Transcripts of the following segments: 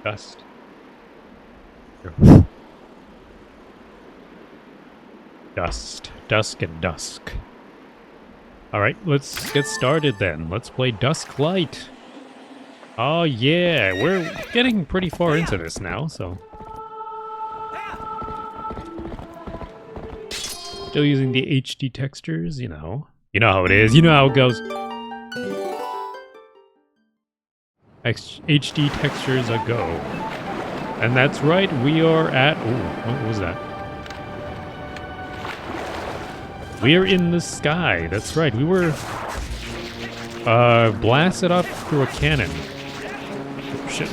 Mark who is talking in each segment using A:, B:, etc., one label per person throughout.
A: Dust. Dust. Dusk and dusk. Alright, let's get started then. Let's play DuskLight. Oh yeah, we're getting pretty far into this now, so... Still using the HD textures, you know. You know how it is, you know how it goes. HD textures a go. And that's right, we are at... Ooh, what was that? We are in the sky, that's right. We were blasted up through a cannon. Oh, shit.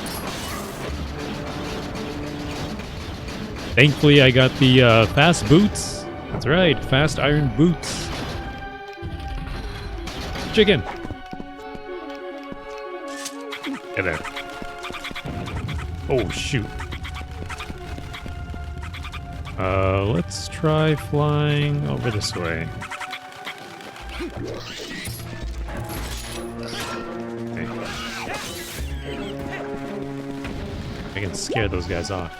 A: Thankfully, I got the fast boots. That's right, fast iron boots. Chicken. Get there. Oh, shoot. Let's try flying over this way. Okay. I can scare those guys off.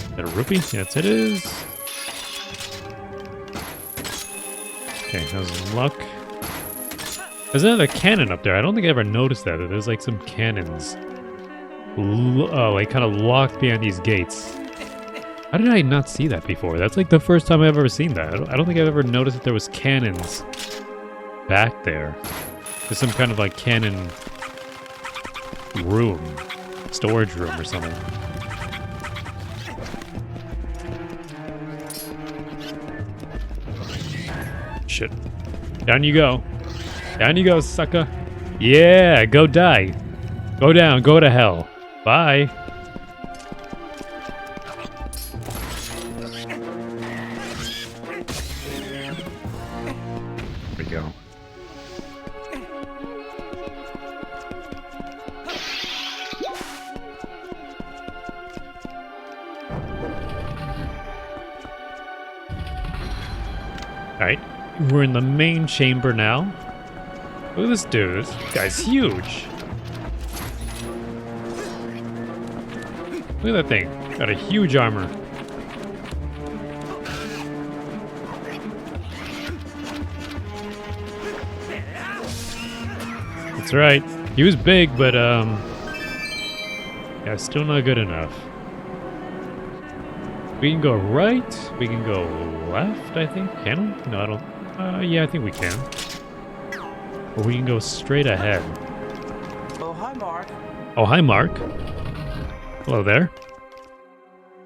A: Is that a rupee? Yes, it is. Okay, that was luck. There's another cannon up there. I don't think I ever noticed that. There's like some cannons. Like kind of locked behind these gates. How did I not see that before? That's like the first time I've ever seen that. I don't think I've ever noticed that there was cannons back there. There's some kind of like cannon room. Storage room or something. Shit. Down you go. Down you go, sucker. Yeah, go die. Go down, go to hell. Bye. There we go. Alright, we're in the main chamber now. Look at this dude. This guy's huge. Look at that thing. Got a huge armor. That's right. He was big, but yeah, still not good enough. We can go right. We can go left, I think. Can we? No, I don't. Yeah, I think we can. Or we can go straight ahead.
B: Oh, hi, Mark.
A: Oh, hi, Mark. Hello there.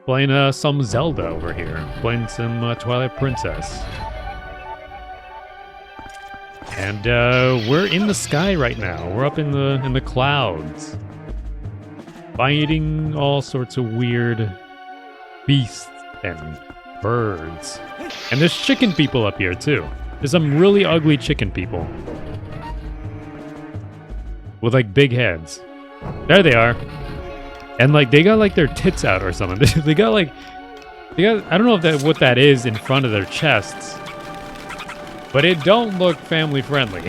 A: Playing some Zelda over here. Playing some Twilight Princess. And we're in the sky right now. We're up in the clouds. Fighting all sorts of weird beasts and birds. And there's chicken people up here too. There's some really ugly chicken people. With like big heads. There they are. And like they got like their tits out or something. they got I don't know if what that is in front of their chests. But it don't look family friendly.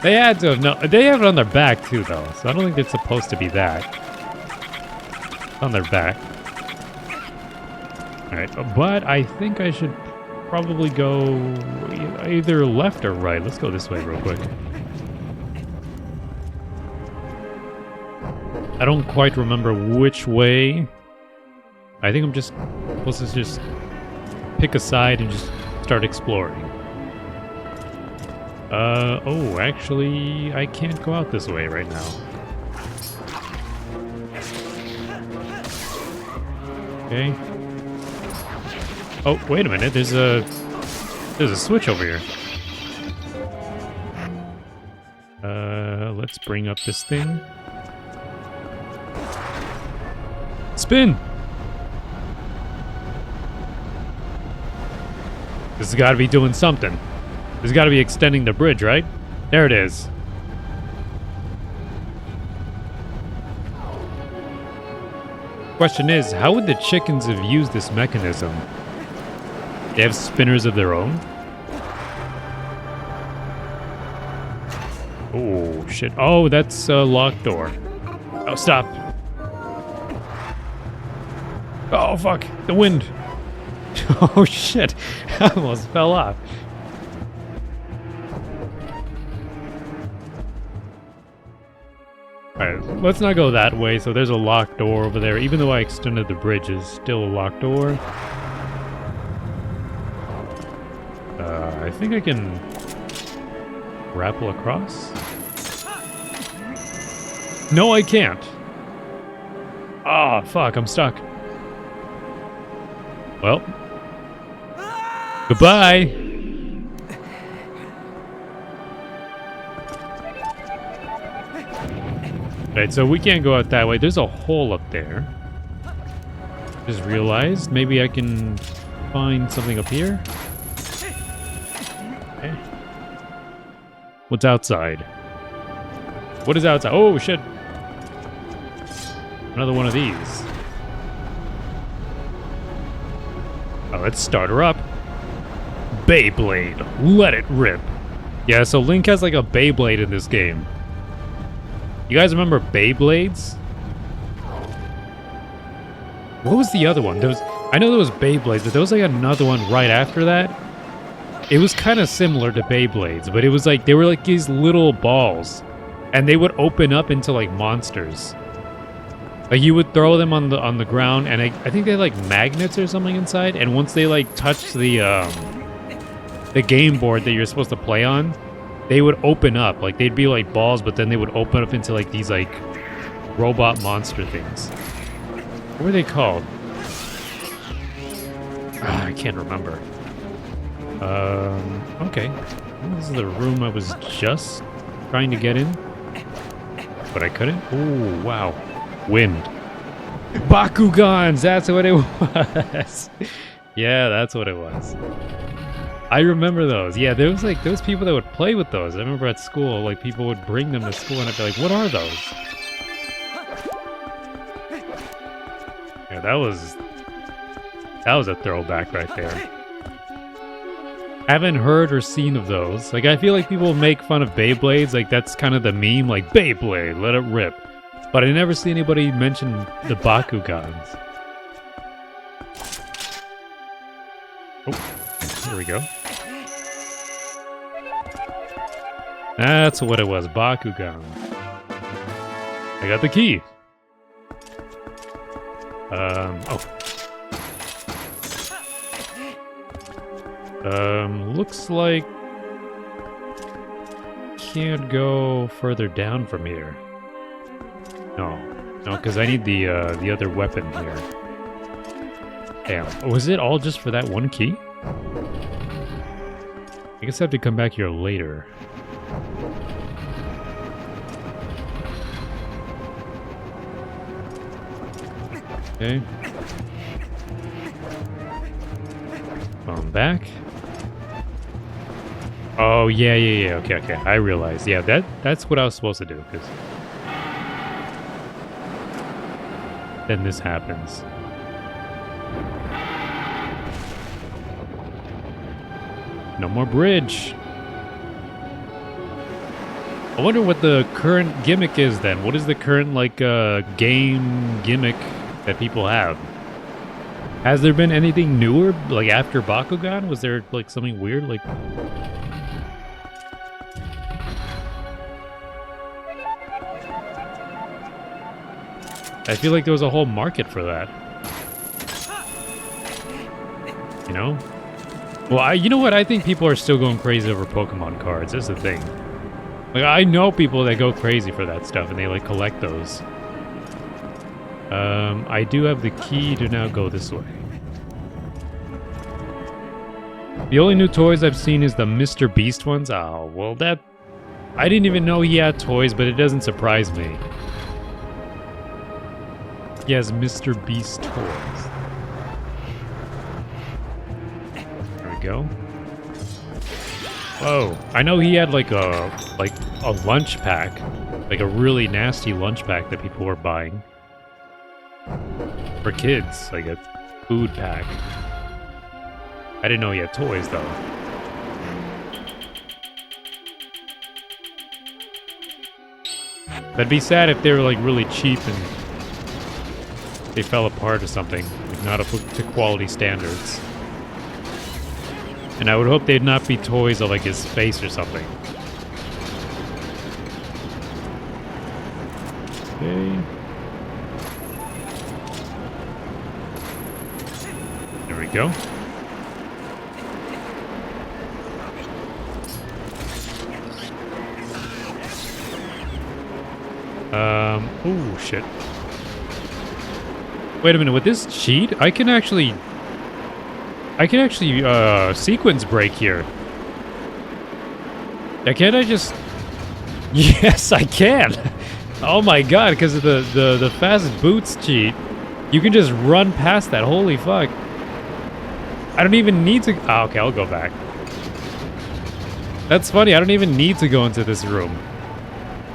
A: They had to have they have it on their back too though. So I don't think it's supposed to be that. On their back. Alright, but I think I should probably go either left or right. Let's go this way real quick. I don't quite remember which way. I think I'm just supposed to just pick a side and just start exploring. Oh, actually, I can't go out this way right now. Okay. Oh, wait a minute. There's a switch over here. Let's bring up this thing. Spin! This has got to be doing something. This has got to be extending the bridge, right? There it is. Question is, how would the chickens have used this mechanism? They have spinners of their own? Oh, shit. Oh, that's a locked door. Oh, stop. Oh, fuck. The wind. Oh, shit. I almost fell off. Alright, let's not go that way. So there's a locked door over there. Even though I extended the bridge, there's still a locked door. I think I can grapple across. No, I can't. Ah, fuck, I'm stuck. Well. Goodbye. Right, so we can't go out that way. There's a hole up there. Just realized maybe I can find something up here. Okay. What's outside? What is outside? Oh, shit. Another one of these. Oh, let's start her up. Beyblade. Let it rip. Yeah, so Link has like a Beyblade in this game. You guys remember Beyblades? What was the other one? I know there was Beyblades, but there was like another one right after that. It was kind of similar to Beyblades, but it was like, they were like these little balls. And they would open up into like monsters. Like you would throw them on the ground, and I think they had like magnets or something inside. And once they like touched the game board that you're supposed to play on, they would open up. Like they'd be like balls, but then they would open up into like these like robot monster things. What were they called? I can't remember. Okay. This is the room I was just trying to get in, but I couldn't. Oh, wow. Wind. Bakugans, that's what it was. Yeah, that's what it was. I remember those. Yeah, there was like those people that would play with those. I remember at school, like people would bring them to school and I'd be like, what are those? Yeah, that was a throwback right there. Haven't heard or seen of those. Like, I feel like people make fun of Beyblades. Like, that's kind of the meme, like, Beyblade, let it rip. But I never see anybody mention the Bakugans. Oh, here we go. That's what it was, Bakugan. I got the key. Looks like can't go further down from here. No, because I need the other weapon here. Damn, was it all just for that one key? I guess I have to come back here later. Okay. I'm back. Oh, yeah. Okay. I realized. Yeah, that's what I was supposed to do, because then this happens. No more bridge. I wonder what the current gimmick is then. What is the current, like, game gimmick that people have? Has there been anything newer, like, after Bakugan? Was there, like, something weird, like... I feel like there was a whole market for that. You know? Well, you know what? I think people are still going crazy over Pokemon cards. That's the thing. Like, I know people that go crazy for that stuff, and they, like, collect those. I do have the key to now go this way. The only new toys I've seen is the Mr. Beast ones. Oh, well, that... I didn't even know he had toys, but it doesn't surprise me. He has Mr. Beast toys. There we go. Whoa. I know he had like a lunch pack. Like a really nasty lunch pack that people were buying. For kids. Like a food pack. I didn't know he had toys though. That'd be sad if they were like really cheap and they fell apart or something, like not up to quality standards. And I would hope they'd not be toys of like his face or something. Okay. There we go. Oh shit. Wait a minute, with this cheat, I can actually sequence break here. Yeah, can't I just... Yes, I can! Oh my god, because of the fast boots cheat, you can just run past that. Holy fuck. I don't even need to... Oh, okay, I'll go back. That's funny, I don't even need to go into this room.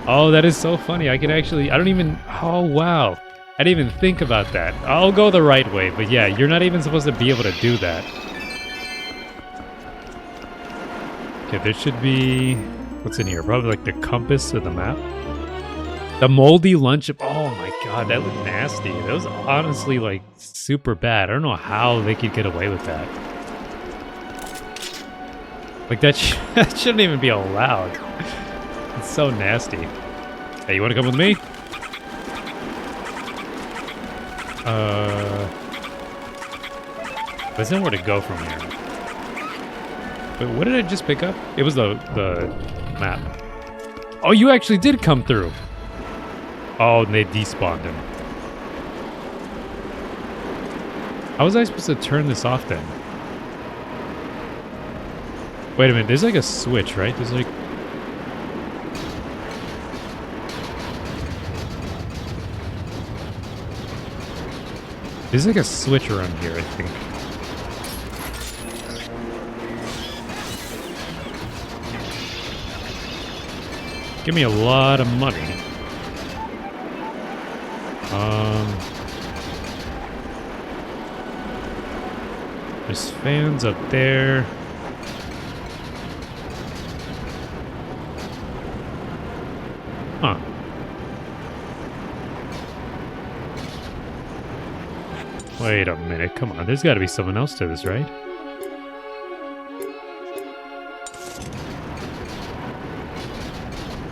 A: Oh, that is so funny. I can actually... I don't even... Oh, wow. I didn't even think about that. I'll go the right way, but yeah, you're not even supposed to be able to do that. Okay, there should be... What's in here? Probably like the compass of the map. The moldy lunch... Oh my god, that looked nasty. That was honestly like super bad. I don't know how they could get away with that. Like that shouldn't even be allowed. It's so nasty. Hey, you want to come with me? There's nowhere to go from here. But what did I just pick up? It was the map. Oh, you actually did come through. Oh, and they despawned him. How was I supposed to turn this off then? Wait a minute, there's like a switch, right? There's like... There's like a switch around here, I think. Give me a lot of money. There's fans up there. Huh. Wait a minute, come on. There's got to be someone else to this, right?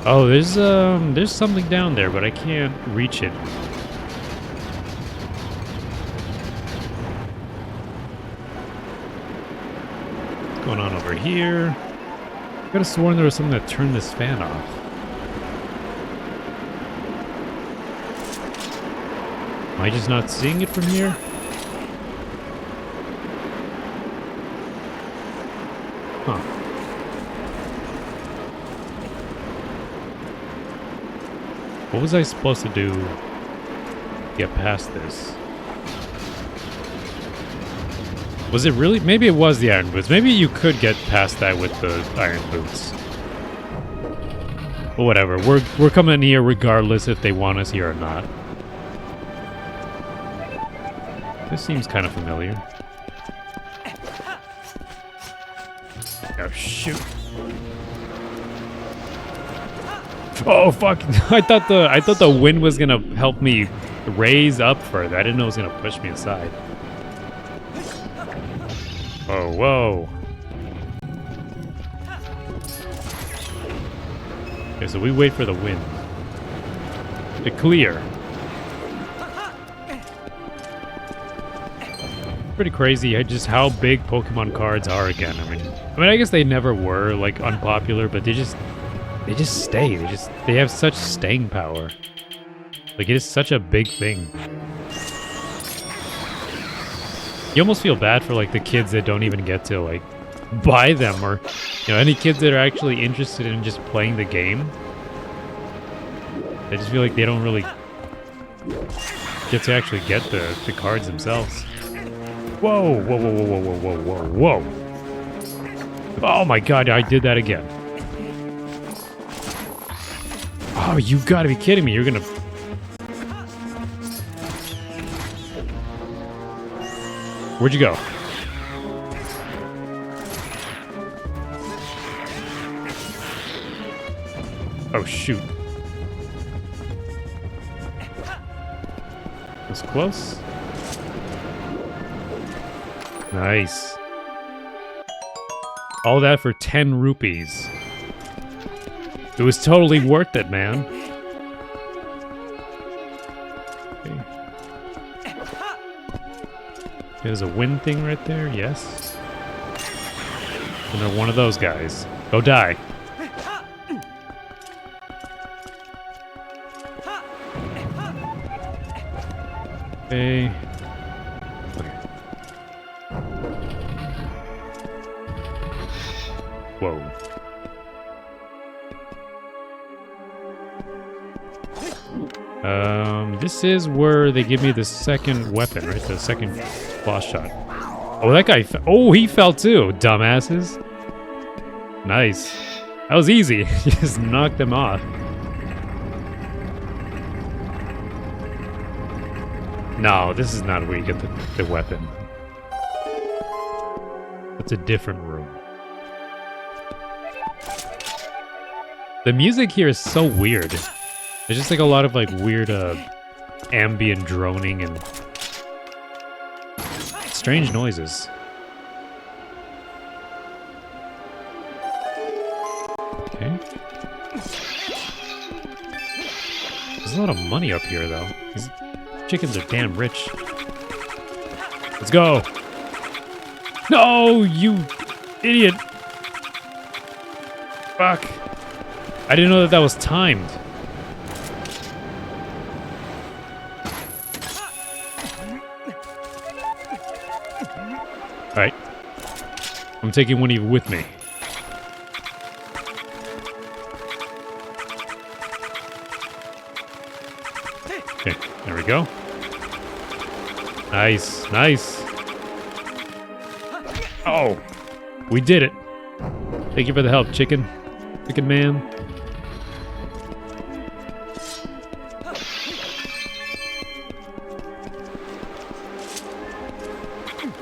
A: Oh, there's something down there, but I can't reach it. What's going on over here? I could have sworn there was something that turned this fan off. Am I just not seeing it from here? Huh. What was I supposed to do to get past this? Was it really? Maybe it was the iron boots. Maybe you could get past that with the iron boots. But whatever. We're coming in here regardless if they want us here or not. This seems kind of familiar. Oh shoot! Oh fuck! I thought the wind was gonna help me raise up further. I didn't know it was gonna push me aside. Oh whoa! Okay, so we wait for the wind to clear. Pretty crazy just how big Pokemon cards are again. I mean I guess they never were like unpopular, but they just stay. They have such staying power. Like it is such a big thing. You almost feel bad for like the kids that don't even get to like buy them, or any kids that are actually interested in just playing the game. I just feel like they don't really get to actually get the cards themselves. Whoa, whoa, whoa, whoa, whoa, whoa, whoa, whoa. Oh my god, I did that again. Oh, you gotta be kidding me. You're gonna... Where'd you go? Oh, shoot. That's close. Nice. All that for 10 rupees. It was totally worth it, man. Okay. There's a wind thing right there, yes. And they're one of those guys. Go die. Okay. Whoa. This is where they give me the second weapon, right? The second boss shot. Oh, that guy oh, he fell too, dumbasses. Nice. That was easy. Just knocked them off. No, this is not where you get the weapon. It's a different room. The music here is so weird. There's just like a lot of like weird ambient droning and strange noises. Okay. There's a lot of money up here though. These chickens are damn rich. Let's go. No, you idiot. Fuck. I didn't know that was timed. Alright. I'm taking one of you with me. Okay, there we go. Nice, nice. Oh, we did it. Thank you for the help, chicken. Chicken man.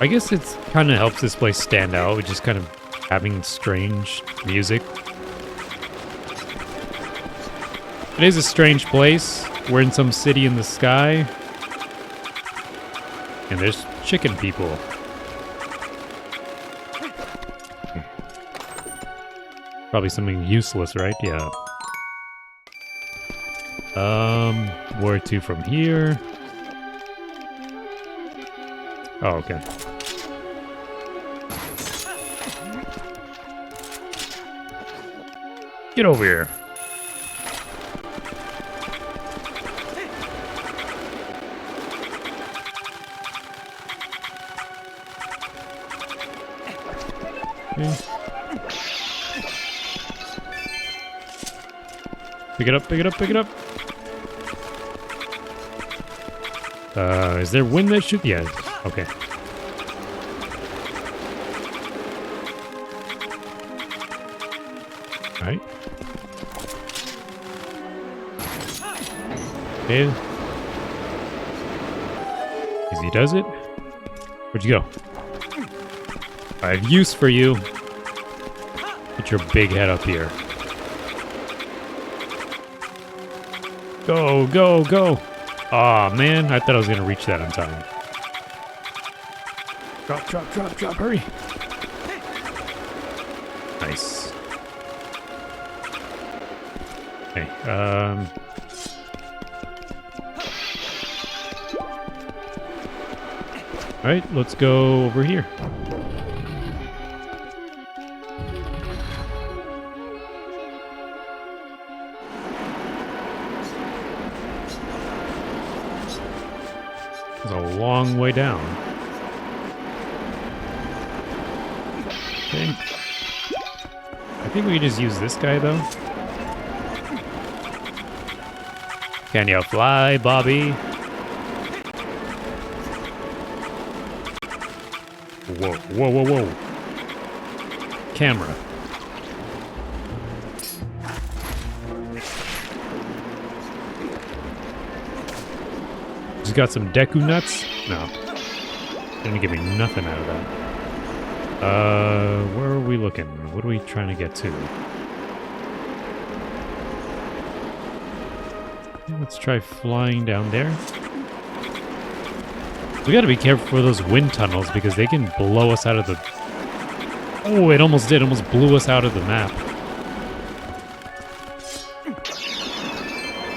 A: I guess it kind of helps this place stand out with just kind of having strange music. It is a strange place. We're in some city in the sky. And there's chicken people. Probably something useless, right? Yeah. Where to from here? Oh, okay. Get over here. Okay. Pick it up, pick it up, pick it up. Is there wind that shoot? Yeah, okay. Alright. Okay. Easy does it. Where'd you go? I have use for you. Get your big head up here. Go, go, go. Aw, man. I thought I was going to reach that on time. Drop, drop, drop, drop. Hurry. Nice. Okay, alright, let's go over here. It's a long way down. Okay. I think we can just use this guy, though. Can you fly, Bobby? Whoa, whoa, whoa, whoa. Camera. Just got some Deku nuts? No. Didn't give me nothing out of that. Where are we looking? What are we trying to get to? Let's try flying down there. We gotta be careful for those wind tunnels because they can blow us out of the... Oh, it almost did. Almost blew us out of the map.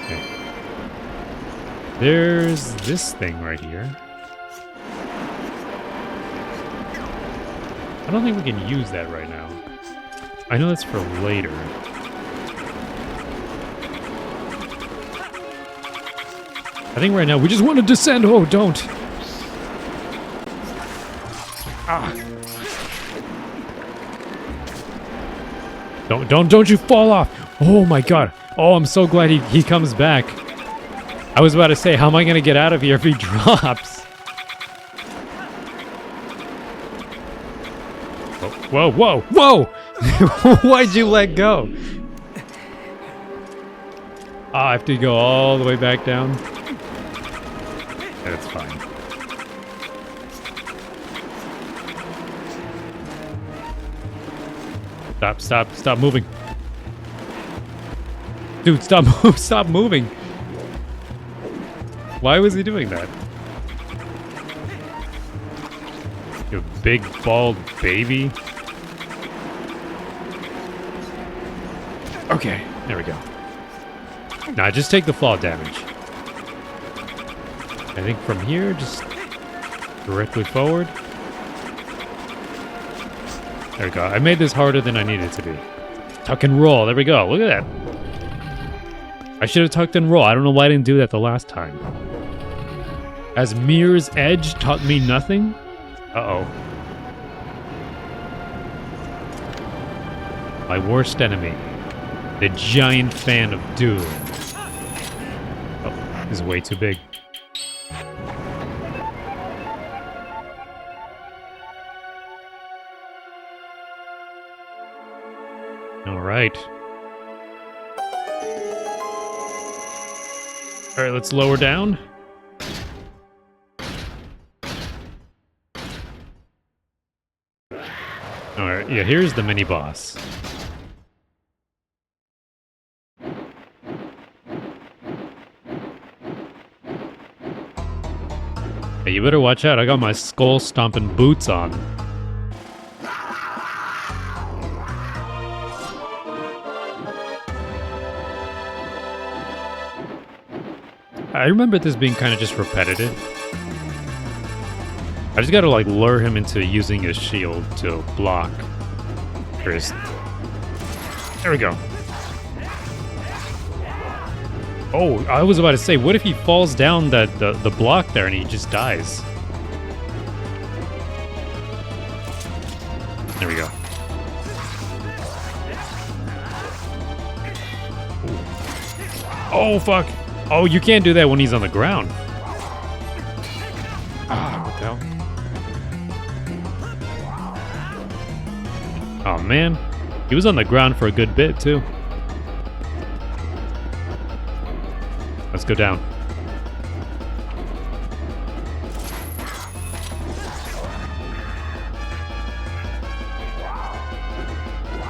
A: Okay. There's this thing right here. I don't think we can use that right now. I know that's for later. I think right now we just want to descend. Oh, don't. Ah. Don't you fall off. Oh my god. Oh, I'm so glad he comes back. I was about to say, how am I going to get out of here if he drops? Whoa, whoa, whoa! Why'd you let go? Oh, I have to go all the way back down. That's fine. Stop moving. Dude, stop moving. Why was he doing that? You big bald baby. Okay, there we go. Nah, just take the fall damage. I think from here, just directly forward. There we go. I made this harder than I needed it to be. Tuck and roll. There we go. Look at that. I should have tucked and roll. I don't know why I didn't do that the last time. As Mirror's Edge taught me nothing? Uh-oh. My worst enemy. The giant fan of doom. Oh, this is way too big. Alright. Alright, let's lower down. Alright, yeah, here's the mini-boss. Hey, you better watch out, I got my skull-stomping boots on. I remember this being kind of just repetitive. I just gotta like lure him into using his shield to block. There we go. Oh, I was about to say, what if he falls down the block there and he just dies? There we go. Oh, fuck. Oh, you can't do that when he's on the ground. Ah, what the hell? Oh, man. He was on the ground for a good bit, too. Let's go down.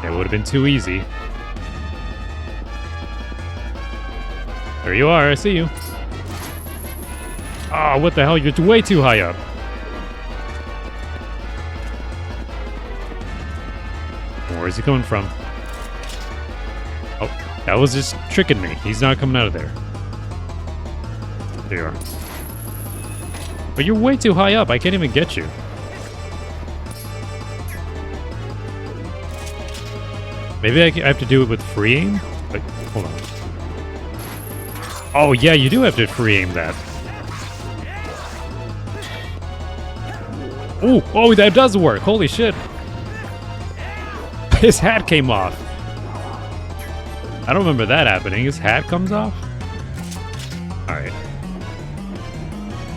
A: It would have been too easy. There you are, I see you. Oh, what the hell? You're way too high up. Where's he coming from? Oh, that was just tricking me. He's not coming out of there. There you are. But you're way too high up. I can't even get you. Maybe I have to do it with free aim? Wait, hold on. Oh, yeah, you do have to free aim that. Ooh, oh, that does work. Holy shit. His hat came off. I don't remember that happening. His hat comes off? Alright.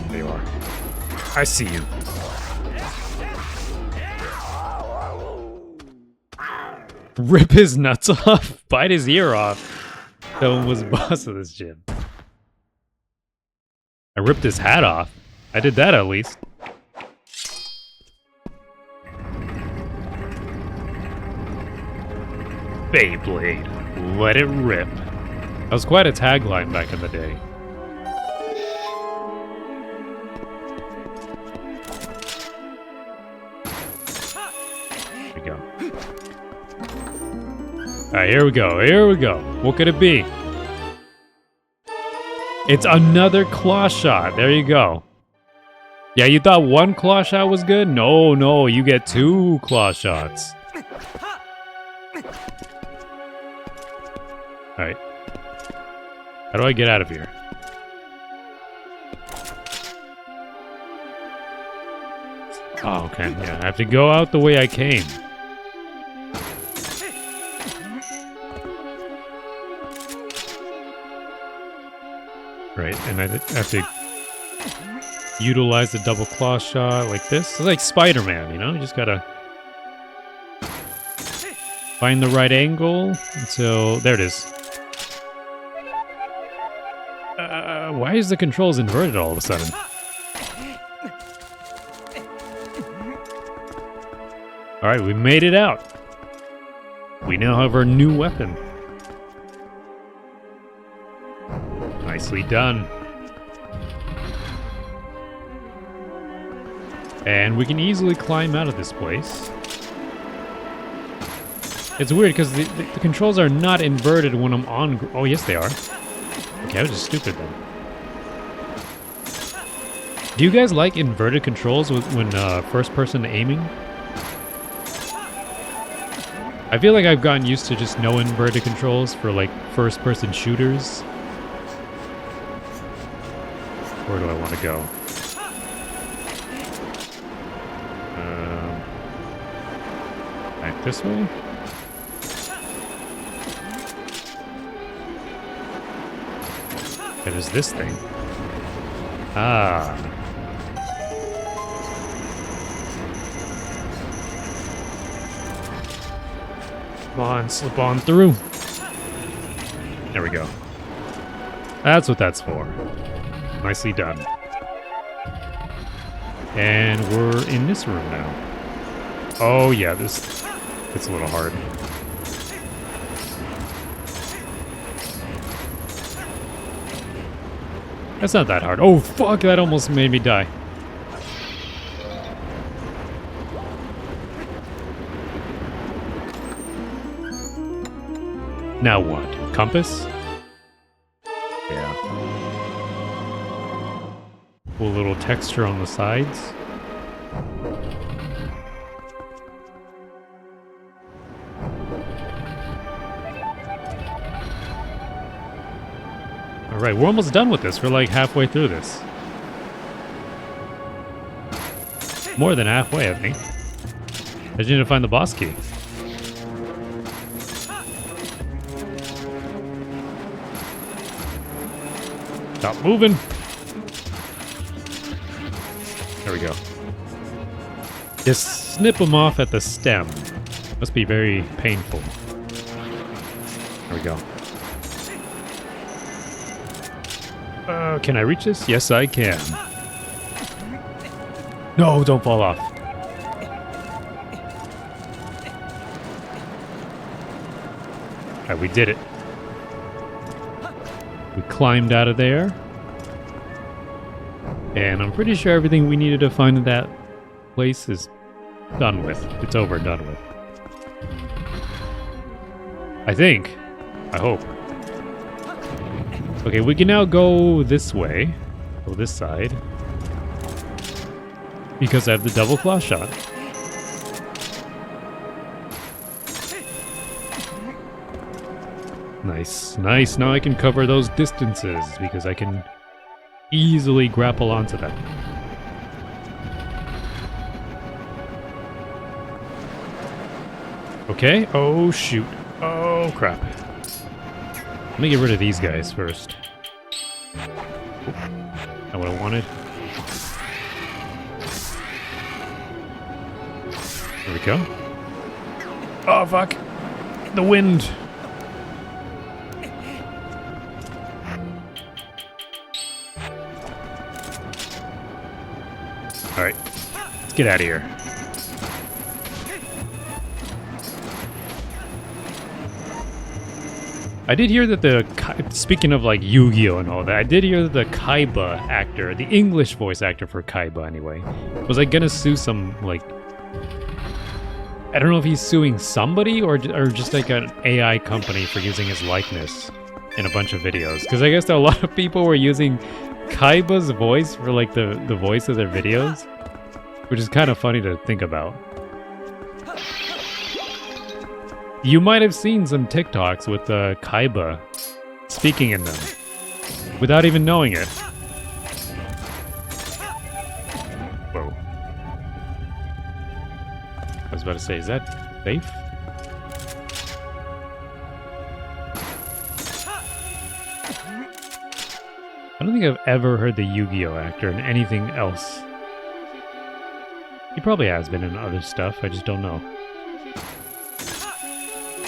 A: There you are. I see you. Rip his nuts off? Bite his ear off? Someone was boss of this gym. I ripped his hat off. I did that at least. Beyblade, let it rip. That was quite a tagline back in the day. Alright, here we go. Here we go. What could it be? It's another claw shot. There you go. Yeah, you thought one claw shot was good? No, no, you get 2 claw shots. Alright. How do I get out of here? Oh, okay. Yeah, I have to go out the way I came. Right, and I have to utilize the double claw shot like this. It's like Spider-Man, you know? You just gotta find the right angle until... There it is. Why is the controls inverted all of a sudden? Alright, we made it out. We now have our new weapon. Nicely done. And we can easily climb out of this place. It's weird because the controls are not inverted when I'm on... Oh, yes, they are. Okay, I was just stupid then. Do you guys like inverted controls when first-person aiming? I feel like I've gotten used to just no inverted controls for like first-person shooters. Where do I want to go? Back this way? It is this thing. Ah. Come on, slip on through. There we go. That's what that's for. Nicely done. And we're in this room now. Oh yeah, this it's a little hard. That's not that hard. Oh fuck, that almost made me die. Now what? Compass? Yeah. Cool little texture on the sides. Alright, we're almost done with this. We're like halfway through this. More than halfway, I think. I just need to find the boss key. Stop moving. There we go. Just snip them off at the stem. Must be very painful. There we go. Can I reach this? Yes, I can. No, don't fall off. Alright, we did it. We climbed out of there. And I'm pretty sure everything we needed to find in that place is done with. It's over and done with. I think. I hope. Okay, we can now go this way. Go this side. Because I have the double claw shot. Nice, nice. Now I can cover those distances because I can easily grapple onto them. Okay. Oh, shoot. Oh, crap. Let me get rid of these guys first. Not what I wanted. There we go. Oh, fuck. The wind. Alright. Let's get out of here. I did hear that speaking of like Yu-Gi-Oh and all that, I did hear that the Kaiba actor, the English voice actor for Kaiba anyway, was like gonna sue some like, I don't know if he's suing somebody or just like an AI company for using his likeness in a bunch of videos. Because I guess a lot of people were using Kaiba's voice for like the voice of their videos, which is kind of funny to think about. You might have seen some TikToks with Kaiba speaking in them without even knowing it. Whoa. I was about to say, is that safe? I don't think I've ever heard the Yu-Gi-Oh actor in anything else. He probably has been in other stuff, I just don't know.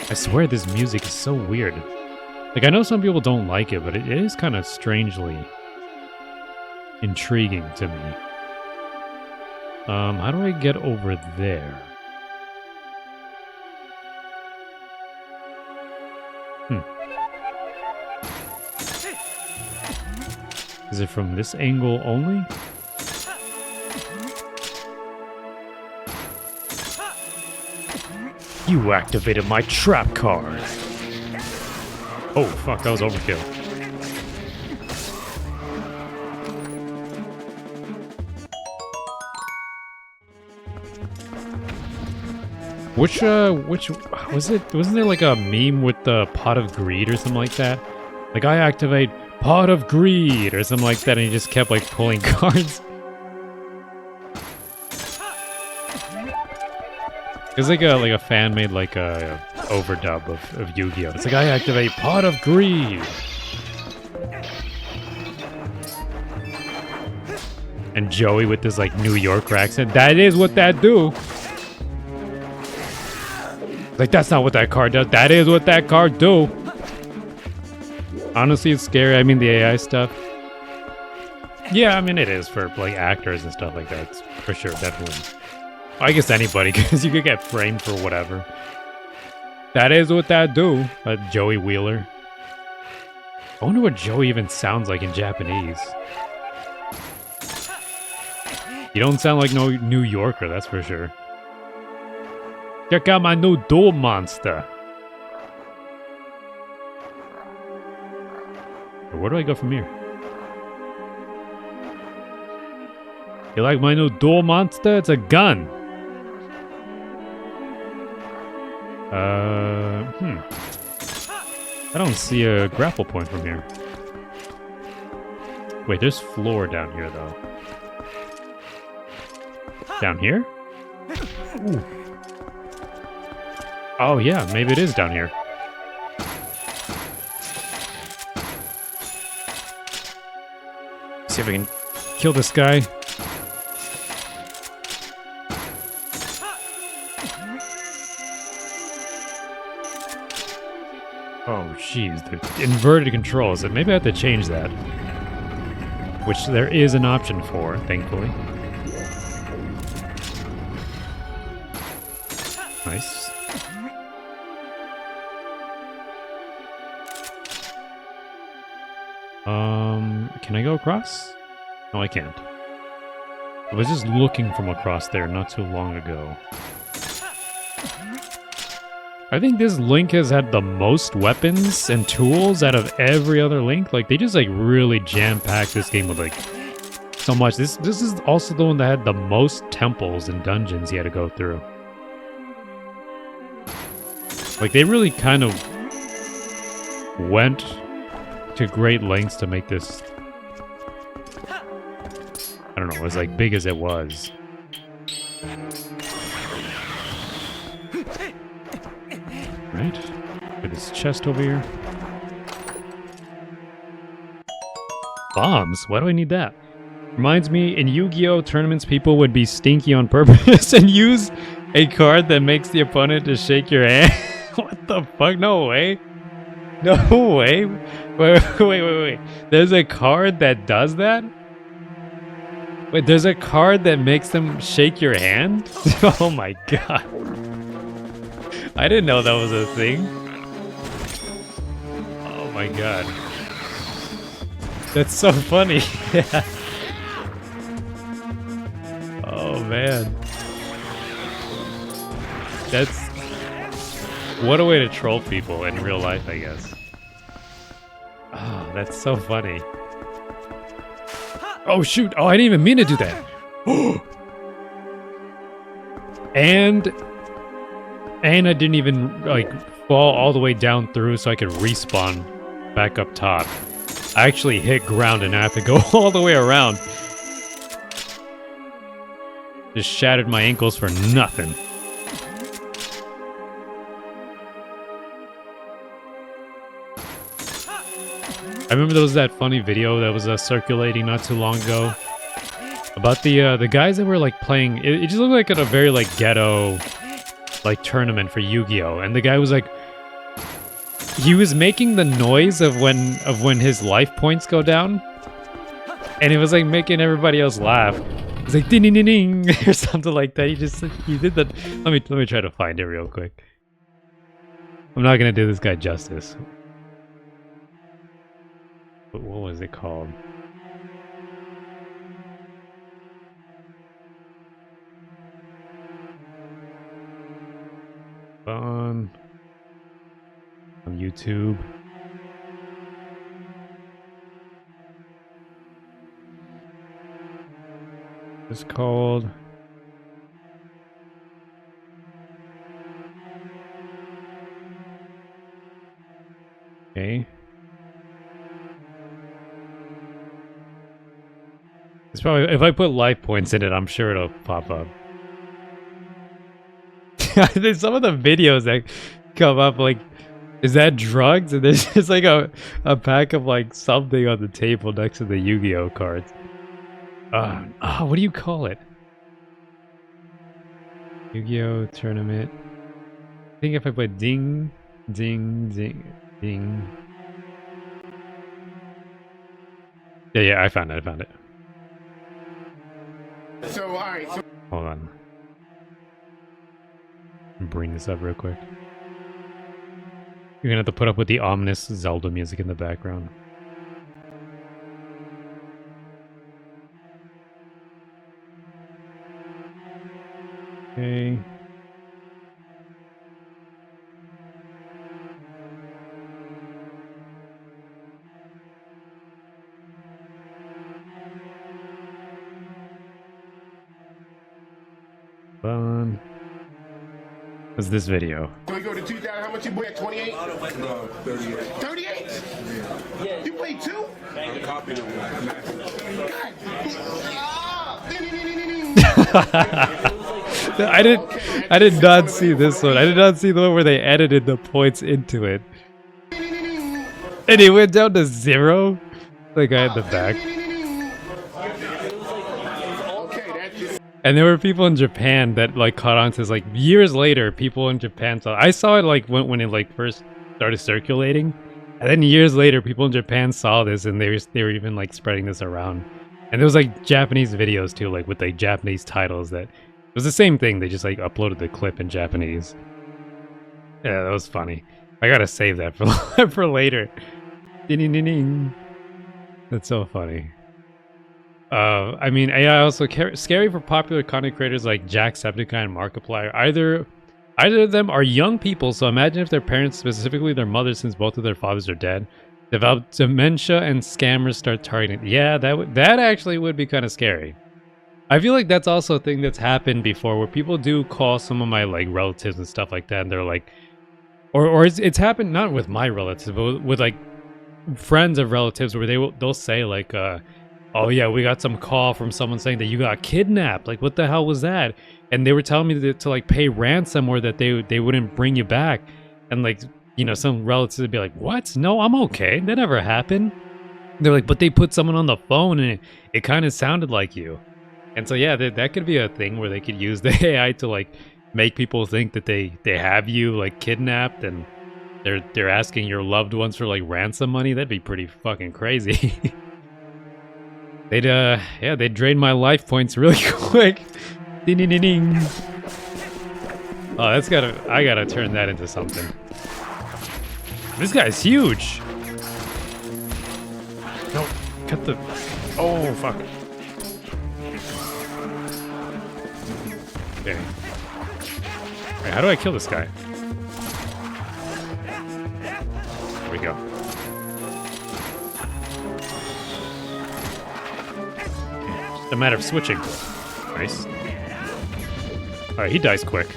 A: I swear this music is so weird. Like, I know some people don't like it, but it is kind of strangely intriguing to me. How do I get over there? Is it from this angle only? You activated my trap card! Oh, fuck, that was overkill. Which was it? Wasn't there like a meme with the pot of greed or something like that? Like, I activate pot of greed or something like that, and he just kept like pulling cards. It's like a fan made like a overdub of Yu-Gi-Oh! It's like, I activate pot of greed. And Joey with this like New Yorker accent, that is what that do. Like, that's not what that card does. That is what that card do. Honestly, it's scary. I mean, the AI stuff. Yeah, I mean, it is for like actors and stuff like that. For sure, definitely. I guess anybody, because you could get framed for whatever. That is what that do. Joey Wheeler. I wonder what Joey even sounds like in Japanese. You don't sound like no New Yorker, that's for sure. Check out my new duel monster. Where do I go from here? You like my new duel monster? It's a gun. I don't see a grapple point from here. Wait, there's floor down here, though. Down here? Ooh. Oh, yeah, maybe it is down here. See if I can kill this guy. Oh, jeez, the inverted controls. Maybe I have to change that. Which there is an option for, thankfully. Nice. Can I go across? No, I can't. I was just looking from across there not too long ago. I think this Link has had the most weapons and tools out of every other Link. Like, they just like really jam-packed this game with like so much. This is also the one that had the most temples and dungeons he had to go through. Like, they really kind of went to great lengths to make this, I don't know, as like big as it was. Right? Get this chest over here. Bombs? Why do I need that? Reminds me, in Yu-Gi-Oh! Tournaments, people would be stinky on purpose and use a card that makes the opponent to shake your hand. What the fuck? No way. No way. Wait. There's a card that does that? Wait, there's a card that makes them shake your hand? Oh my god. I didn't know that was a thing. Oh my god. That's so funny. Yeah. Oh man. That's... What a way to troll people in real life, I guess. Oh, that's so funny. Oh, shoot. Oh, I didn't even mean to do that. And I didn't even, like, fall all the way down through so I could respawn back up top. I actually hit ground and I have to go all the way around. Just shattered my ankles for nothing. I remember there was that funny video that was circulating not too long ago about the guys that were like playing. It just looked like a very like ghetto like tournament for Yu-Gi-Oh! And the guy was like, he was making the noise of when his life points go down, and it was like making everybody else laugh. It's like ding ding ding ding or something like that. He did that. Let me try to find it real quick. I'm not gonna do this guy justice. But what was it called? On YouTube. It's called okay. It's probably, if I put life points in it, I'm sure it'll pop up. There's some of the videos that come up like, is that drugs? And there's just like a pack of like something on the table next to the Yu-Gi-Oh cards. What do you call it? Yu-Gi-Oh tournament. I think if I put ding, ding, ding, ding. Yeah, I found it.
C: So, alright. So
A: hold on. Bring this up real quick. You're gonna have to put up with the ominous Zelda music in the background. Okay. Fun. What's this video?
C: we go to 2,000. How much you play at 28? No, 38. 38? Yeah. You played two? I copied them.
A: I did not see this one. I did not see the one where they edited the points into it. And it went down to 0? The guy in the back. And there were people in Japan that like caught on to this, like years later, people in Japan saw. I saw it like when it like first started circulating, and then years later, people in Japan saw this and they were even like spreading this around. And there was like Japanese videos too, like with like Japanese titles that it was the same thing. They just like uploaded the clip in Japanese. Yeah, that was funny. I gotta save that for for later. Ding ding ding ding. That's so funny. I mean, AI also scary for popular content creators like Jacksepticeye and Markiplier. Either of them are young people, so imagine if their parents, specifically their mothers, since both of their fathers are dead, develop dementia and scammers start targeting. Yeah, that actually would be kind of scary. I feel like that's also a thing that's happened before, where people do call some of my like relatives and stuff like that, and they're like, or it's happened not with my relatives, but with like friends of relatives, where they'll say like, oh yeah, we got some call from someone saying that you got kidnapped. Like, what the hell was that? And they were telling me to like pay ransom, or that they wouldn't bring you back. And like, you know, some relatives would be like, what? No, I'm okay. That never happened. They're like, but they put someone on the phone and it kind of sounded like you. And so yeah, that could be a thing where they could use the AI to like make people think that they have you like kidnapped, and they're asking your loved ones for like ransom money. That'd be pretty fucking crazy. They'd drain my life points really quick. Ding ding ding ding. Oh, I gotta turn that into something. This guy's huge. No, cut the. Oh fuck. Okay. Wait, how do I kill this guy? There we go. Just a matter of switching. Nice. Alright, he dies quick.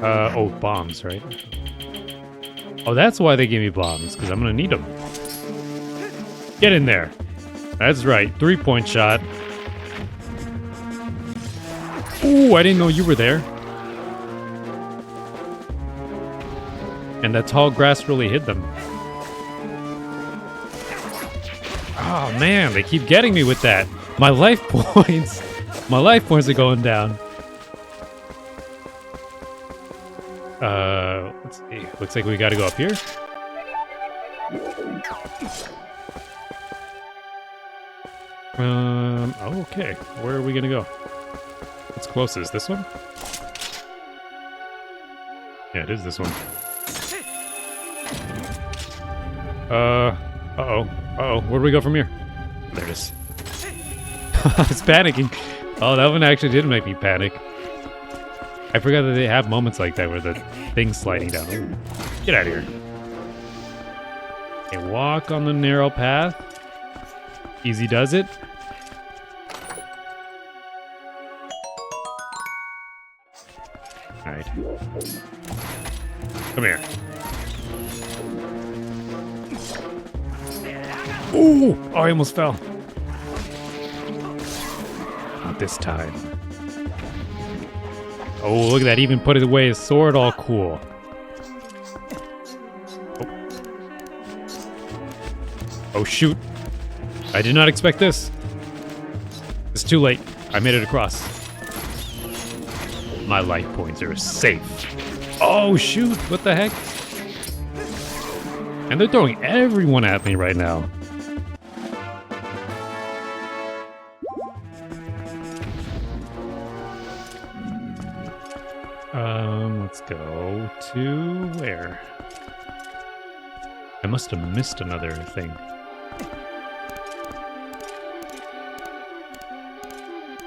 A: Oh, bombs, right? Oh, that's why they gave me bombs, because I'm gonna need them. Get in there. That's right, 3-point shot. Ooh, I didn't know you were there. And that tall grass really hid them. Oh man, they keep getting me with that. My life points. My life points are going down. Let's see. Looks like we gotta go up here. Okay. Where are we gonna go? What's closest? This one? Yeah, it is this one. Uh-oh. Uh-oh. Where do we go from here? There it is. I was panicking. Oh, that one actually did make me panic. I forgot that they have moments like that where the thing's sliding down. Ooh. Get out of here. Okay, walk on the narrow path. Easy does it. Alright. Come here. Ooh! Oh, I almost fell. Not this time. Oh, look at that. Even put it away his sword, all cool. Oh, shoot. I did not expect this. It's too late. I made it across. My life points are safe. Oh, shoot. What the heck? And they're throwing everyone at me right now. Let's go to where? I must have missed another thing.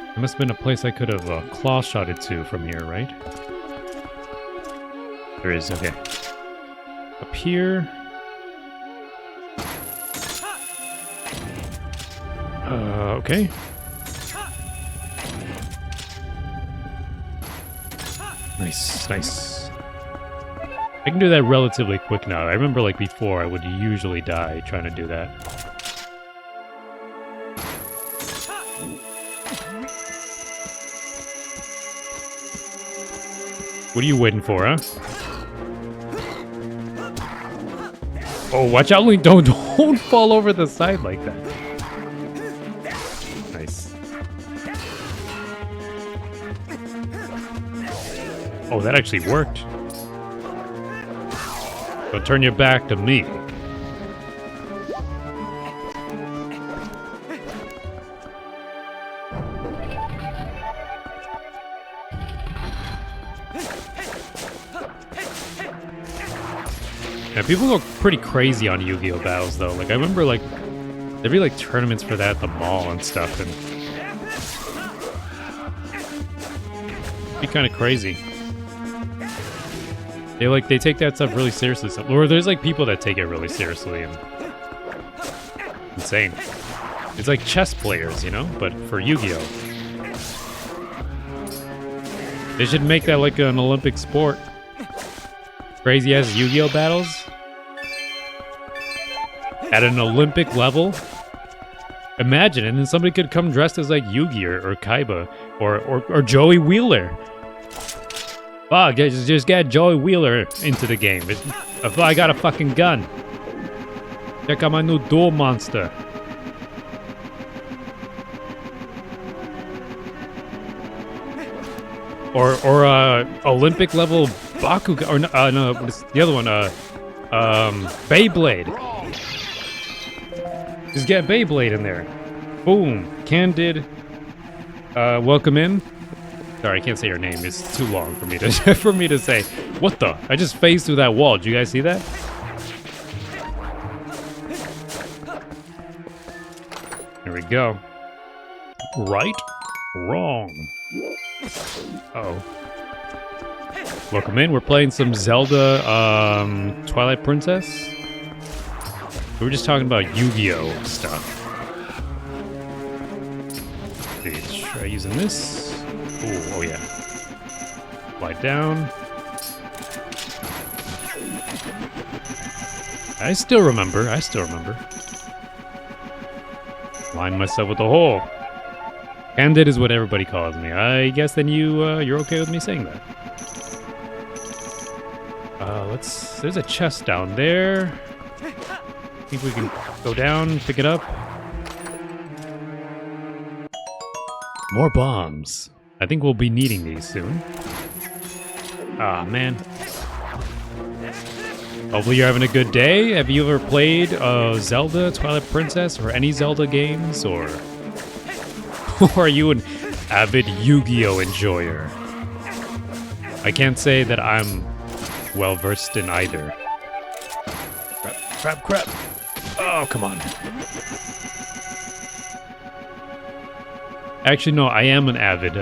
A: There must have been a place I could have claw-shotted to from here, right? There is, okay. Up here. Okay. Nice, nice. I can do that relatively quick now. I remember, like, before, I would usually die trying to do that. What are you waiting for, huh? Oh, watch out, Link. Don't fall over the side like that. Nice. Oh, that actually worked. So turn your back to me. Yeah, people go pretty crazy on Yu-Gi-Oh! Battles, though. Like, I remember, like, there'd be, like, tournaments for that at the mall and stuff, and it'd be kind of crazy. They take that stuff really seriously. Or there's, like, people that take it really seriously, and insane. It's like chess players, you know, but for Yu-Gi-Oh! They should make that like an Olympic sport. Crazy ass Yu-Gi-Oh! Battles at an Olympic level. Imagine, and then somebody could come dressed as like Yugi or Kaiba or Joey Wheeler. Fuck, just get Joey Wheeler into the game. If I got a fucking gun. Check out my new duel monster. Or Olympic level Bakugan, or no, what's the other one? Beyblade. Just get Beyblade in there. Boom. Candid. Welcome in. Sorry, I can't say your name. It's too long for me to say. What the? I just phased through that wall. Did you guys see that? Here we go. Right. Wrong. Uh-oh. Welcome in. We're playing some Zelda, Twilight Princess. We were just talking about Yu-Gi-Oh! Stuff. Let's try using this. Ooh, oh yeah. Slide down. I still remember. Line myself with the hole. Candid is what everybody calls me. I guess then you're okay with me saying that. There's a chest down there. I think we can go down, pick it up. More bombs. I think we'll be needing these soon. Ah, man. Hopefully you're having a good day. Have you ever played Zelda, Twilight Princess, or any Zelda games, or are you an avid Yu-Gi-Oh! Enjoyer? I can't say that I'm well-versed in either. Crap. Oh, come on. Actually, no, I am an avid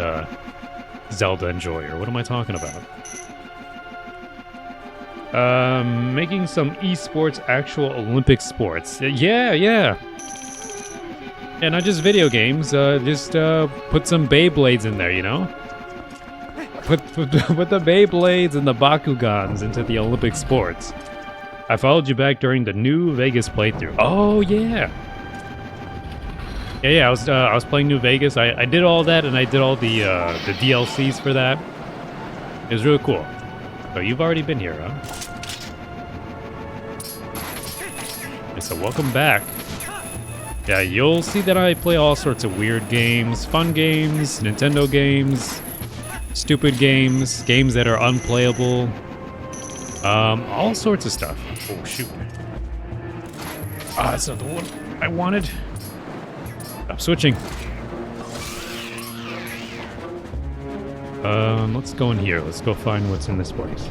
A: Zelda enjoyer. What am I talking about? Making some esports actual Olympic sports. Yeah. Yeah, not just video games. Just put some Beyblades in there, you know? Put the Beyblades and the Bakugans into the Olympic sports. I followed you back during the New Vegas playthrough. Oh, yeah. Yeah, I was playing New Vegas. I did all that, and I did all the DLCs for that. It was really cool. So you've already been here, huh? Okay, so welcome back. Yeah, you'll see that I play all sorts of weird games, fun games, Nintendo games, stupid games, games that are unplayable, all sorts of stuff. Oh, shoot. Ah, that's not the one I wanted. Stop switching. Let's go in here. Let's go find what's in this place.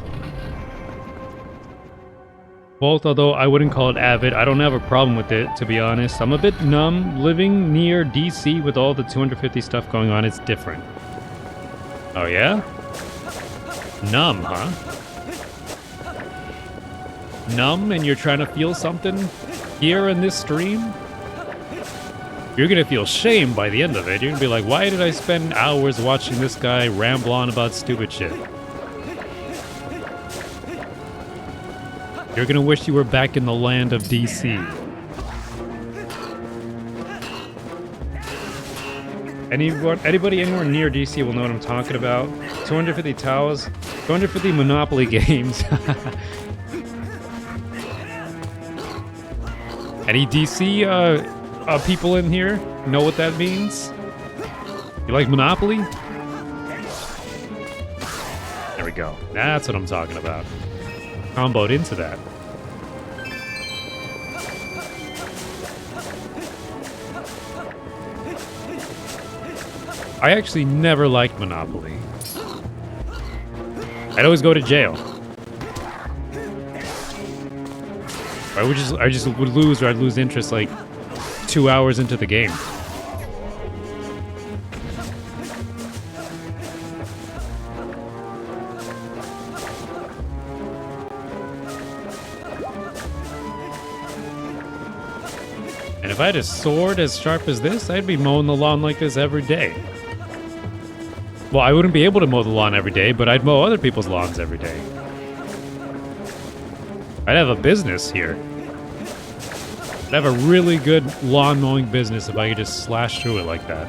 A: Both, although I wouldn't call it avid, I don't have a problem with it, to be honest. I'm a bit numb. Living near DC with all the 250 stuff going on, it's different. Oh, yeah? Numb, huh? Numb and you're trying to feel something here in this stream? You're gonna feel shame by the end of it. You're gonna be like, why did I spend hours watching this guy ramble on about stupid shit? You're gonna wish you were back in the land of DC. Anybody anywhere near DC will know what I'm talking about. 250 towers, 250 Monopoly games. Any DC people in here know what that means? You like Monopoly? There we go. That's what I'm talking about. Comboed into that. I actually never liked Monopoly. I'd always go to jail. I just would lose, or I'd lose interest like 2 hours into the game. And if I had a sword as sharp as this, I'd be mowing the lawn like this every day. Well, I wouldn't be able to mow the lawn every day, but I'd mow other people's lawns every day. I'd have a business here. I'd have a really good lawn mowing business if I could just slash through it like that.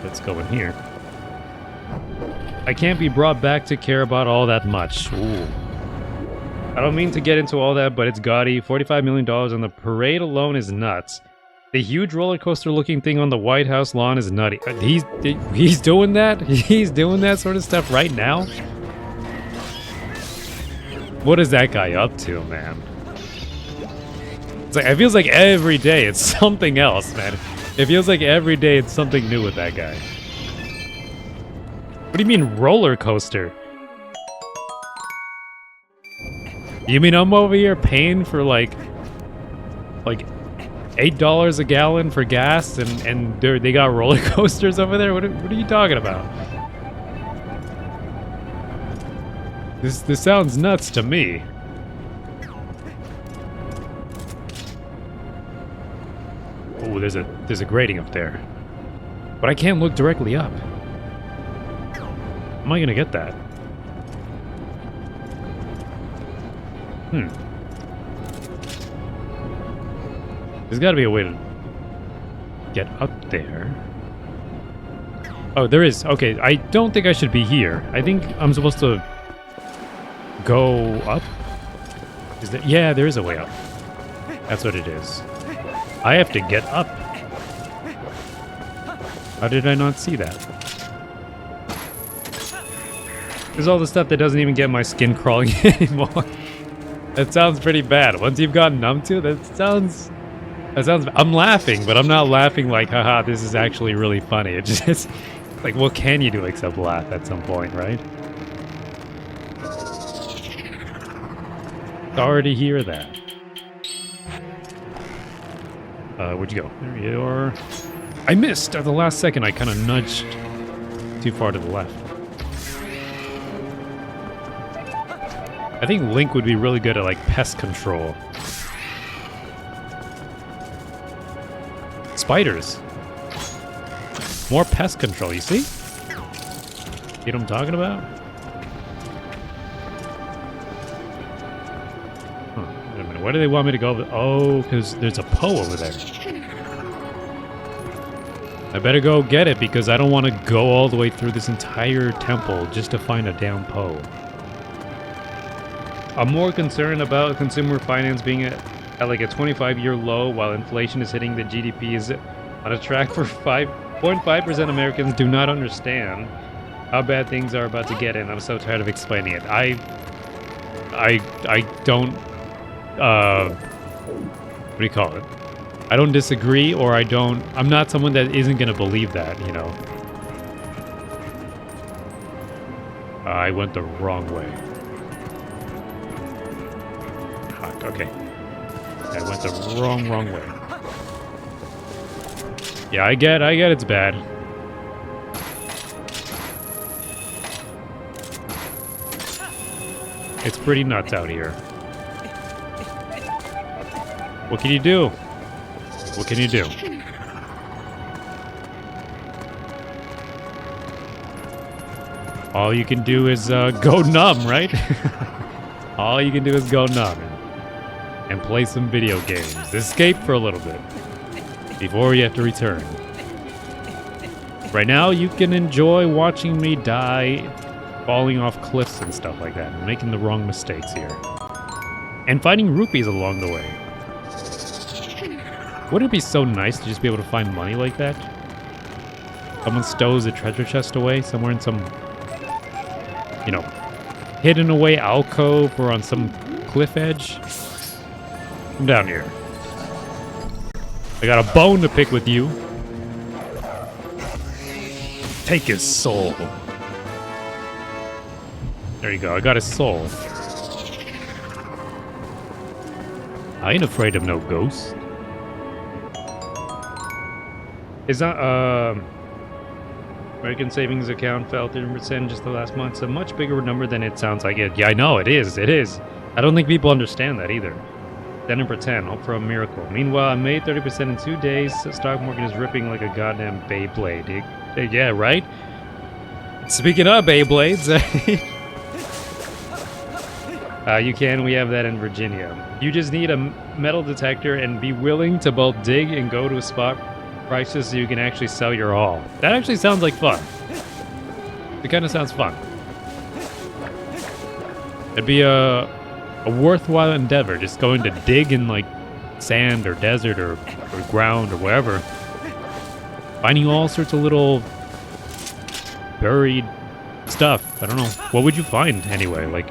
A: Let's go in here. I can't be brought back to care about all that much. Ooh. I don't mean to get into all that, but it's gaudy. $45 million on the parade alone is nuts. The huge roller coaster looking thing on the White House lawn is nutty. He's doing that? He's doing that sort of stuff right now? What is that guy up to, man? It's like, it feels like every day it's something else, man. It feels like every day it's something new with that guy. What do you mean roller coaster? You mean I'm over here paying for like $8 a gallon for gas, and they got roller coasters over there? What are you talking about? This sounds nuts to me. Oh, there's a grating up there. But I can't look directly up. How am I gonna get that? There's gotta be a way to get up there. Oh, there is. Okay, I don't think I should be here. I think I'm supposed to go up. Is there? Yeah, there is a way up. That's what it is. I have to get up. How did I not see that? There's all the stuff that doesn't even get my skin crawling anymore. That sounds pretty bad. Once you've gotten numb to, that sounds. I'm laughing, but I'm not laughing like, haha, this is actually really funny. It's just like, what can you do except laugh at some point, right? Sorry to hear that. Where'd you go? There you are. I missed at the last second. I kind of nudged too far to the left. I think Link would be really good at like pest control. Spiders. More pest control, you see? See what I'm talking about? Huh, wait a minute. Why do they want me to go over? Oh, because there's a Poe over there. I better go get it because I don't want to go all the way through this entire temple just to find a damn Poe. I'm more concerned about consumer finance being at like a 25-year low while inflation is hitting the GDP is on a track for 5.5% Americans do not understand how bad things are about to get in. I'm so tired of explaining it. I don't what do you call it? I don't disagree, or I'm not someone that isn't gonna believe that, you know. I went the wrong way. Okay. I went the wrong way. Yeah, I get it's bad. It's pretty nuts out here. What can you do? What can you do? All you can do is go numb, right? All you can do is go numb and play some video games. Escape for a little bit before you have to return. Right now, you can enjoy watching me die, falling off cliffs and stuff like that, and making the wrong mistakes here. And finding rupees along the way. Wouldn't it be so nice to just be able to find money like that? Someone stows a treasure chest away somewhere in some, you know, hidden away alcove or on some cliff edge. Come down here. I got a bone to pick with you. Take his soul. There you go, I got his soul. I ain't afraid of no ghosts. Is that, American savings account fell 30% just the last month. It's a much bigger number than it sounds like it. Yeah, I know, it is. I don't think people understand that either. 10 and pretend, hope for a miracle. Meanwhile, I made 30% in 2 days. The stock market is ripping like a goddamn Beyblade. Yeah, right? Speaking of Beyblades, we have that in Virginia. You just need a metal detector and be willing to both dig and go to a spot prices so you can actually sell your all. That actually sounds like fun. It kind of sounds fun. It'd be a worthwhile endeavor, just going to dig in like sand or desert or ground or wherever, finding all sorts of little buried stuff. I don't know. What would you find anyway? Like,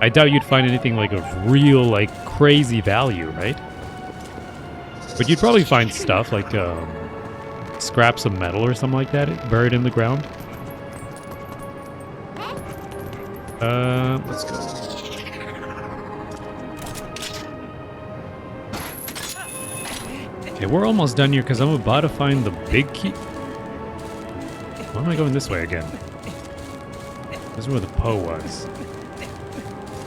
A: I doubt you'd find anything like of real, like, crazy value, right? But you'd probably find stuff like scraps of metal or something like that buried in the ground. Let's go. Okay, we're almost done here because I'm about to find the big key. Why am I going this way again? This is where the Poe was.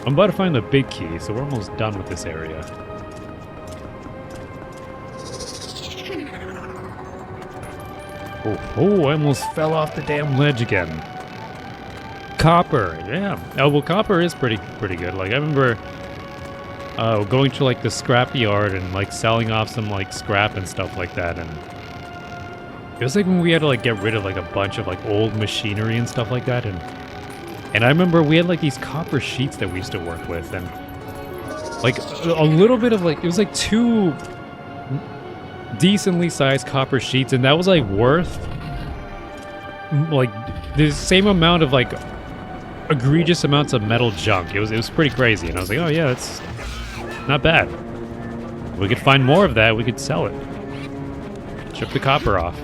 A: I'm about to find the big key, so we're almost done with this area. Oh, I almost fell off the damn ledge again. Copper, yeah. Oh, well, copper is pretty good. Like, I remember going to, like, the scrap yard and, like, selling off some, like, scrap and stuff like that, and it was like when we had to, like, get rid of, like, a bunch of, like, old machinery and stuff like that, and I remember we had, like, these copper sheets that we used to work with, and, like, a little bit of, like, it was, like, 2 decently sized copper sheets, and that was, like, worth, like, the same amount of, like, egregious amounts of metal junk. It was pretty crazy, and I was like, oh, yeah, that's not bad. If we could find more of that, we could sell it. Strip the copper off.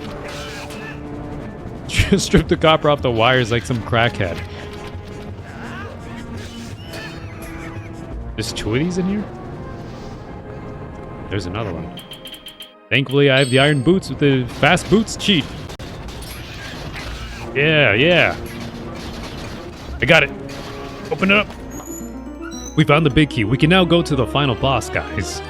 A: Strip the copper off the wires like some crackhead. There's 2 of these in here? There's another one. Thankfully, I have the iron boots with the fast boots cheat. Yeah. I got it. Open it up. We found the big key. We can now go to the final boss, guys.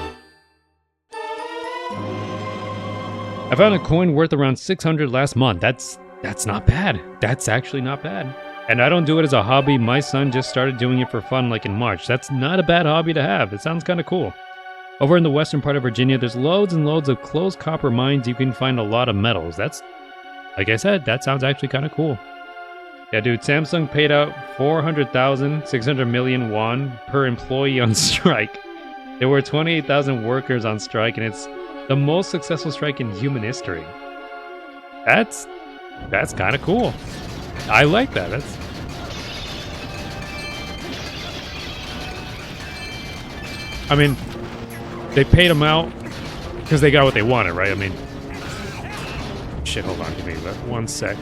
A: I found a coin worth around 600 last month. That's not bad. That's actually not bad. And I don't do it as a hobby. My son just started doing it for fun like in March. That's not a bad hobby to have. It sounds kind of cool. Over in the western part of Virginia, there's loads and loads of closed copper mines. You can find a lot of metals. That's, like I said, that sounds actually kind of cool. Yeah, dude, Samsung paid out 600 million won per employee on strike. There were 28,000 workers on strike, and it's the most successful strike in human history. That's kind of cool. I like that. I mean, they paid them out because they got what they wanted, right? I mean, shit, hold on, give me that 1 sec.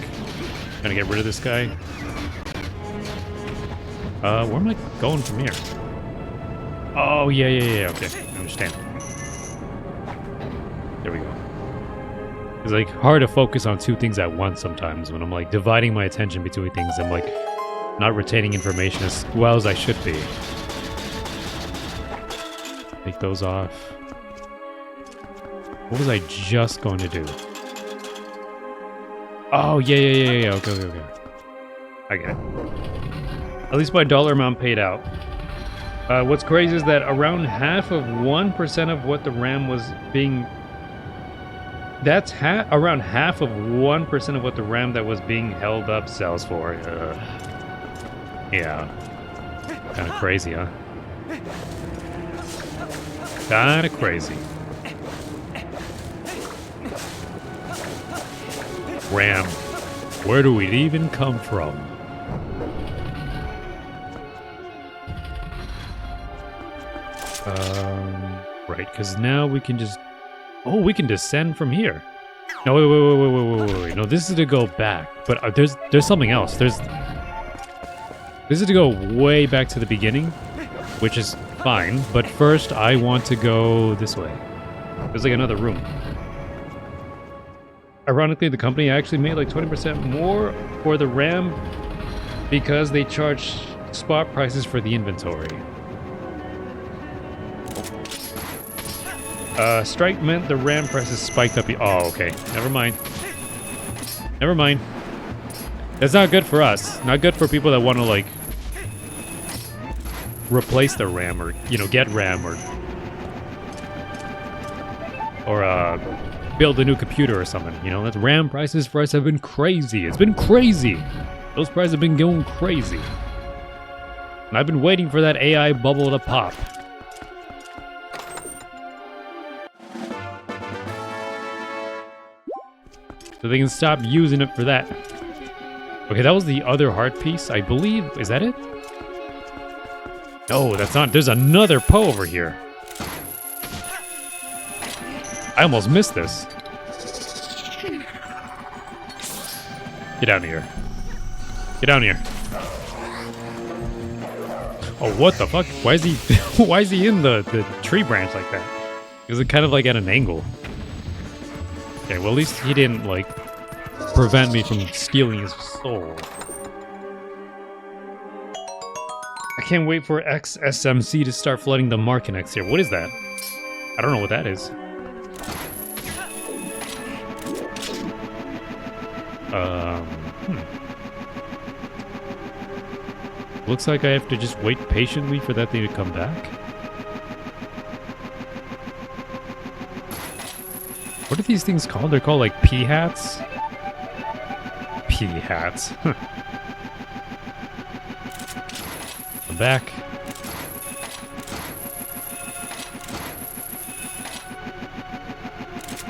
A: Gonna get rid of this guy. Where am I going from here? Oh, yeah, okay, I understand. There we go. It's like hard to focus on 2 things at once sometimes when I'm like dividing my attention between things. I'm like not retaining information as well as I should be. Take those off. What was I just going to do? Oh, yeah. Okay. I get it. At least my dollar amount paid out. What's crazy is that around half of 1% of what the RAM was being... That's around half of 1% of what the RAM that was being held up sells for. Yeah. Kind of crazy, huh? Kind of crazy. RAM. Where do we even come from? Right, because now we can just... Oh, we can descend from here. No, wait. No, this is to go back. But there's something else. This is to go way back to the beginning, which is fine. But first, I want to go this way. There's like another room. Ironically, the company actually made like 20% more for the RAM because they charge spot prices for the inventory. Strike meant the RAM prices spiked up. Oh, okay. Never mind. That's not good for us. Not good for people that want to, like, replace their RAM or, you know, get RAM or build a new computer or something. You know, that's RAM prices for us have been crazy. It's been crazy. Those prices have been going crazy. And I've been waiting for that AI bubble to pop. So they can stop using it for that. Okay, that was the other heart piece, I believe. Is that it? No, that's not. There's another Poe over here. I almost missed this. Get down here. Get down here. Oh, what the fuck? Why is he why is he in the tree branch like that? Is it kind of like at an angle? Okay, well at least he didn't, like, prevent me from stealing his soul. I can't wait for XSMC to start flooding the market next year. What is that? I don't know what that is. Looks like I have to just wait patiently for that thing to come back. What are these things called? They're called like P-hats? P-hats. I'm back.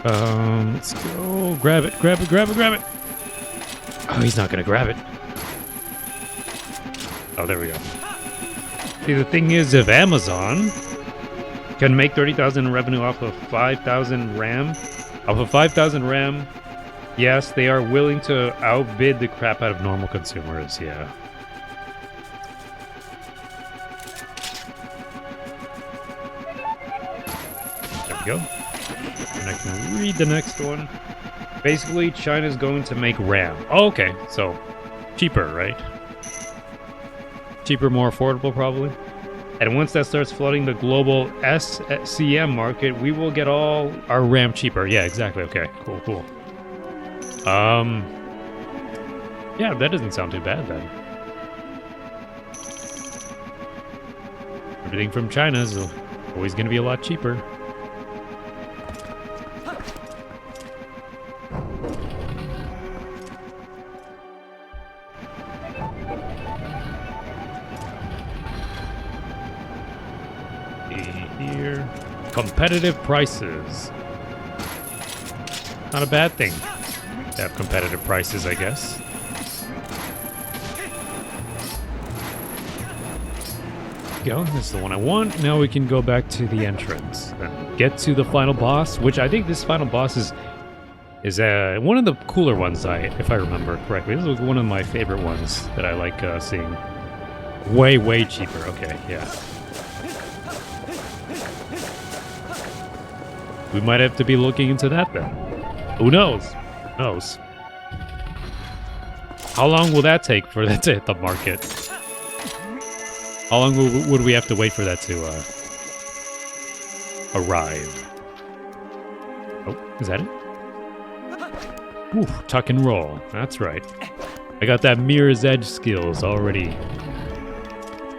A: Let's go. Grab it, grab it, grab it, grab it. Oh, he's not gonna grab it. Oh, there we go. See, the thing is, if Amazon can make 30,000 in revenue off of 5,000 RAM, yes, they are willing to outbid the crap out of normal consumers, yeah. There we go. And I can read the next one. Basically, China's going to make RAM. Oh, okay, so cheaper, right? Cheaper, more affordable, probably. And once that starts flooding the global SCM market, we will get all our RAM cheaper. Yeah, exactly. Okay, cool, cool. Yeah, that doesn't sound too bad then. Everything from China is always going to be a lot cheaper. Here, competitive prices. Not a bad thing to have competitive prices, I guess. Go, this is the one I want. Now we can go back to the entrance and get to the final boss, which I think this final boss is one of the cooler ones, if I remember correctly. This was one of my favorite ones that I like seeing. Way cheaper. Okay, yeah. We might have to be looking into that then. Who knows? Who knows? How long will that take for that to hit the market? How long would we have to wait for that to arrive? Oh, is that it? Ooh, tuck and roll. That's right. I got that Mirror's Edge skills already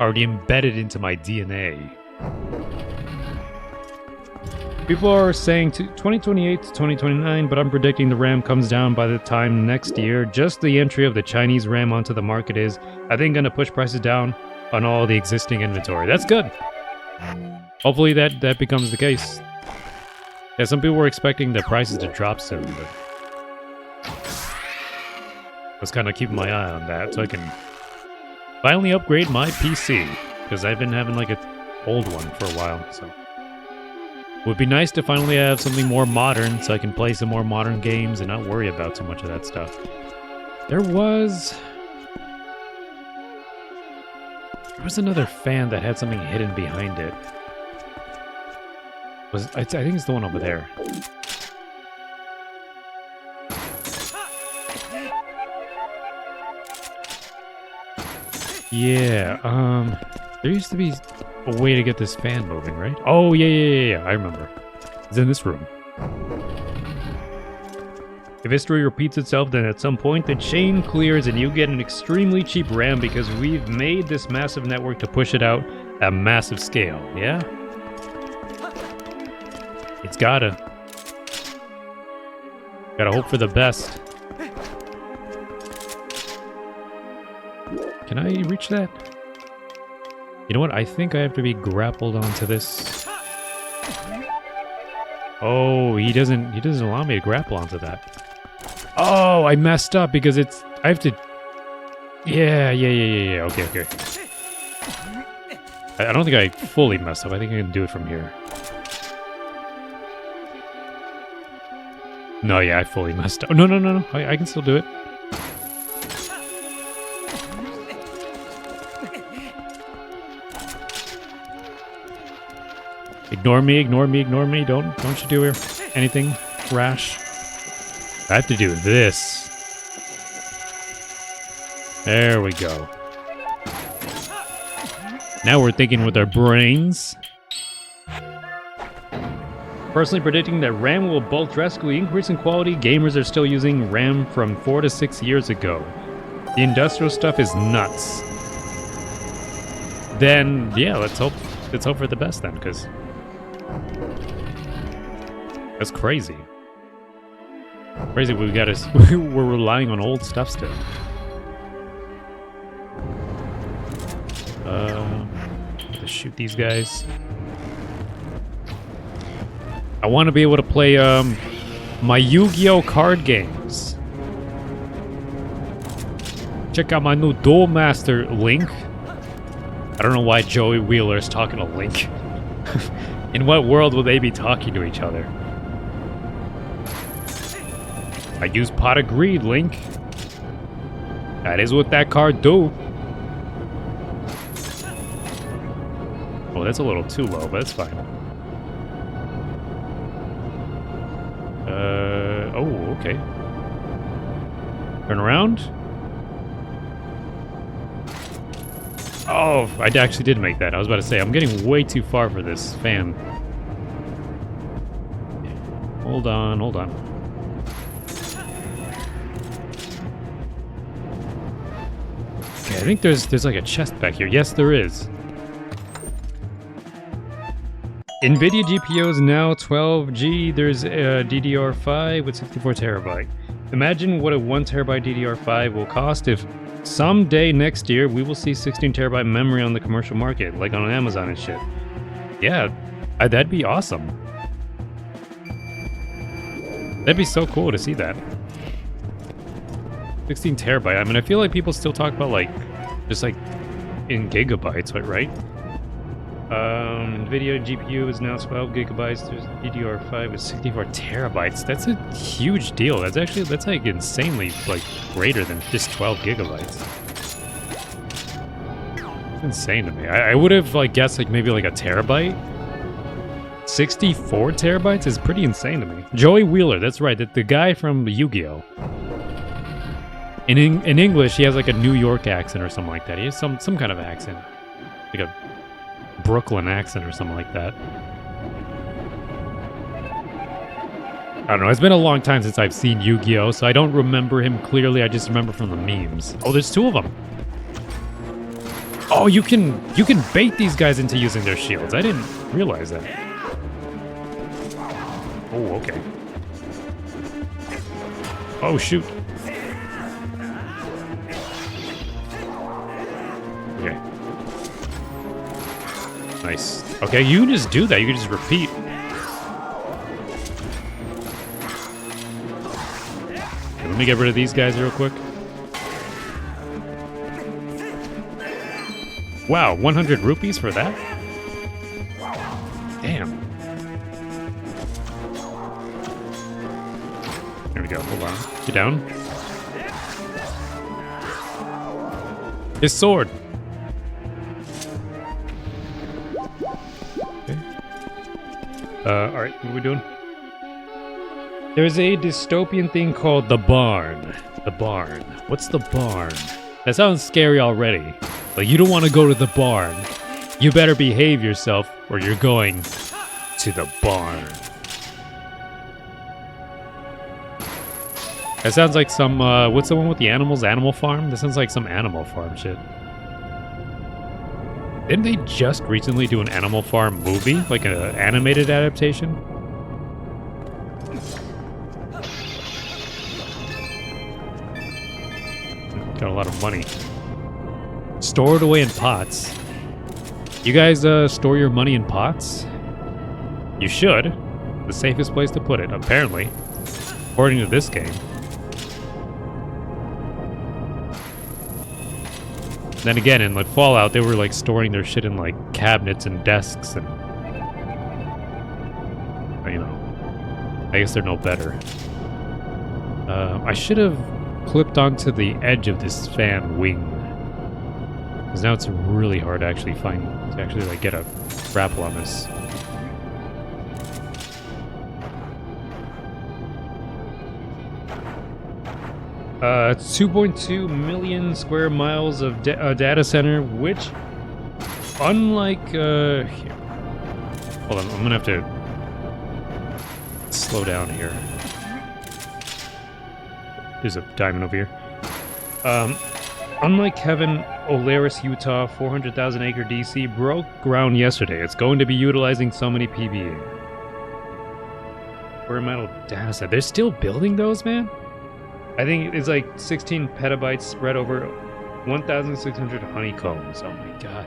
A: embedded into my DNA. People are saying 2028 to 2029, but I'm predicting the RAM comes down by the time next year. Just the entry of the Chinese RAM onto the market is, I think, going to push prices down on all the existing inventory. That's good. Hopefully that becomes the case. Yeah, some people were expecting the prices to drop soon, but I was kind of keeping my eye on that so I can finally upgrade my PC, because I've been having like an old one for a while, so. Would be nice to finally have something more modern so I can play some more modern games and not worry about too much of that stuff. There was another fan that had something hidden behind it. I think it's the one over there. Yeah, there used to be a way to get this fan moving, right? Oh, yeah, I remember. It's in this room. If history repeats itself, then at some point the chain clears and you get an extremely cheap RAM because we've made this massive network to push it out at massive scale, yeah? It's gotta hope for the best. Can I reach that? You know what? I think I have to be grappled onto this. Oh, he doesn't allow me to grapple onto that. Oh, I messed up because I have to. Yeah. Okay. I don't think I fully messed up. I think I can do it from here. No, yeah, I fully messed up. No. I can still do it. Ignore me. Don't you do anything rash. I have to do this. There we go. Now we're thinking with our brains. Personally predicting that RAM will both drastically increase in quality. Gamers are still using RAM from 4 to 6 years ago. The industrial stuff is nuts. Then, yeah, let's hope for the best then, because that's crazy. Crazy, we're relying on old stuff still. To shoot these guys. I want to be able to play my Yu-Gi-Oh card games. Check out my new Duel Master Link. I don't know why Joey Wheeler is talking to Link. In what world will they be talking to each other? I use Pot of Greed, Link. That is what that card do. Oh, that's a little too low, but that's fine. Oh, okay. Turn around. Oh, I actually did make that. I was about to say, I'm getting way too far for this fan. Hold on, hold on. Okay, I think there's like a chest back here. Yes, there is. NVIDIA GPU is now 12G. There's a DDR5 with 64 terabyte. Imagine what a 1 terabyte DDR5 will cost if someday next year we will see 16 terabyte memory on the commercial market, like on Amazon and shit. Yeah, that'd be awesome. That'd be so cool to see that. 16 terabyte. I mean, I feel like people still talk about like, just like in gigabytes, right? NVIDIA GPU is now 12 gigabytes. There's DDR5 with 64 terabytes. That's a huge deal. That's like insanely like greater than just 12 gigabytes. It's insane to me. I would have like guessed like maybe like a terabyte. 64 terabytes is pretty insane to me. Joey Wheeler, that's right. The guy from Yu-Gi-Oh. In English, he has like a New York accent or something like that. He has some kind of accent, like a Brooklyn accent or something like that. I don't know. It's been a long time since I've seen Yu-Gi-Oh, so I don't remember him clearly. I just remember from the memes. Oh, there's two of them. Oh, you can bait these guys into using their shields. I didn't realize that. Oh, okay. Oh, shoot. Okay. Nice. Okay, you can just do that. You can just repeat. Okay, let me get rid of these guys real quick. Wow, 100 rupees for that? Damn. There we go. Hold on. Get down. His sword. Alright, what are we doing? There's a dystopian thing called the barn. The barn. What's the barn? That sounds scary already. Like, you don't want to go to the barn. You better behave yourself, or you're going to the barn. That sounds like some, what's the one with the animals? Animal Farm? That sounds like some Animal Farm shit. Didn't they just recently do an Animal Farm movie? Like an animated adaptation? Got a lot of money. Store it away in pots. You guys store your money in pots? You should. The safest place to put it, apparently. According to this game. Then again, in like Fallout, they were like storing their shit in like cabinets and desks and, you know, I guess they're no better. I should have clipped onto the edge of this fan wing, because now it's really hard to actually like get a grapple on this. It's 2.2 million square miles of data center, which, unlike, here. Hold on, I'm gonna have to slow down here. There's a diamond over here. Unlike Kevin Olaris, Utah, 400,000 acre DC broke ground yesterday. It's going to be utilizing so many PBA. Metal data set. They're still building those, man? I think it's like 16 petabytes spread over 1,600 honeycombs. Oh my god.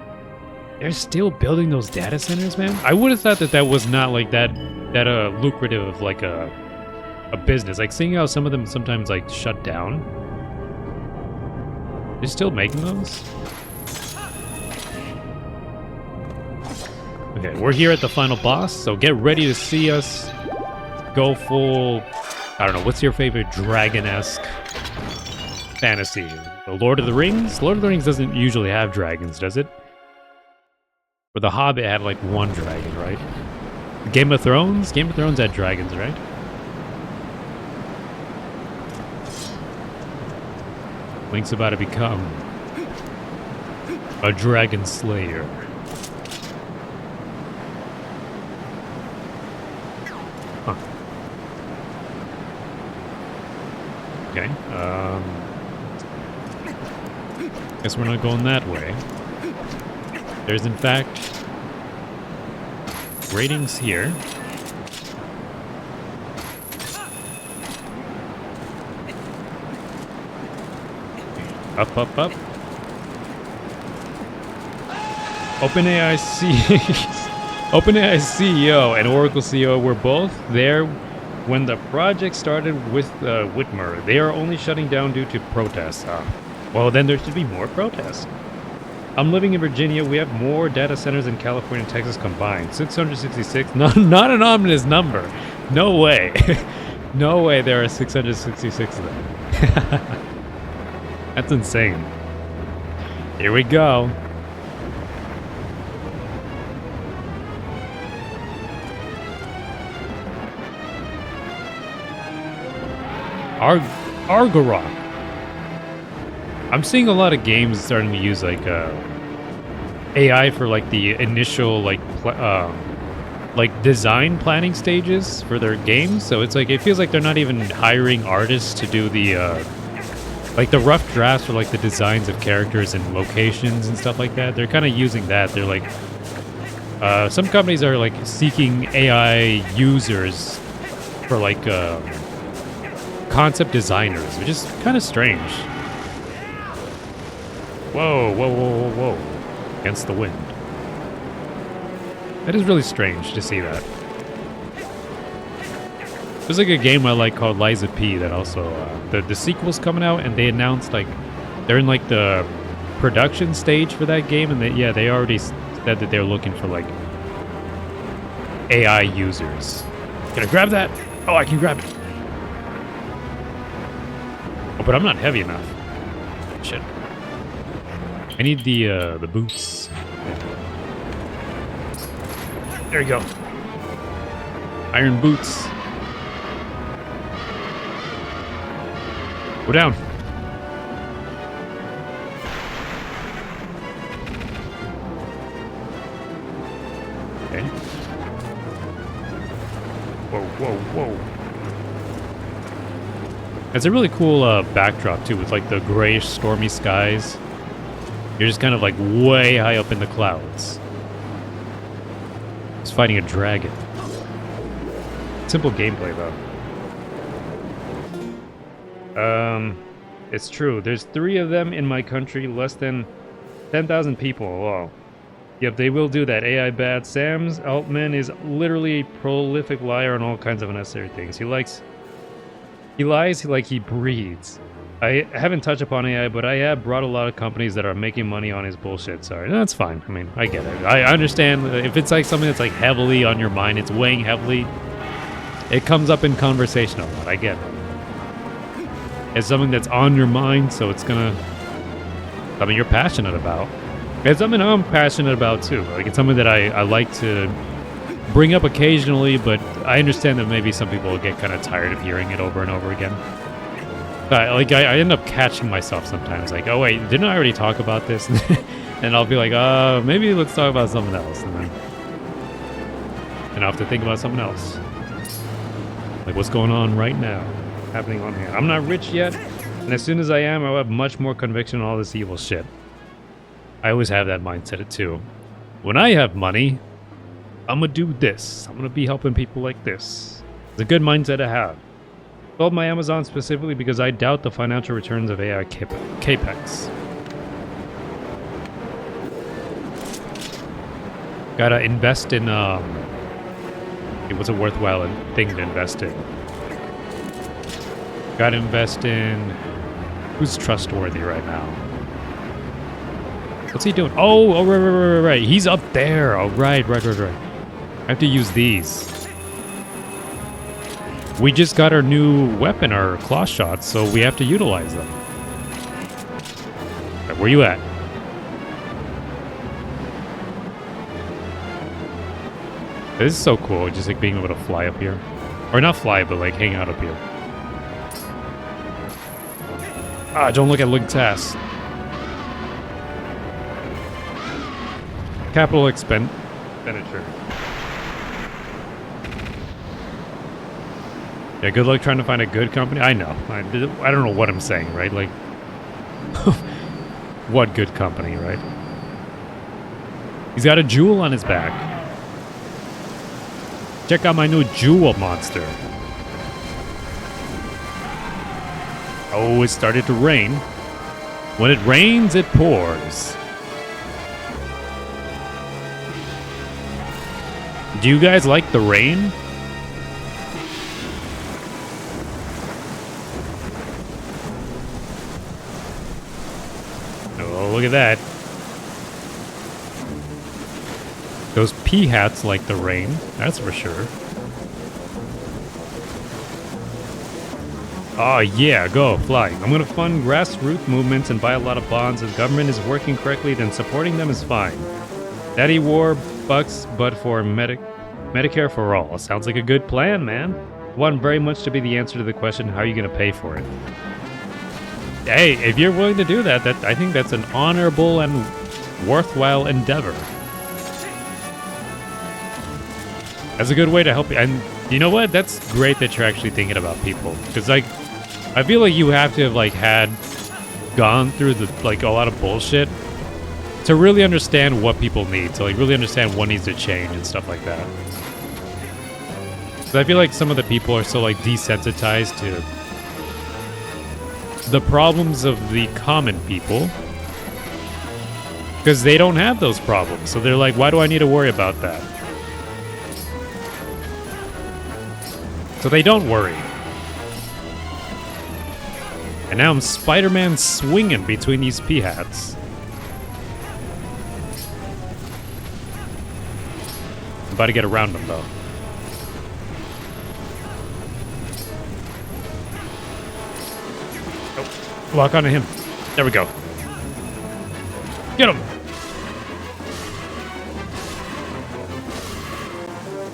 A: They're still building those data centers, man? I would have thought that that was not like that lucrative of like a business. Like seeing how some of them sometimes like shut down. They're still making those? Okay, we're here at the final boss, so get ready to see us go full, I don't know, what's your favorite dragon-esque fantasy? The Lord of the Rings? Lord of the Rings doesn't usually have dragons, does it? Or The Hobbit had like one dragon, right? Game of Thrones? Game of Thrones had dragons, right? Link's about to become a dragon slayer. Huh. Okay, guess we're not going that way. There's in fact ratings here. Up, up, up. OpenAI CEO and Oracle CEO were both there when the project started with Whitmer. They are only shutting down due to protests. Well, then there should be more protests. I'm living in Virginia. We have more data centers in California and Texas combined. 666. Not an ominous number. No way. No way there are 666 of them. That's insane. Here we go. Argorok. I'm seeing a lot of games starting to use like AI for like the initial like design planning stages for their games. So it's like it feels like they're not even hiring artists to do the like the rough drafts for like the designs of characters and locations and stuff like that. They're kind of using that. They're like some companies are like seeking AI users for like concept designers, which is kind of strange. Whoa, whoa, whoa, whoa, whoa. Against the wind. That is really strange to see that. There's like a game I like called Liza P that also, the sequel's coming out, and they announced like, they're in like the production stage for that game, and they already said that they're looking for like AI users. Can I grab that? Oh, I can grab it. Oh, but I'm not heavy enough. Shit. I need the boots. There you go. Iron boots. Go down. Okay. Whoa, whoa, whoa. It's a really cool backdrop too, with like the grayish, stormy skies. You're just kind of like way high up in the clouds. It's fighting a dragon. Simple gameplay though. It's true. There's 3 of them in my country, less than 10,000 people. Whoa. Yep, they will do that. AI bad. Sam's Altman is literally a prolific liar on all kinds of unnecessary things. He lies like he breathes. I haven't touched upon AI, but I have brought a lot of companies that are making money on his bullshit. Sorry, no, that's fine. I mean, I get it. I understand if it's like something that's like heavily on your mind, it's weighing heavily. It comes up in conversation a lot. I get it. It's something that's on your mind, so it's gonna something you're passionate about. It's something I'm passionate about too. Like it's something that I like to bring up occasionally, but I understand that maybe some people will get kind of tired of hearing it over and over again. I end up catching myself sometimes, like, oh wait, didn't I already talk about this? And I'll be like, maybe let's talk about something else, and I'll have to think about something else. Like what's going on right now, happening on here. I'm not rich yet, and as soon as I am, I'll have much more conviction on all this evil shit. I always have that mindset too. When I have money, I'm gonna do this. I'm gonna be helping people like this. It's a good mindset to have. Sold my Amazon specifically because I doubt the financial returns of AI capex. Gotta invest in it was a worthwhile thing to invest in. Gotta invest in who's trustworthy right now. What's he doing? Oh, right. He's up there. Oh, right. I have to use these. We just got our new weapon, our claw shots, so we have to utilize them. Right, where you at? This is so cool, just like being able to fly up here. Or not fly, but like hang out up here. Don't look at Link's ass. Capital expenditure. Yeah, good luck trying to find a good company. I know. I don't know what I'm saying, right? Like, what good company, right? He's got a jewel on his back. Check out my new jewel monster. Oh, it started to rain. When it rains, it pours. Do you guys like the rain? Oh, look at that. Those pea hats like the rain, that's for sure. Oh yeah, go, fly. I'm gonna fund grassroots movements and buy a lot of bonds. If government is working correctly, then supporting them is fine. Daddy war bucks, but for Medicare for all. Sounds like a good plan, man. Want very much to be the answer to the question, how are you gonna pay for it? Hey, if you're willing to do that, I think that's an honorable and worthwhile endeavor. That's a good way to help you. And you know what? That's great that you're actually thinking about people. Because, like, I feel like you have to have, like, gone through a lot of bullshit to really understand what people need. To, like, really understand what needs to change and stuff like that. Because I feel like some of the people are so, like, desensitized to the problems of the common people. Because they don't have those problems. So they're like, why do I need to worry about that? So they don't worry. And now I'm Spider-Man swinging between these pea hats. I'm about to get around them, though. Oh, lock onto him. There we go. Get him!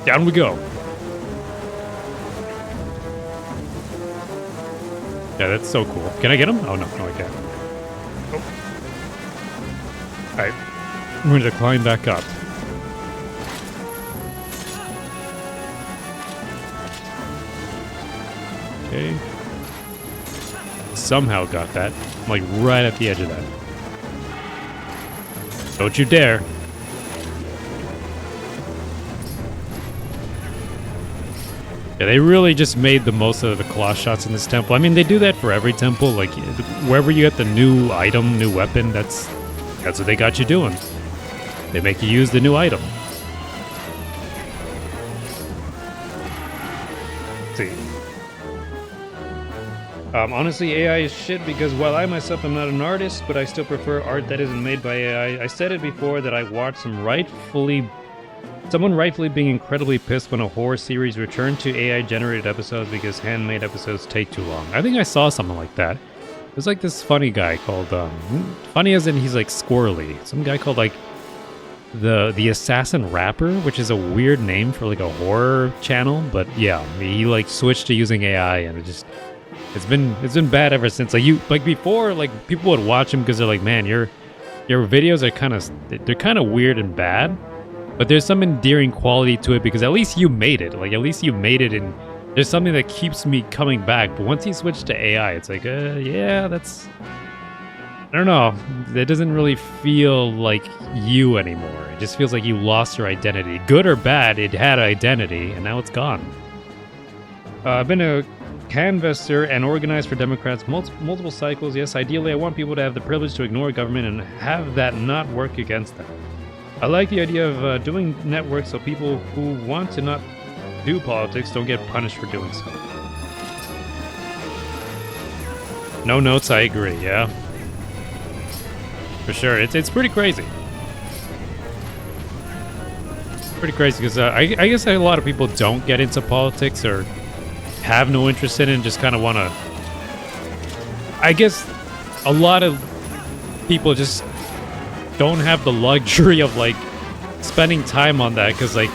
A: Down we go. Yeah, that's so cool. Can I get him? Oh, no, I can't. Oh. Alright. I'm going to climb back up. Okay. Somehow got that. I'm like right at the edge of that. Don't you dare. Yeah, they really just made the most of the claw shots in this temple. I mean, they do that for every temple. Like, wherever you get the new item, new weapon, that's what they got you doing. They make you use the new item. Let's see. Honestly, AI is shit because while I myself am not an artist, but I still prefer art that isn't made by AI. I said it before that I watched someone rightfully being incredibly pissed when a horror series returned to AI-generated episodes because handmade episodes take too long. I think I saw something like that. There's like this funny guy called, funny as in he's like squirrely. Some guy called like the Assassin Rapper, which is a weird name for like a horror channel, but yeah, he like switched to using AI and it just It's been bad ever since. Like before, like people would watch him because they're like, man, your videos are they're kind of weird and bad, but there's some endearing quality to it because at least you made it. Like at least you made it, and there's something that keeps me coming back. But once you switch to AI, it's like, yeah, that's, I don't know. It doesn't really feel like you anymore. It just feels like you lost your identity. Good or bad, it had identity, and now it's gone. I've been a canvasser and organized for Democrats multiple cycles. Yes, ideally, I want people to have the privilege to ignore government and have that not work against them. I like the idea of doing networks so people who want to not do politics don't get punished for doing so. No notes, I agree, yeah. For sure, it's pretty crazy. Pretty crazy because I guess a lot of people don't get into politics or have no interest in it and just kind of want to. I guess a lot of people just don't have the luxury of like spending time on that because like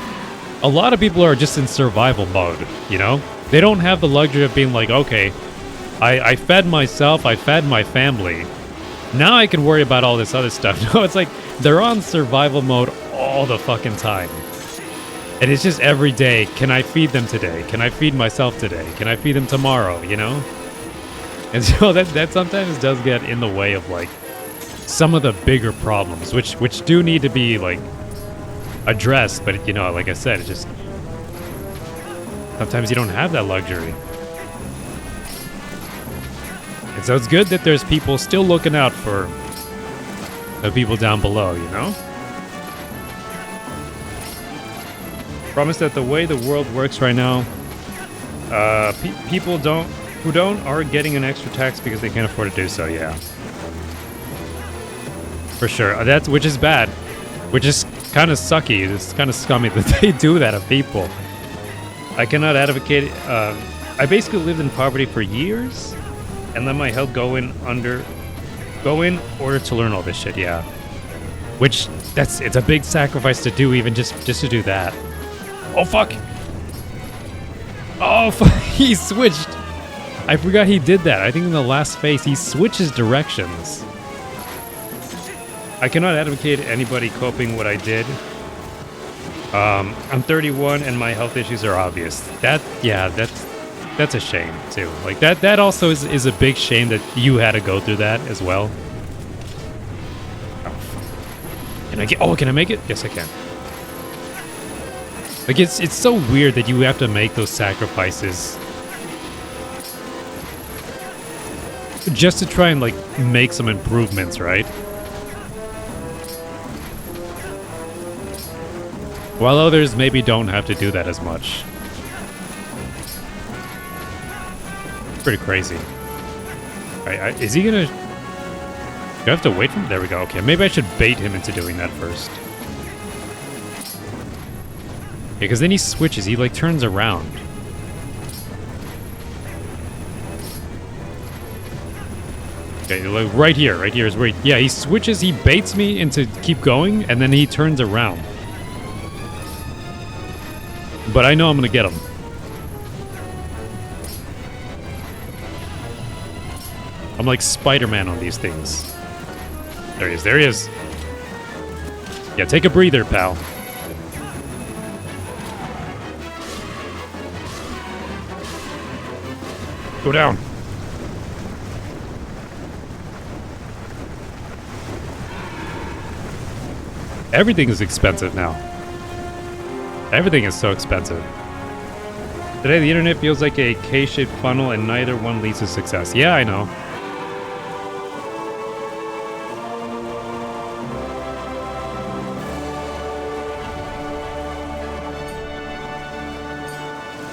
A: a lot of people are just in survival mode, you know? They don't have the luxury of being like, okay, I fed myself, I fed my family. Now I can worry about all this other stuff. No, it's like they're on survival mode all the fucking time. And it's just every day, can I feed them today? Can I feed myself today? Can I feed them tomorrow, you know? And so that sometimes does get in the way of like some of the bigger problems, which do need to be like addressed, but you know, like I said, it just sometimes you don't have that luxury. And so it's good that there's people still looking out for the people down below, you know? Promise that the way the world works right now, people who are getting an extra tax because they can't afford to do so. Yeah, for sure. Which is bad, which is kind of sucky. It's kind of scummy that they do that to people. I cannot advocate. I basically lived in poverty for years, and let my help go in order to learn all this shit. Yeah, which it's a big sacrifice to do, even just to do that. Oh, fuck. Oh, fuck. He switched. I forgot he did that. I think in the last phase, he switches directions. I cannot advocate anybody coping what I did. I'm 31 and my health issues are obvious. That's a shame, too. Like, that also is a big shame that you had to go through that as well. Oh, can I make it? Yes, I can. Like, it's so weird that you have to make those sacrifices just to try and, like, make some improvements, right? While others maybe don't have to do that as much. Pretty crazy. Alright, is he gonna... Do I have to wait for him? There we go. Okay, maybe I should bait him into doing that first. Because then he switches, he like turns around. Okay, like right here is where he switches, he baits me into keep going, and then he turns around. But I know I'm gonna get him. I'm like Spider-Man on these things. There he is. Yeah, take a breather, pal. Go down. Everything is expensive now. Everything is so expensive. Today, the internet feels like a K-shaped funnel and neither one leads to success. Yeah, I know.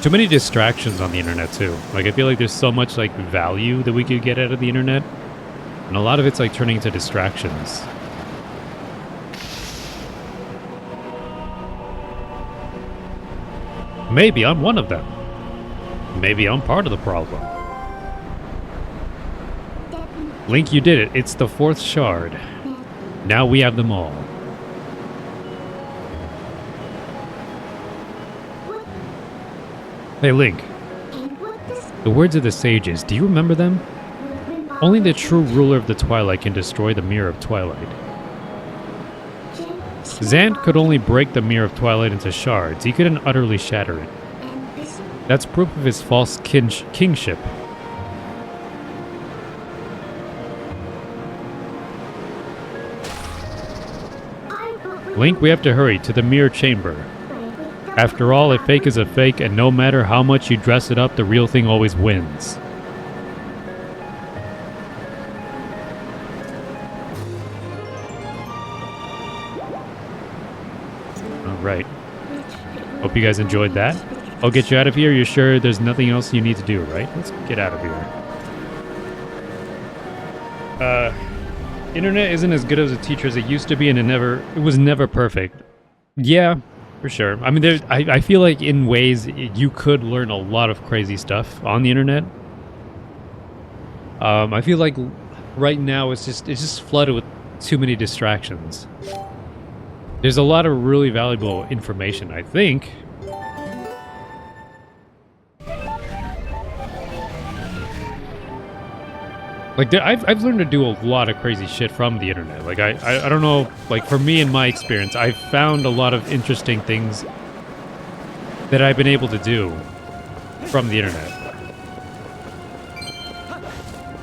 A: Too many distractions on the internet too. Like I feel like there's so much like value that we could get out of the internet, and a lot of it's like turning into distractions. Maybe I'm one of them. Maybe I'm part of the problem. Link, you did it. It's the 4th shard. Now we have them all. Hey, Link. The words of the sages, do you remember them? Only the true ruler of the Twilight can destroy the Mirror of Twilight. Zant could only break the Mirror of Twilight into shards. He couldn't utterly shatter it. That's proof of his false kingship. Link, we have to hurry to the Mirror Chamber. After all, a fake is a fake, and no matter how much you dress it up, the real thing always wins. Alright. Hope you guys enjoyed that. I'll get you out of here. You're sure there's nothing else you need to do, right? Let's get out of here. Internet isn't as good as a teacher as it used to be, and it was never perfect. Yeah, for sure. I mean, I feel like in ways you could learn a lot of crazy stuff on the internet. I feel like right now it's just flooded with too many distractions. There's a lot of really valuable information, I think. Like, I've learned to do a lot of crazy shit from the internet. Like, I don't know, like, for me, in my experience, I've found a lot of interesting things that I've been able to do from the internet.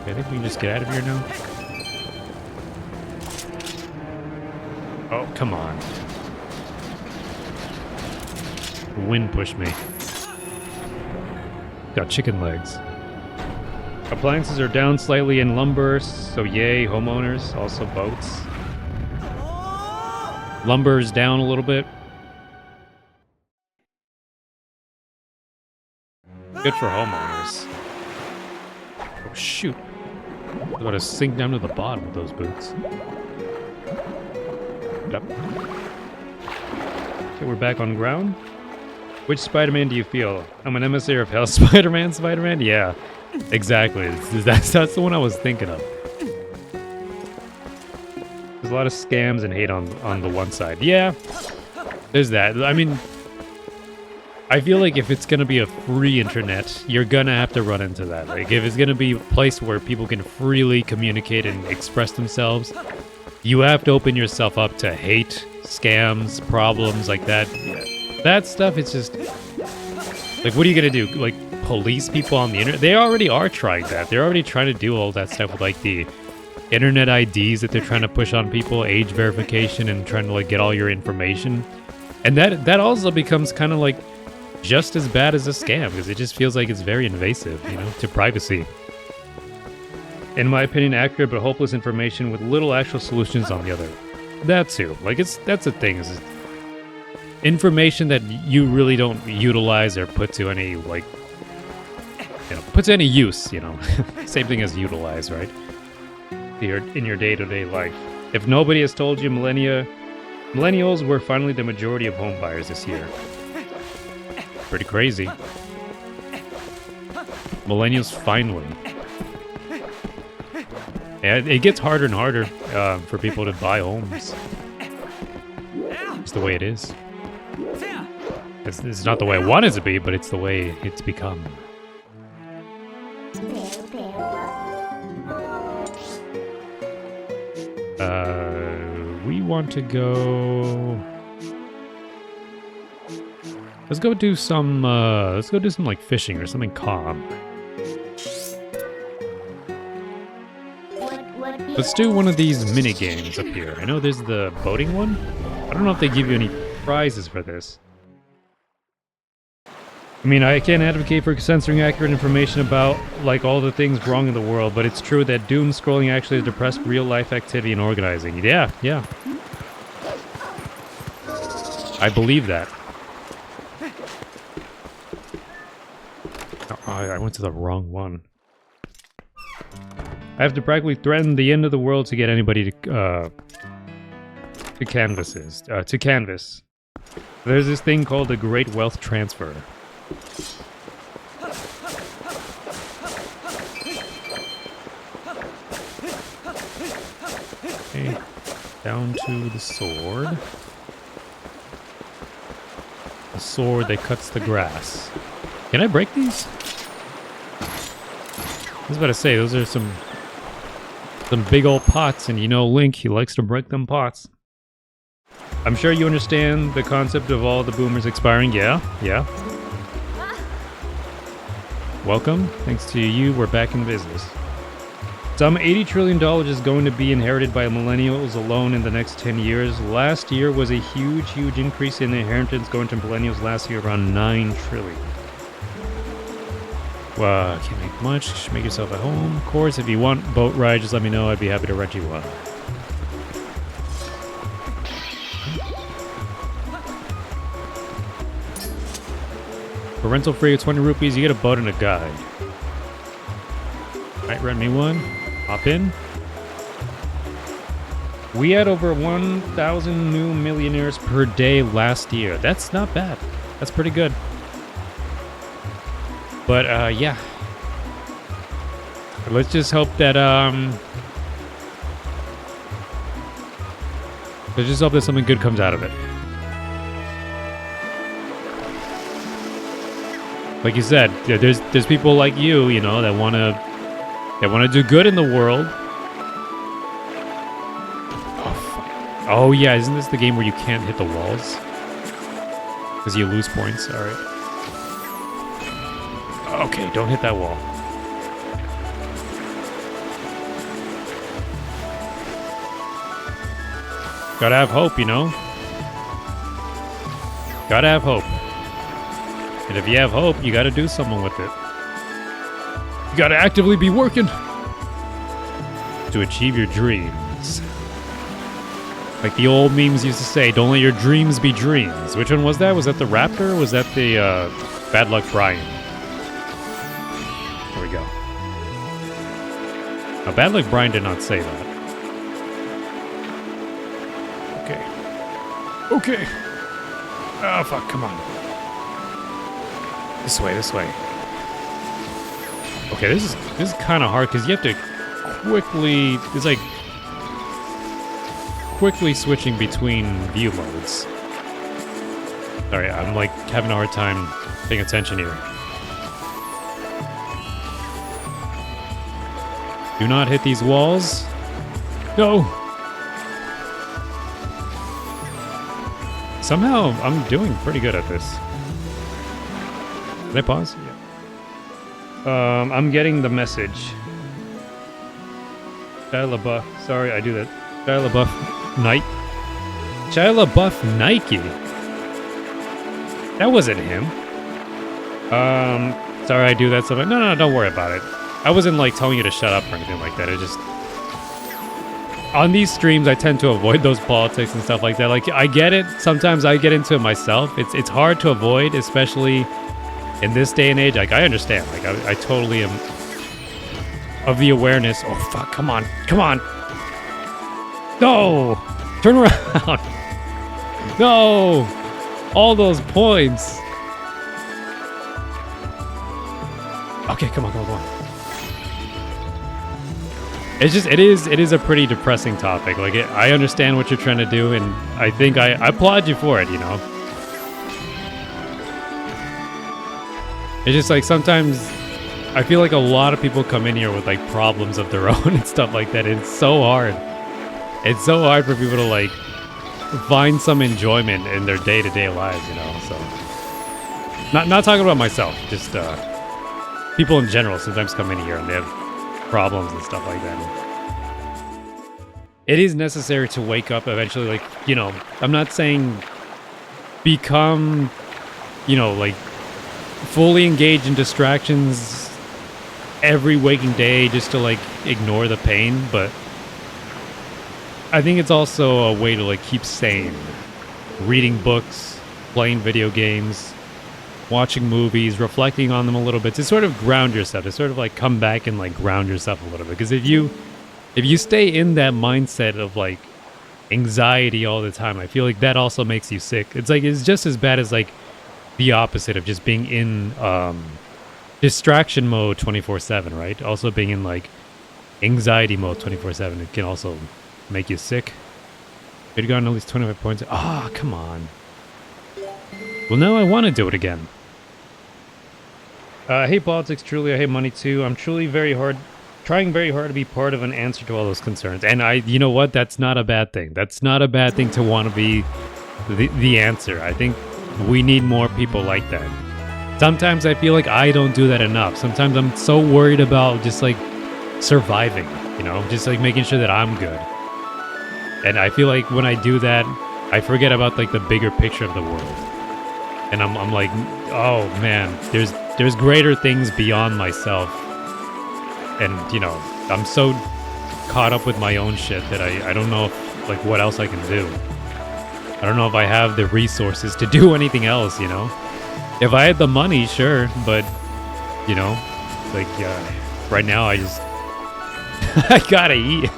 A: Okay, I think we can just get out of here now. Oh, come on. The wind pushed me. Got chicken legs. Appliances are down slightly in lumber, so yay, homeowners. Also boats. Lumber's down a little bit. Good for homeowners. Oh, shoot. I'm about to sink down to the bottom with those boots. Yep. Okay, we're back on ground. Which Spider-Man do you feel? I'm an emissary of hell. Spider-Man? Yeah. Exactly. That's the one I was thinking of. There's a lot of scams and hate on the one side. Yeah, there's that. I mean, I feel like if it's going to be a free internet, you're going to have to run into that. Like, if it's going to be a place where people can freely communicate and express themselves, you have to open yourself up to hate, scams, problems like that. That stuff, it's just... Like, what are you going to do? Like, police people on the internet? They already are trying that. They're already trying to do all that stuff with, like, the internet IDs that they're trying to push on people, age verification, and trying to, like, get all your information. And that also becomes kind of, like, just as bad as a scam, because it just feels like it's very invasive, you know, to privacy. In my opinion, accurate but hopeless information with little actual solutions on the other. That too. Like, that's the thing, is information that you really don't utilize or put to any, like, you know, put to any use, you know. Same thing as utilize, right? In your day-to-day life. If nobody has told you, millennials were finally the majority of home buyers this year. Pretty crazy. Millennials finally. Yeah, it gets harder and harder for people to buy homes. It's the way it is. It's not the way I want it to be, but it's the way it's become. We want to go... Let's go do some like fishing or something calm. Let's do one of these mini games up here. I know there's the boating one. I don't know if they give you any prizes for this. I mean, I can't advocate for censoring accurate information about, like, all the things wrong in the world, but it's true that doom scrolling actually has depressed real-life activity and organizing. Yeah. I believe that. Oh, I went to the wrong one. I have to practically threaten the end of the world to get anybody to canvas. There's this thing called the Great Wealth Transfer. Okay, down to the sword. The sword that cuts the grass. Can I break these? was about to say, those are some big old pots, and you know Link, he likes to break them pots. I'm sure you understand the concept of all the boomers expiring. Yeah. Welcome. Thanks to you, we're back in business. Some $80 trillion is going to be inherited by millennials alone in the next 10 years. Last year was a huge increase in inheritance going to millennials last year, around $9 trillion. Well, can't make much. Make yourself at home. Of course, if you want boat ride, just let me know. I'd be happy to rent you one. For rental free of 20 rupees, you get a boat and a guide. Alright, rent me one. Hop in. We had over 1,000 new millionaires per day last year. That's not bad. That's pretty good. But, yeah. Let's just hope that, let's just hope that something good comes out of it. Like you said, there's people like you know, that wanna do good in the world. Oh yeah, isn't this the game where you can't hit the walls? Because you lose points, alright. Okay, don't hit that wall. Gotta have hope, you know? Gotta have hope. And if you have hope, you gotta do something with it. You gotta actively be working to achieve your dreams. Like the old memes used to say, don't let your dreams be dreams. Which one was that? Was that the Raptor or was that the Bad Luck Brian? There we go. Now, Bad Luck Brian did not say that. Okay. Oh, fuck, come on. This way. Okay, this is kind of hard because you have to quickly... It's like... quickly switching between view modes. Sorry, I'm like having a hard time paying attention here. Do not hit these walls. No! Somehow, I'm doing pretty good at this. Can I pause? Yeah. I'm getting the message. Shia LaBeouf. Sorry, I do that. Shia LaBeouf Nike. Shia LaBeouf Nike. That wasn't him. Sorry, I do that stuff. No, don't worry about it. I wasn't like telling you to shut up or anything like that. It just... On these streams, I tend to avoid those politics and stuff like that. Like, I get it. Sometimes I get into it myself. It's hard to avoid, especially in this day and age. Like, I understand. Like, I totally am of the awareness. Oh, fuck. Come on. No! Turn around. No! All those points. Okay, come on. It's just, it is a pretty depressing topic. Like, I understand what you're trying to do, and I think I applaud you for it, you know? It's just like sometimes I feel like a lot of people come in here with like problems of their own and stuff like that. It's so hard. It's so hard for people to like find some enjoyment in their day-to-day lives, you know? So, not talking about myself, just people in general sometimes come in here and they have problems and stuff like that. It is necessary to wake up eventually, like, you know, I'm not saying become, you know, like fully engaged in distractions every waking day just to like ignore the pain, but I think it's also a way to like keep sane. Reading books, playing video games, watching movies, reflecting on them a little bit to sort of ground yourself, to sort of like come back and like ground yourself a little bit. Because if you stay in that mindset of like anxiety all the time, I feel like that also makes you sick. It's like, it's just as bad as like the opposite of just being in distraction mode 24/7, right? Also being in like anxiety mode 24/7, it can also make you sick. We'd gotten at least 25 points. Ah, come on. Well, now I want to do it again. I hate politics, truly. I hate money, too. I'm truly trying very hard to be part of an answer to all those concerns. And you know what? That's not a bad thing. That's not a bad thing to want to be the answer. I think we need more people like that. Sometimes I feel like I don't do that enough. Sometimes I'm so worried about just like surviving, you know, just like making sure that I'm good. And I feel like when I do that, I forget about like the bigger picture of the world. And I'm like, oh man, there's greater things beyond myself. And, you know, I'm so caught up with my own shit that I don't know if, like what else I can do. I don't know if I have the resources to do anything else, you know? If I had the money, sure, but, you know, like, right now I just, I gotta eat.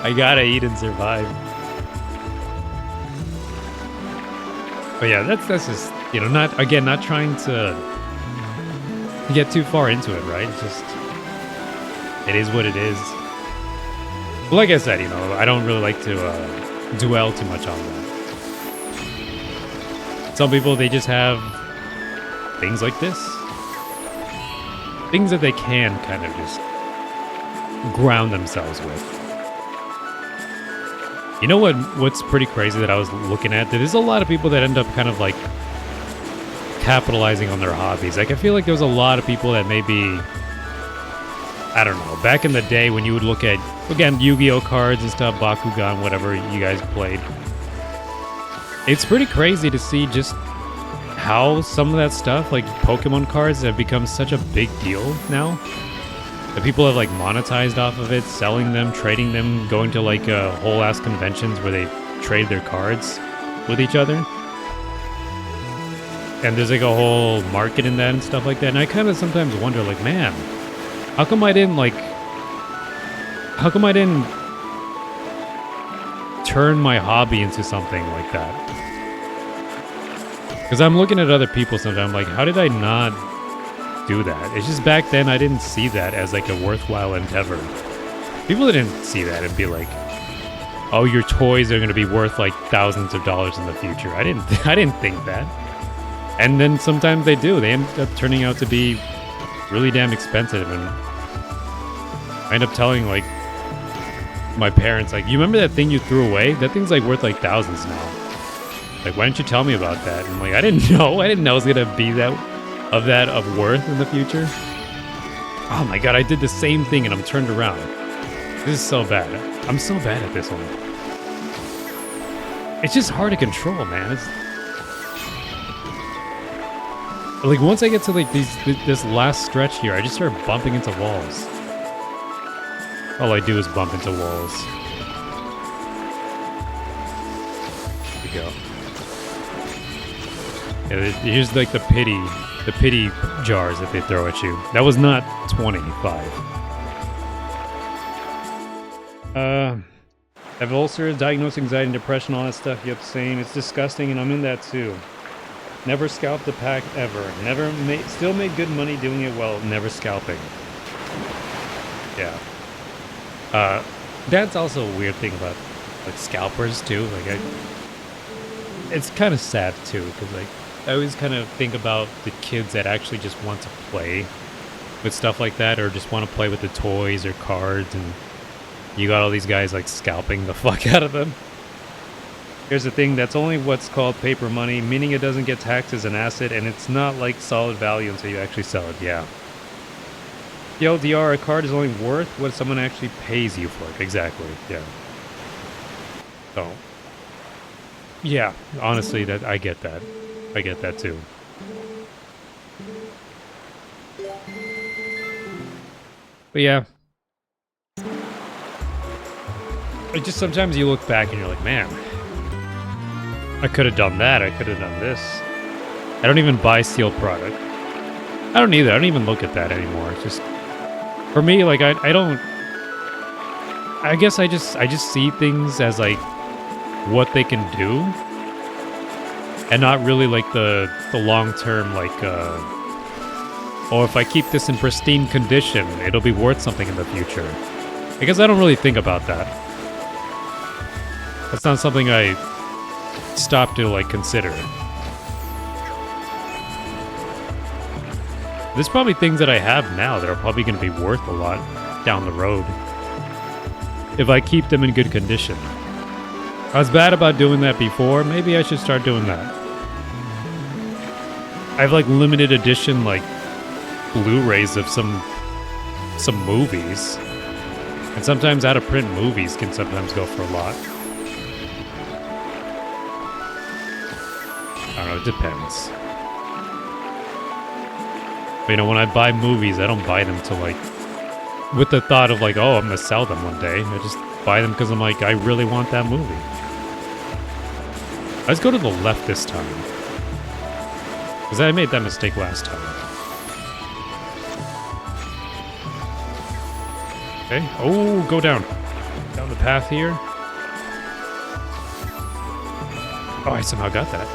A: I gotta eat and survive. But yeah, that's just, you know, not trying to get too far into it, right? It's just, it is what it is. But like I said, you know, I don't really like to dwell too much on that. Some people, they just have things like this. Things that they can kind of just ground themselves with. You know what's pretty crazy that I was looking at? There's a lot of people that end up kind of like capitalizing on their hobbies. Like I feel like there's a lot of people that maybe, I don't know, back in the day when you would look at, again, Yu-Gi-Oh cards and stuff, Bakugan, whatever you guys played. It's pretty crazy to see just how some of that stuff, like Pokemon cards, have become such a big deal now. That people have like monetized off of it, selling them, trading them, going to like whole ass conventions where they trade their cards with each other. And there's like a whole market in that and stuff like that. And I kind of sometimes wonder, like, man, how come I didn't turn my hobby into something like that? Because I'm looking at other people sometimes, like, how did I not do that? It's just back then I didn't see that as like a worthwhile endeavor. People didn't see that and be like, oh, your toys are going to be worth like thousands of dollars in the future. I didn't think that. And then sometimes they do. They end up turning out to be really damn expensive. And I end up telling like my parents, like, you remember that thing you threw away? That thing's like worth like thousands now. Like, why didn't you tell me about that? And I'm like, I didn't know it was going to be that of worth in the future. Oh my god, I did the same thing and I'm turned around. This is so bad. I'm so bad at this one. It's just hard to control, man. It's like once I get to like this last stretch here, I just start bumping into walls. All I do is bump into walls. Here we go. Yeah, here's like the pity jars that they throw at you. That was not 25. Have ulcers, diagnosed anxiety and depression, all that stuff. Yep, same. It's disgusting, and I'm in that too. Never scalped the pack ever. Still made good money doing it while never scalping. Yeah. That's also a weird thing about like scalpers too. Like it's kind of sad too, because like I always kind of think about the kids that actually just want to play with stuff like that, or just want to play with the toys or cards, and you got all these guys like scalping the fuck out of them. Here's the thing, that's only what's called paper money, meaning it doesn't get taxed as an asset, and it's not like solid value until you actually sell it. Yeah. Yo, DR, a card is only worth what someone actually pays you for it. Exactly. Yeah. So, yeah, honestly, that I get that. I get that too. But yeah. It just sometimes you look back and you're like, man, I could have done that. I could have done this. I don't even buy sealed product. I don't either. I don't even look at that anymore. It's just, for me, like, I don't, I guess I just see things as like what they can do, and not really like the long-term, like, oh, if I keep this in pristine condition, it'll be worth something in the future. I guess I don't really think about that. That's not something I stop to, like, consider. There's probably things that I have now that are probably going to be worth a lot down the road if I keep them in good condition. I was bad about doing that before. Maybe I should start doing that. I have like limited edition like Blu-rays of some movies. And sometimes out of print movies can sometimes go for a lot. I don't know, it depends. But, you know, when I buy movies, I don't buy them to like with the thought of like, oh, I'm gonna sell them one day. I just buy them because I'm like, I really want that movie. Let's go to the left this time. Because I made that mistake last time. Okay. Oh, go down. Down the path here. Oh, I somehow got that.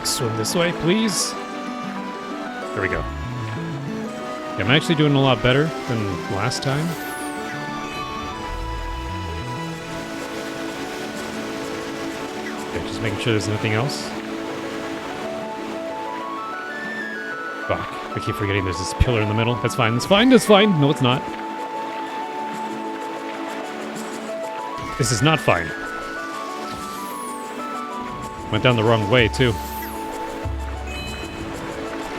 A: Swim this way, please. There we go. Yeah, I'm actually doing a lot better than last time. Okay, just making sure there's nothing else. Fuck, I keep forgetting there's this pillar in the middle. That's fine, that's fine, that's fine. No, it's not. This is not fine. Went down the wrong way, too.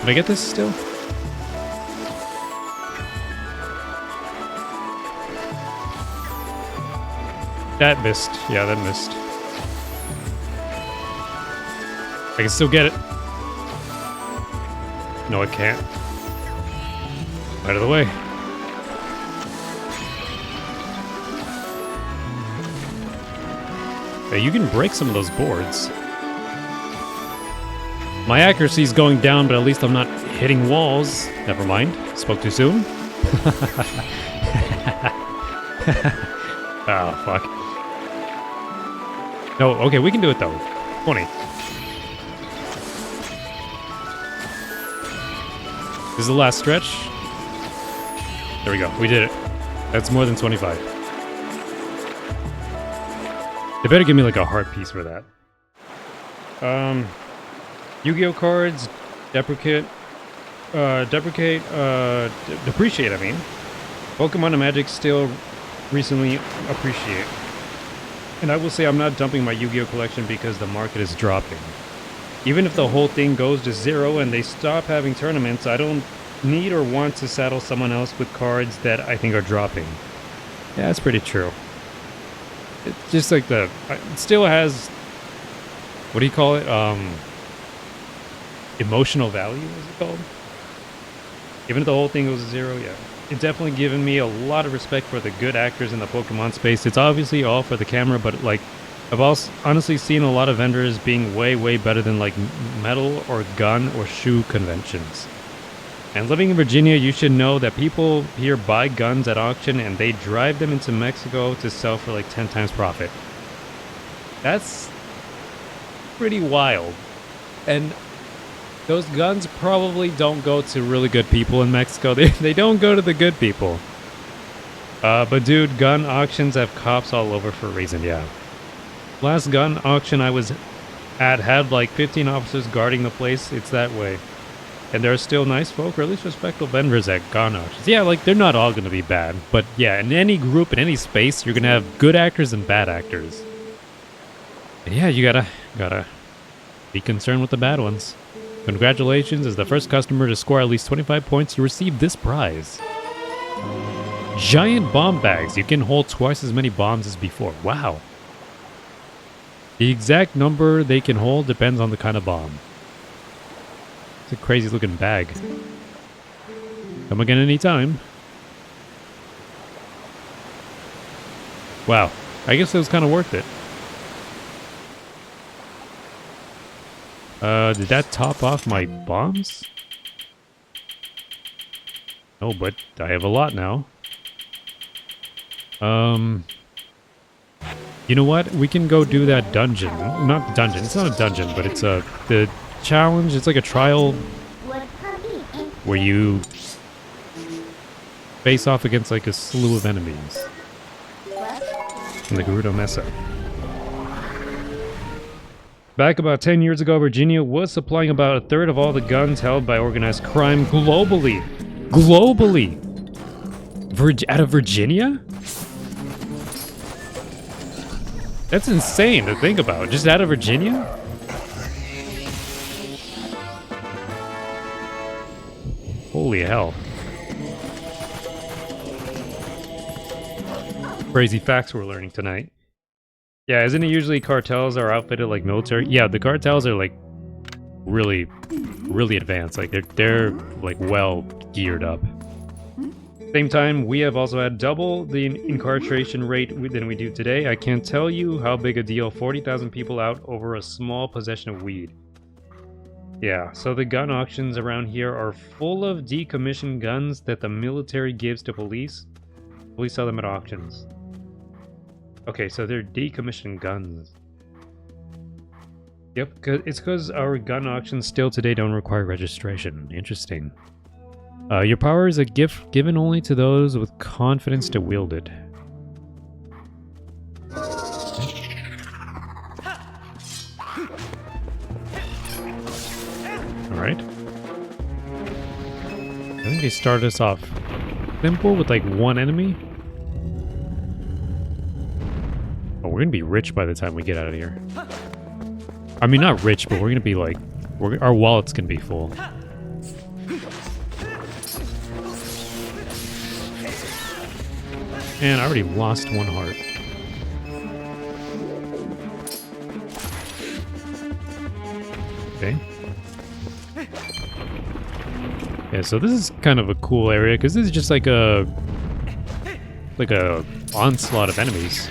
A: Can I get this still? That missed. Yeah, that missed. I can still get it. No, I can't. Out of the way. Hey, you can break some of those boards. My accuracy's going down, but at least I'm not hitting walls. Never mind. Spoke too soon. Oh, fuck. No, okay, we can do it though. 20. This is the last stretch. There we go. We did it. That's more than 25. They better give me like a heart piece for that. Yu-Gi-Oh cards, depreciate, I mean. Pokemon and Magic still recently appreciate. And I will say I'm not dumping my Yu-Gi-Oh collection because the market is dropping. Even if the whole thing goes to zero and they stop having tournaments, I don't need or want to saddle someone else with cards that I think are dropping. Yeah, that's pretty true. It's just like it still has, what do you call it? Emotional value, is it called? Even if the whole thing goes to zero, yeah. It's definitely given me a lot of respect for the good actors in the Pokemon space. It's obviously all for the camera, but like, I've also honestly seen a lot of vendors being way, way better than like metal or gun or shoe conventions. And living in Virginia, you should know that people here buy guns at auction and they drive them into Mexico to sell for like 10 times profit. That's pretty wild. And those guns probably don't go to really good people in Mexico. They don't go to the good people. But dude, gun auctions have cops all over for a reason, yeah. Last gun auction I was at had like 15 officers guarding the place. It's that way. And there are still nice folk, or at least respectable vendors at gun auctions. Yeah, like, they're not all going to be bad. But yeah, in any group, in any space, you're going to have good actors and bad actors. And yeah, you gotta be concerned with the bad ones. Congratulations, as the first customer to score at least 25 points, you receive this prize. Giant bomb bags. You can hold twice as many bombs as before. Wow. The exact number they can hold depends on the kind of bomb. It's a crazy looking bag. Come again anytime. Wow. I guess it was kind of worth it. Did that top off my bombs? No, but I have a lot now. You know what? We can go do that dungeon. Not dungeon. It's not a dungeon, but it's the challenge. It's like a trial where you face off against like a slew of enemies in the Gerudo Mesa. Back about 10 years ago, Virginia was supplying about a third of all the guns held by organized crime globally. Globally! Out of Virginia? That's insane to think about. Just out of Virginia? Holy hell. Crazy facts we're learning tonight. Yeah, isn't it usually cartels are outfitted like military? Yeah, the cartels are like really advanced. Like they're like well geared up. Same time, we have also had double the incarceration rate than we do today. I can't tell you how big a deal 40,000 people out over a small possession of weed. Yeah, so the gun auctions around here are full of decommissioned guns that the military gives to police. Police sell them at auctions. Okay, so they're decommissioned guns. Yep, it's because our gun auctions still today don't require registration. Interesting. Your power is a gift given only to those with confidence to wield it. Alright. I think they started us off simple with like one enemy. Oh, we're gonna be rich by the time we get out of here. I mean, not rich, but we're gonna be like... our wallet's gonna be full. And I already lost one heart. Okay. Yeah, so this is kind of a cool area because this is just like a onslaught of enemies.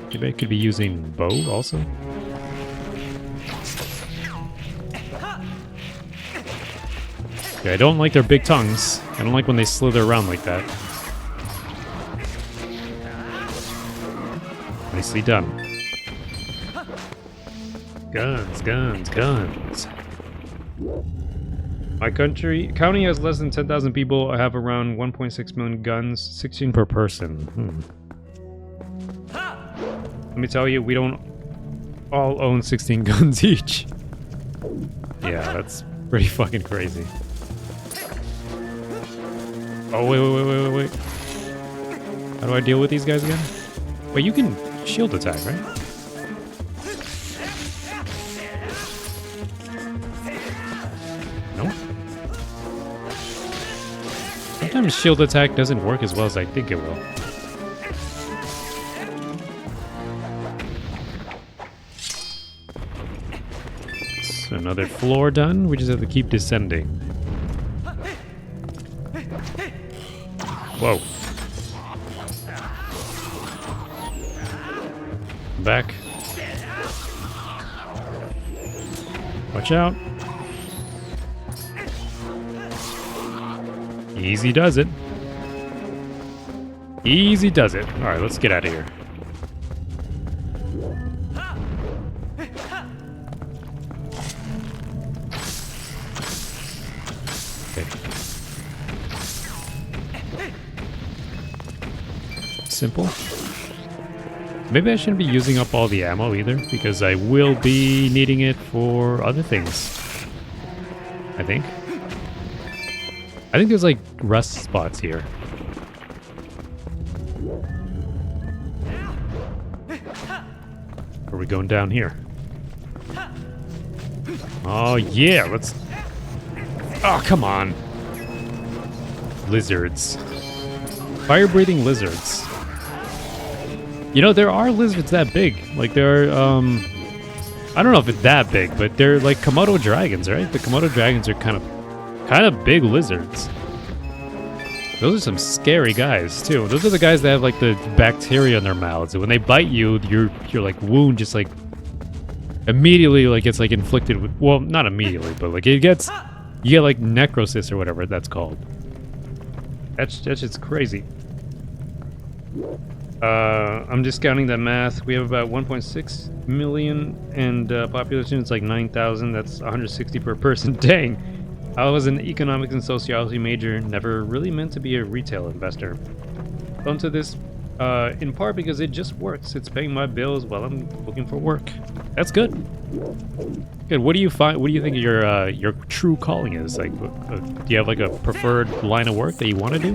A: Maybe I could be using bow also. Yeah, I don't like their big tongues. I don't like when they slither around like that. Nicely done. Guns, guns, guns. My county has less than 10,000 people. I have around 1.6 million guns, 16 per person. Let me tell you, we don't all own 16 guns each. Yeah, that's pretty fucking crazy. Oh, wait. How do I deal with these guys again? Wait, you can shield attack, right? No? Sometimes shield attack doesn't work as well as I think it will. So another floor done. We just have to keep descending. Whoa. Back. Watch out. Easy does it. Easy does it. Alright, let's get out of here. Simple. Maybe I shouldn't be using up all the ammo either, because I will be needing it for other things. I think there's like rust spots here. Are we going down here? Oh yeah, let's... Oh, come on. Lizards. Fire-breathing lizards. You know, there are lizards that big. Like, they're, I don't know if it's that big, but they're like Komodo dragons, right? The Komodo dragons are kind of big lizards. Those are some scary guys, too. Those are the guys that have, like, the bacteria in their mouths. And when they bite you, your like, wound just, like, immediately, like, gets, like, inflicted with... Well, not immediately, but, like, you get, like, necrosis or whatever that's called. That's just crazy. I'm discounting that math. We have about 1.6 million, and population is like 9,000. That's 160 per person. Dang. I was an economics and sociology major, never really meant to be a retail investor. Onto this In part because it just works. It's paying my bills while I'm looking for work. That's good. Good. What do you find? What do you think your true calling is? Like, do you have like a preferred line of work that you want to do?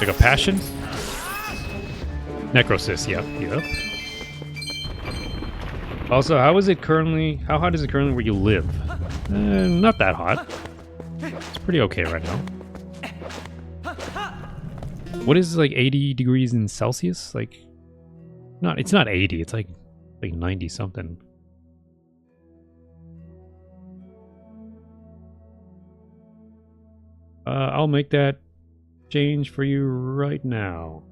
A: Like a passion? Necrosis. Yep. Yep. Also, how hot is it currently where you live? Not that hot. It's pretty okay right now. What is like 80 degrees in Celsius? Like, it's not 80. It's like 90 something. I'll make that change for you right now.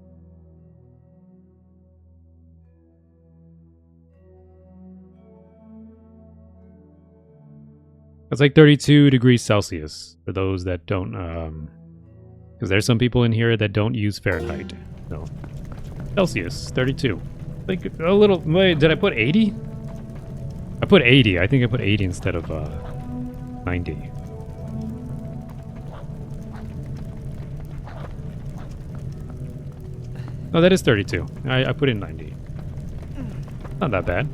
A: It's like 32 degrees Celsius for those that don't, because there's some people in here that don't use Fahrenheit. So, Celsius, 32. Like a little, wait, did I put 80? I put 80. I think I put 80 instead of 90. Oh, that is 32. I put in 90. Not that bad.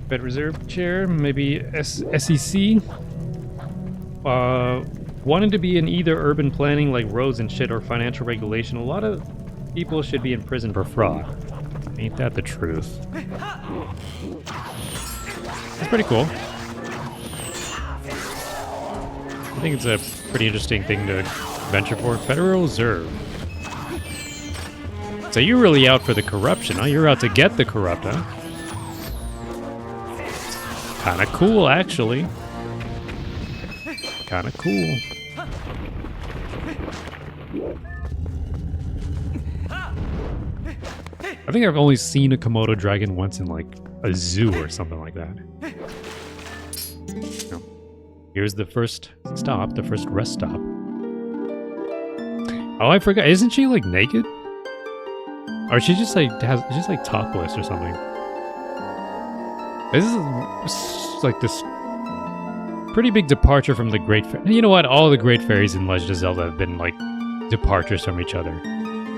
A: Fed Reserve Chair, maybe SEC. Wanted to be in either urban planning like roads and shit or financial regulation. A lot of people should be in prison for fraud. Ain't that the truth? That's pretty cool. I think it's a pretty interesting thing to venture for. Federal Reserve. So you're really out for the corruption, huh? You're out to get the corrupt, huh? Kinda cool, actually. Kinda cool. I think I've only seen a Komodo dragon once in like a zoo or something like that. No. Here's the first stop, the first rest stop. Oh, I forgot. Isn't she like naked? Or she just like she's like topless or something. This is like this pretty big departure from the Great Fairy. You know what? All the Great Fairies in Legend of Zelda have been like departures from each other.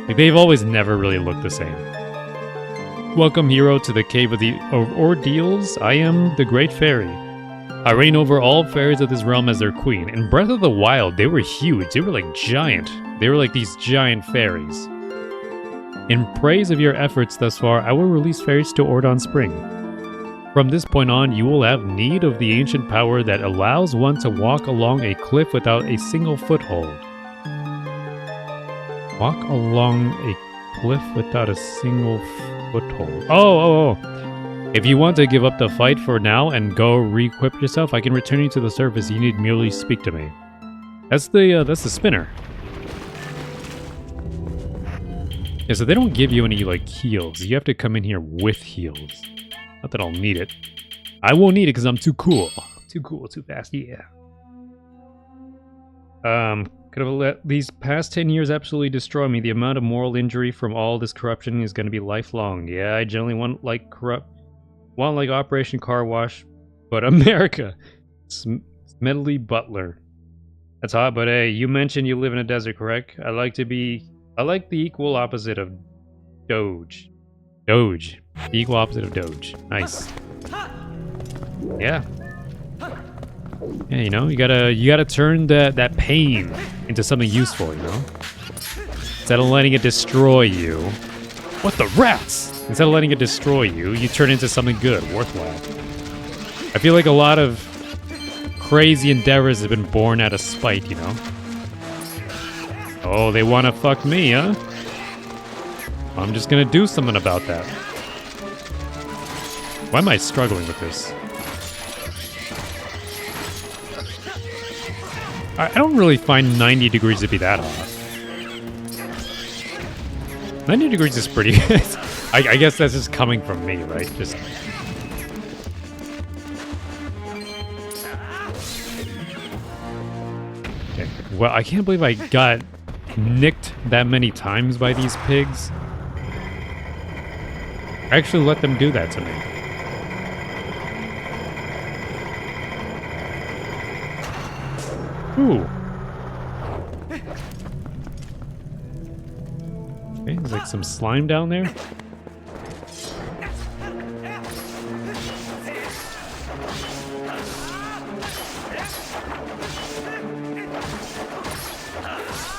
A: Like they've always never really looked the same. Welcome, hero, to the Cave of the Ordeals. I am the Great Fairy. I reign over all fairies of this realm as their queen. In Breath of the Wild, they were huge. They were like giant. They were like these giant fairies. In praise of your efforts thus far, I will release fairies to Ordon Spring. From this point on, you will have need of the ancient power that allows one to walk along a cliff without a single foothold. Walk along a cliff without a single foothold. Oh. If you want to give up the fight for now and go re-equip yourself, I can return you to the surface. You need merely speak to me. That's the spinner. Yeah, so they don't give you any like heals. You have to come in here with heals. Not that I'll need it. I won't need it because I'm too cool. Too cool, too fast, yeah. Could have let these past 10 years absolutely destroy me. The amount of moral injury from all this corruption is going to be lifelong. Yeah, I generally want like Operation Car Wash, but America. Smedley Butler. That's hot, but hey, you mentioned you live in a desert, correct? I like the equal opposite of Doge. Doge. The equal opposite of Doge. Nice. Yeah. Yeah, you know, you gotta turn that pain into something useful, you know? Instead of letting it destroy you. What the rats? Instead of letting it destroy you, you turn it into something good, worthwhile. I feel like a lot of crazy endeavors have been born out of spite, you know? Oh, they wanna fuck me, huh? I'm just gonna do something about that. Why am I struggling with this? I don't really find 90 degrees to be that hot. 90 degrees is pretty... I guess that's just coming from me, right? Just... Okay. Well, I can't believe I got nicked that many times by these pigs. I actually let them do that to me. Ooh. Okay, there's like some slime down there.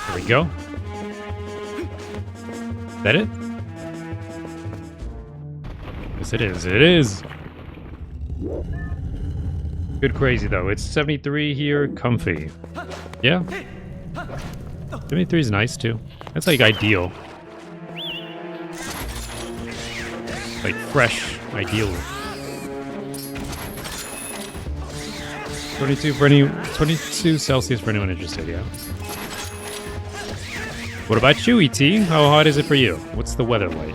A: There we go. Is that it? Yes, it is. It is. Good crazy, though. It's 73 here. Comfy. Yeah. 73 is nice, too. That's, like, ideal. Like, fresh. Ideal. 22 Celsius for anyone interested, yeah. What about you, ET? How hot is it for you? What's the weather like?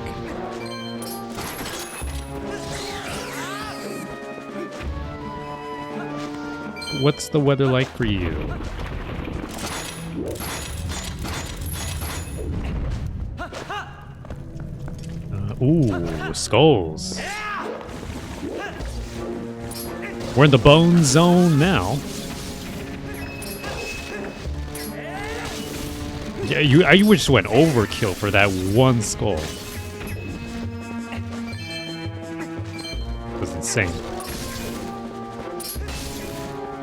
A: What's the weather like for you? Ooh, skulls. We're in the bone zone now. Yeah, you just went overkill for that one skull. It was insane.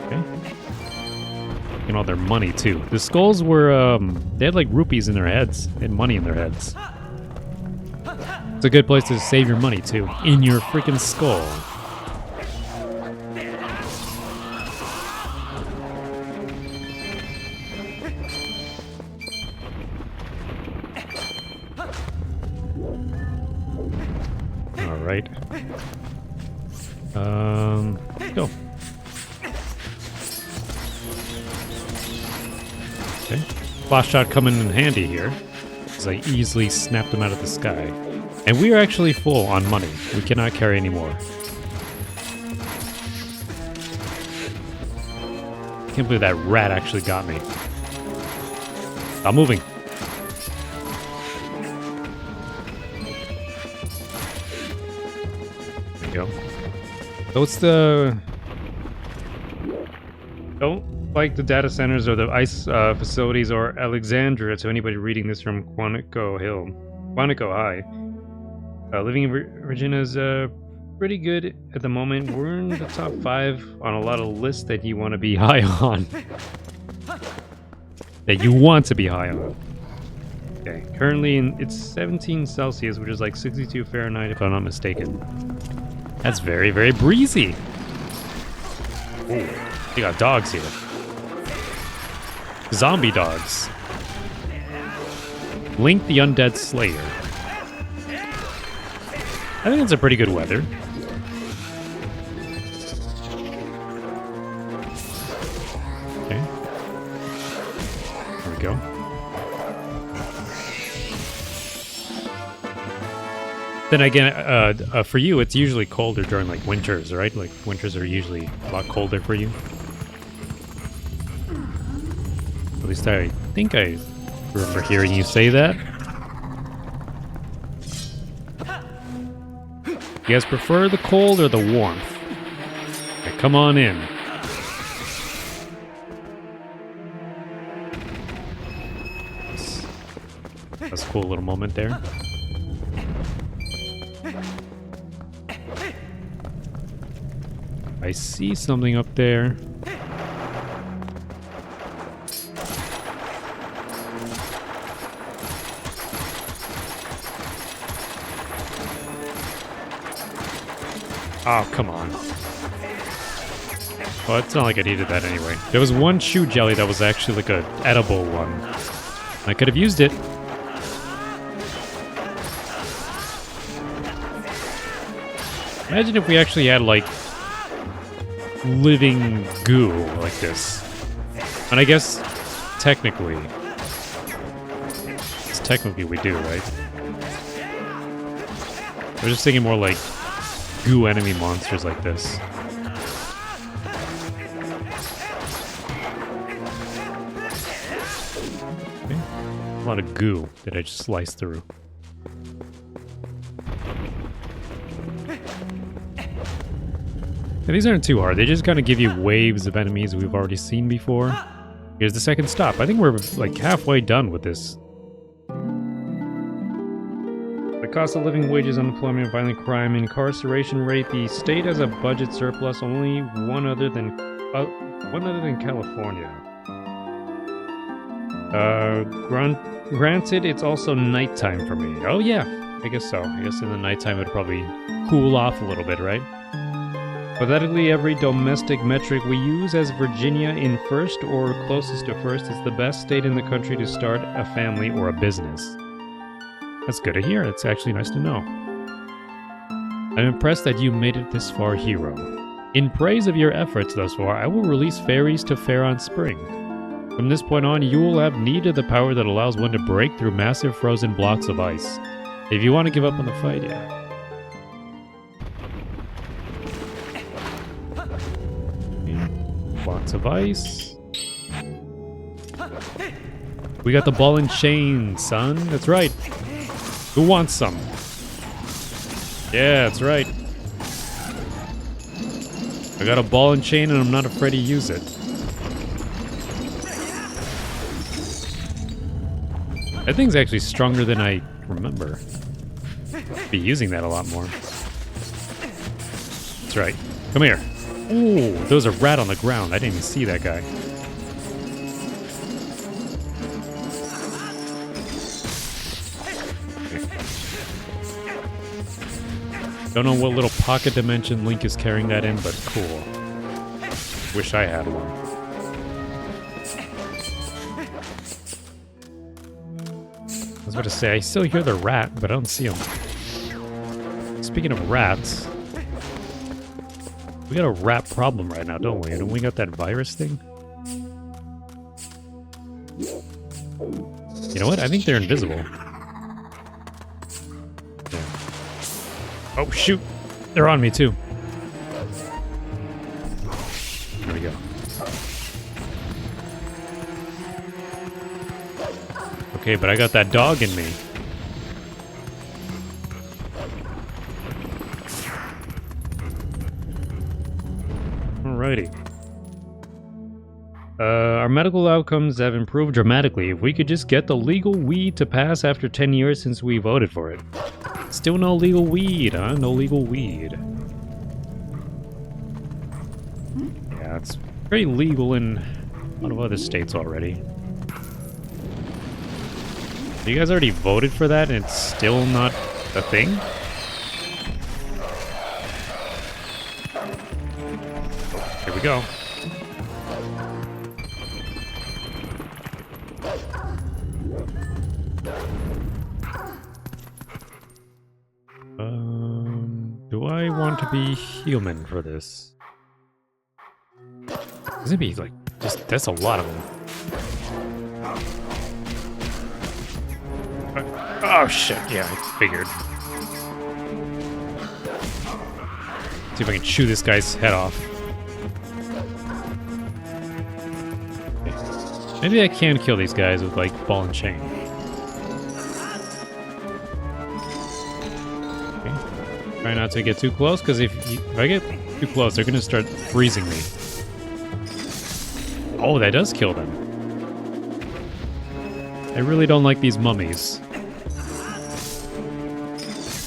A: Okay. And all their money too. The skulls were they had like rupees in their heads. They had money in their heads. It's a good place to save your money too. In your freaking skull. Alright. Let's go. Okay. Flash shot coming in handy here. Because I easily snapped them out of the sky. And we are actually full on money. We cannot carry any more. Can't believe that rat actually got me. Stop moving. There you go. So what's the... Don't like the data centers or the ice facilities or Alexandria to anybody reading this from Quantico Hill. Quantico High. Living in Virginia is pretty good at the moment. We're in the top 5 on a lot of lists that you want to be high on. That you want to be high on. Okay, currently it's 17 Celsius, which is like 62 Fahrenheit if I'm not mistaken. That's very, very breezy. Ooh, you got dogs here. Zombie dogs. Link the Undead Slayer. I think it's a pretty good weather. Okay. There we go. Then again, for you, it's usually colder during like winters, right? Like winters are usually a lot colder for you. At least I think I remember hearing you say that. You guys prefer the cold or the warmth? Okay, come on in. That's a cool little moment there. I see something up there. Oh, come on. Well, it's not like I needed that anyway. There was one shoe jelly that was actually like a edible one. I could have used it. Imagine if we actually had like living goo like this. And I guess technically we do, right? We're just thinking more like goo enemy monsters like this. Okay. A lot of goo that I just sliced through. And these aren't too hard. They just kind of give you waves of enemies we've already seen before. Here's the second stop. I think we're like halfway done with this. The cost of living, wages, unemployment, violent crime, incarceration rate. The state has a budget surplus, only one other than California. Granted, it's also nighttime for me. Oh yeah, I guess so. I guess in the nighttime it'd probably cool off a little bit, right? Pathetically, every domestic metric we use as Virginia in first or closest to first is the best state in the country to start a family or a business. That's good to hear. It's actually nice to know. I'm impressed that you made it this far, hero. In praise of your efforts thus far, I will release fairies to fair on spring. From this point on, you will have need of the power that allows one to break through massive frozen blocks of ice. If you want to give up on the fight, yeah. Blocks of ice. We got the ball and chain, son. That's right. Who wants some? Yeah, that's right. I got a ball and chain and I'm not afraid to use it. That thing's actually stronger than I remember. Be using that a lot more. That's right. Come here. Ooh, there was a rat on the ground. I didn't even see that guy. Don't know what little pocket dimension Link is carrying that in, but cool. Wish I had one. I was about to say, I still hear the rat, but I don't see him. Speaking of rats, we got a rat problem right now, don't we? And we got that virus thing. You know what? I think they're invisible. Yeah. Oh, shoot! They're on me, too. There we go. Okay, but I got that dog in me. Alrighty. Our medical outcomes have improved dramatically. If we could just get the legal weed to pass after 10 years since we voted for it. Still no legal weed, huh? No legal weed. Yeah, it's very legal in a lot of other states already. You guys already voted for that and it's still not a thing? Here we go. Do I want to be human for this? It's gonna be like, that's a lot of them. Oh shit, yeah, I figured. See if I can chew this guy's head off. Maybe I can kill these guys with like ball and chain. Okay. Try not to get too close, because if I get too close, they're gonna start freezing me. Oh, that does kill them. I really don't like these mummies.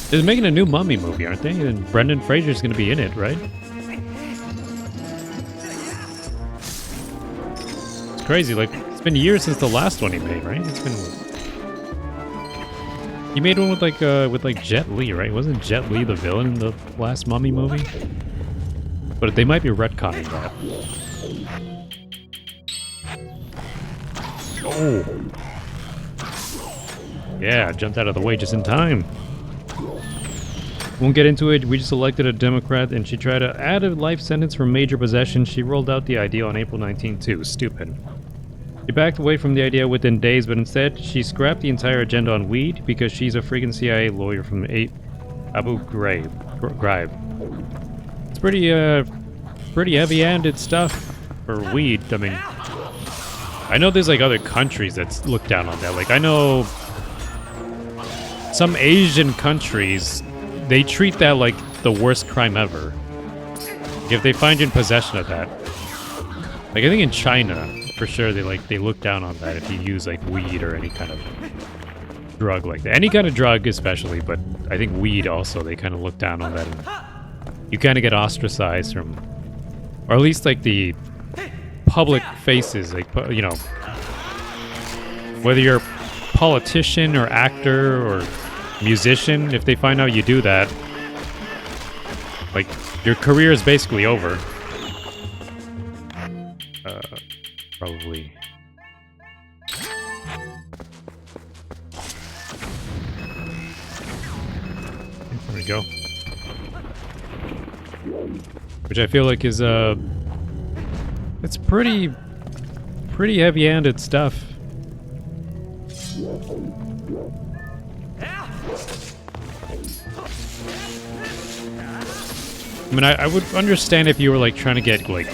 A: They're making a new mummy movie, aren't they? And Brendan Fraser's gonna be in it, right? It's crazy, like, it's been years since the last one he made, right? It's been... He made one with like Jet Li, right? Wasn't Jet Li the villain in the last mummy movie? But they might be retconning that. Oh! Yeah, jumped out of the way just in time. Won't get into it, we just elected a Democrat and she tried to add a life sentence for major possession. She rolled out the idea on April 19th too. Stupid. She backed away from the idea within days, but instead she scrapped the entire agenda on weed because she's a freaking CIA lawyer from Abu Ghraib. It's pretty heavy-handed stuff for weed. I mean, I know there's like other countries that look down on that. Like I know some Asian countries, they treat that like the worst crime ever. If they find you in possession of that. Like I think in China, for sure they look down on that if you use like weed or any kind of drug like that. Any kind of drug especially, but I think weed also, they kind of look down on that and you kind of get ostracized from, or at least like the public faces, like, you know, whether you're a politician or actor or musician, if they find out you do that, like, your career is basically over. Probably. There we go. Which I feel like is, it's pretty heavy-handed stuff. I mean, I would understand if you were, like, trying to get, like,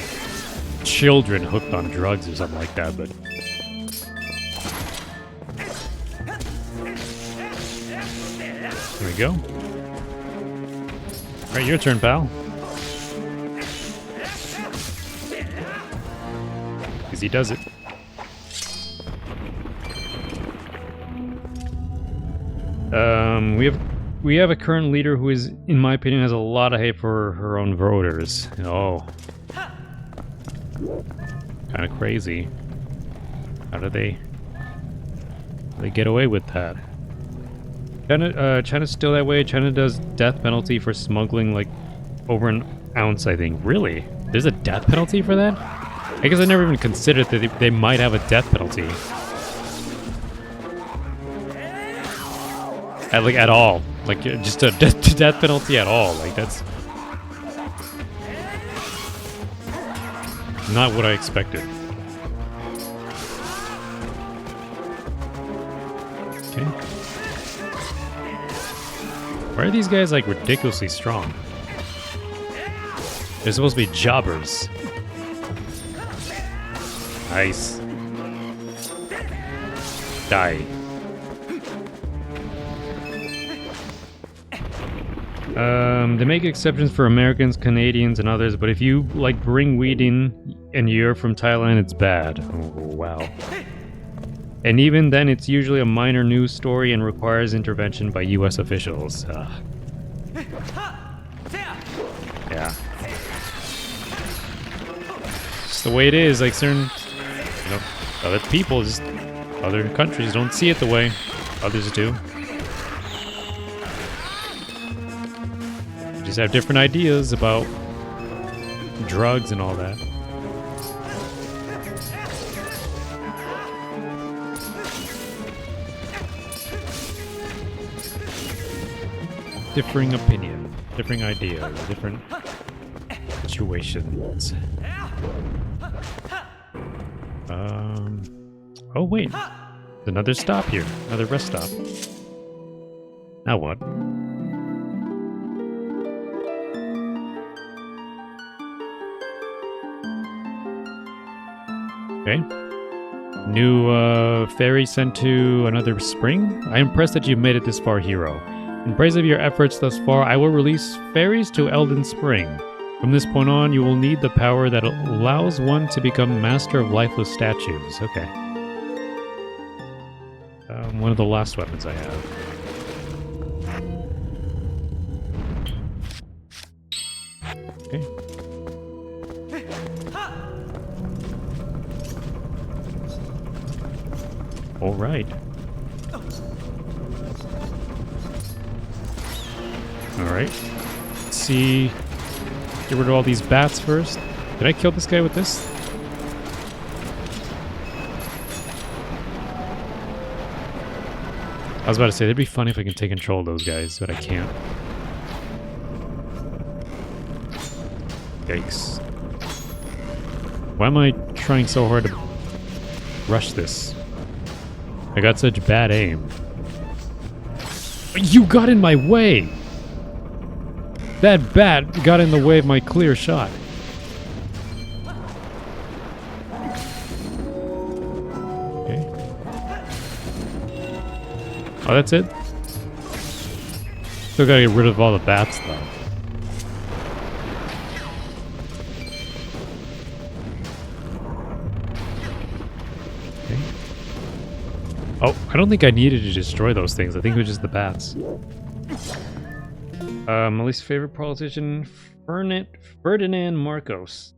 A: children hooked on drugs or something like that, but... There we go. Alright, your turn, pal. Because he does it. We have a current leader who is, in my opinion, has a lot of hate for her own voters. Oh. Kind of crazy. How do they get away with that? China's still that way. China does death penalty for smuggling like over an ounce, I think. Really? There's a death penalty for that? I guess I never even considered that they might have a death penalty. At all. Like, just a death penalty at all. Like, that's not what I expected. Okay. Why are these guys, like, ridiculously strong? They're supposed to be jobbers. Nice. Die. They make exceptions for Americans, Canadians, and others, but if you, like, bring weed in and you're from Thailand, it's bad. Oh, wow. And even then, it's usually a minor news story and requires intervention by U.S. officials. Yeah. It's the way it is. Like, certain, you know, other people, just other countries don't see it the way others do. Just have different ideas about drugs and all that. Differing opinion, differing ideas, different situations. Oh wait, there's another stop here, another rest stop. Now what? Okay. New ferry sent to another spring? I am impressed that you've made it this far, hero. In praise of your efforts thus far, I will release ferries to Elden Spring. From this point on, you will need the power that allows one to become master of lifeless statues. Okay. One of the last weapons I have. Okay. All right. All right. Let's see. Get rid of all these bats first. Did I kill this guy with this? I was about to say, it'd be funny if I can take control of those guys, but I can't. Yikes. Why am I trying so hard to rush this? I got such bad aim. You got in my way! That bat got in the way of my clear shot. Okay. Oh, that's it? Still gotta get rid of all the bats, though. Oh, I don't think I needed to destroy those things. I think it was just the bats. My least favorite politician, Ferdinand Marcos.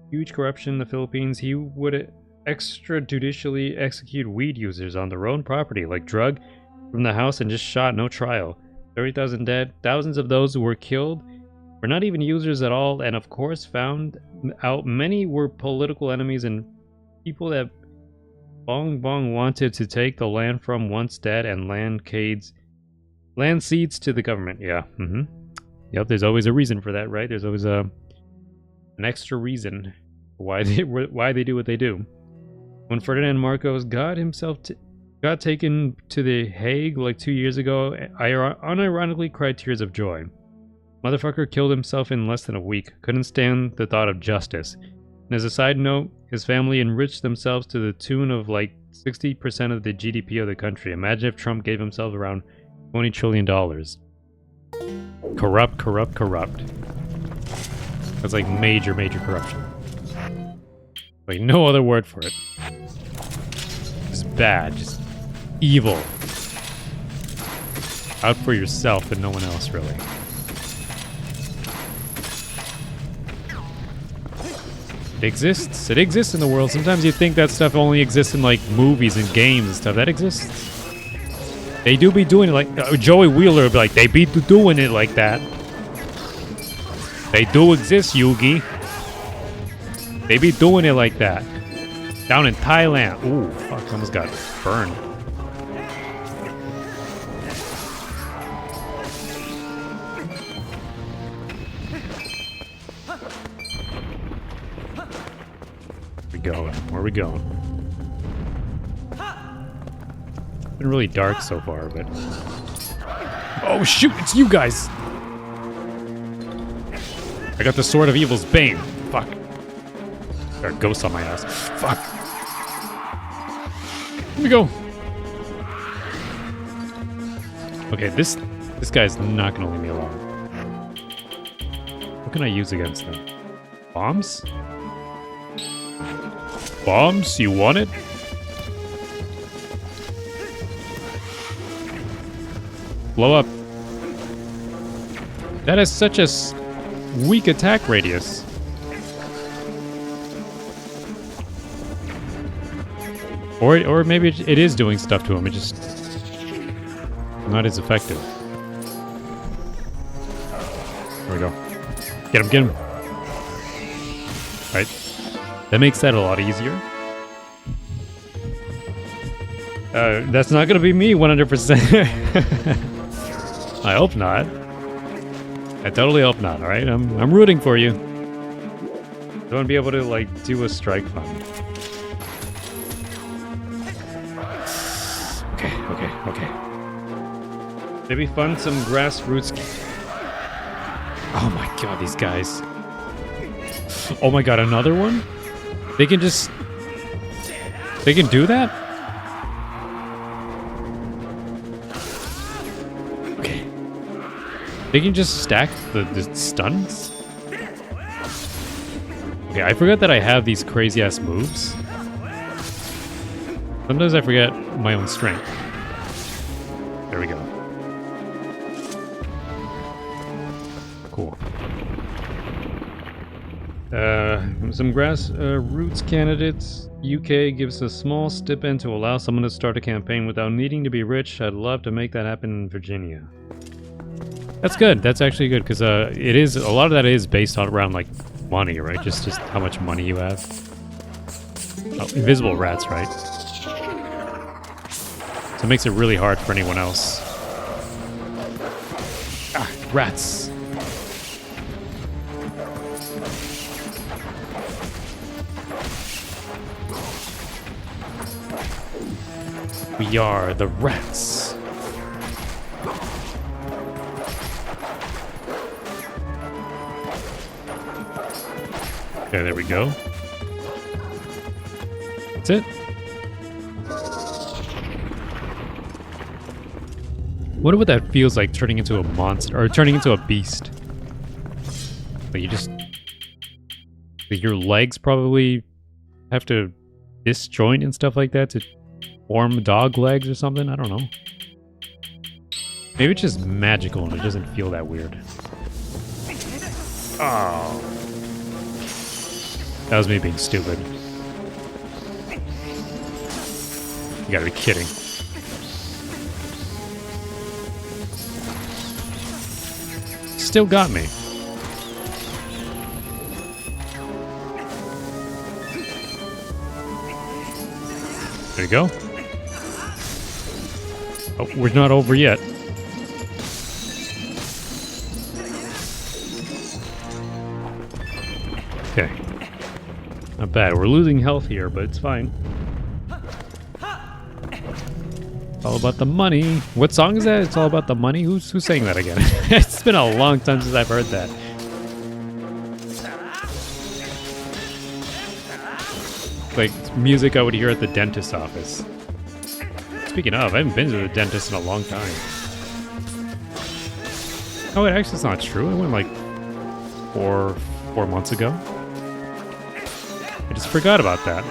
A: Huge corruption in the Philippines. He would extrajudicially execute weed users on their own property, like drug from the house, and just shot, no trial. 30,000 dead. Thousands of those who were killed were not even users at all, and of course found out many were political enemies and people that Bong Bong wanted to take the land from once dead and land seeds to the government. Yeah. Yep, there's always a reason for that, right? There's always an extra reason why they do what they do. When Ferdinand Marcos got taken to The Hague like 2 years ago, I unironically cried tears of joy. Motherfucker killed himself in less than a week. Couldn't stand the thought of justice. And as a side note, his family enriched themselves to the tune of like 60% of the GDP of the country. Imagine if Trump gave himself around $20 trillion. Corrupt. That's like major corruption. Like no other word for it. Just bad, just evil. Out for yourself and no one else, really. It exists. It exists in the world. Sometimes you think that stuff only exists in like movies and games and stuff. That exists. They do be doing it like Joey Wheeler would be like, they be doing it like that. They do exist, Yugi. They be doing it like that. Down in Thailand. Ooh, fuck, almost got burned. Where are we going? It's been really dark so far, but... Oh shoot, it's you guys! I got the Sword of Evil's Bane. Fuck. There are ghosts on my ass. Fuck. Here we go. Okay, this guy's not gonna leave me alone. What can I use against him? Bombs? Bombs? You want it? Blow up. That is such a weak attack radius. Or maybe it is doing stuff to him. It just not as effective. There we go. Get him. Right. That makes that a lot easier. That's not gonna be me 100%. I hope not. I totally hope not, alright? I'm rooting for you. I want to be able to, like, do a strike fund. Okay. Maybe fund some grassroots... Oh my god, these guys. Oh my god, another one? They can just... They can do that? Okay. They can just stack the stuns? Okay, I forgot that I have these crazy-ass moves. Sometimes I forget my own strength. There we go. Cool. Some grassroots candidates. UK gives a small stipend to allow someone to start a campaign without needing to be rich. I'd love to make that happen in Virginia. That's good. That's actually good because it is a lot of that is based on around like money, right? Just how much money you have. Oh, invisible rats, right? So it makes it really hard for anyone else. Ah, rats. We are the rats. Okay, there we go. That's it. Wonder what that feels like turning into a monster or turning into a beast. Like you just, like your legs probably have to disjoint and stuff like that to Warm dog legs or something? I don't know. Maybe it's just magical and it doesn't feel that weird. Oh. That was me being stupid. You gotta be kidding. Still got me. There you go. Oh, we're not over yet. Okay. Not bad. We're losing health here, but it's fine. It's all about the money. What song is that? It's all about the money? Who's saying that again? It's been a long time since I've heard that. Like music I would hear at the dentist's office. Speaking of, I haven't been to the dentist in a long time. Oh, wait, actually, it's not true. I went like four months ago. I just forgot about that.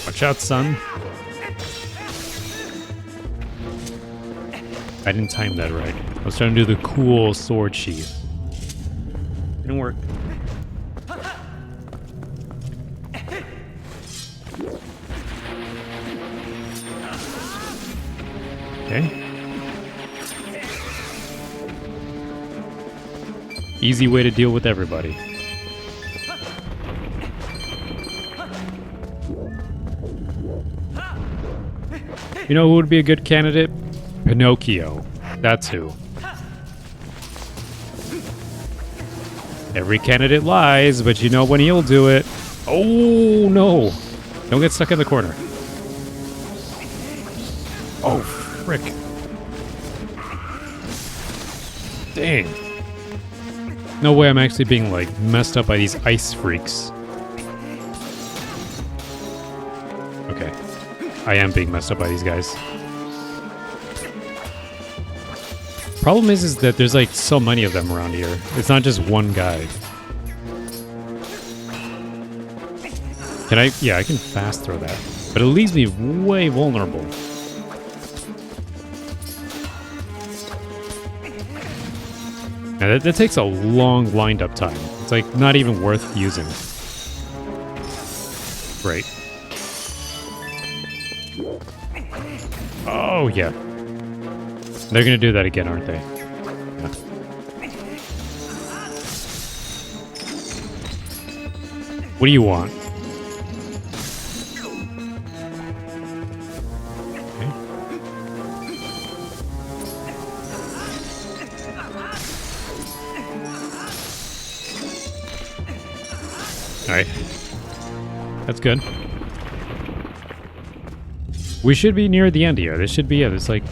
A: Watch out, son. I didn't time that right. I was trying to do the cool sword sheath. Didn't work. Okay. Easy way to deal with everybody. You know who would be a good candidate? Pinocchio. That's who. Every candidate lies, but you know when he'll do it. Oh, no. Don't get stuck in the corner. Oh, frick. Dang. No way I'm actually being, like, messed up by these ice freaks. Okay. I am being messed up by these guys. Problem is that there's, like, so many of them around here. It's not just one guy. Can I? Yeah, I can fast throw that. But it leaves me way vulnerable. Now that takes a long lined up time. It's like not even worth using. Right. Oh, yeah. They're gonna do that again, aren't they? Yeah. What do you want? Alright. That's good. We should be near the end here. This should be it. It's like,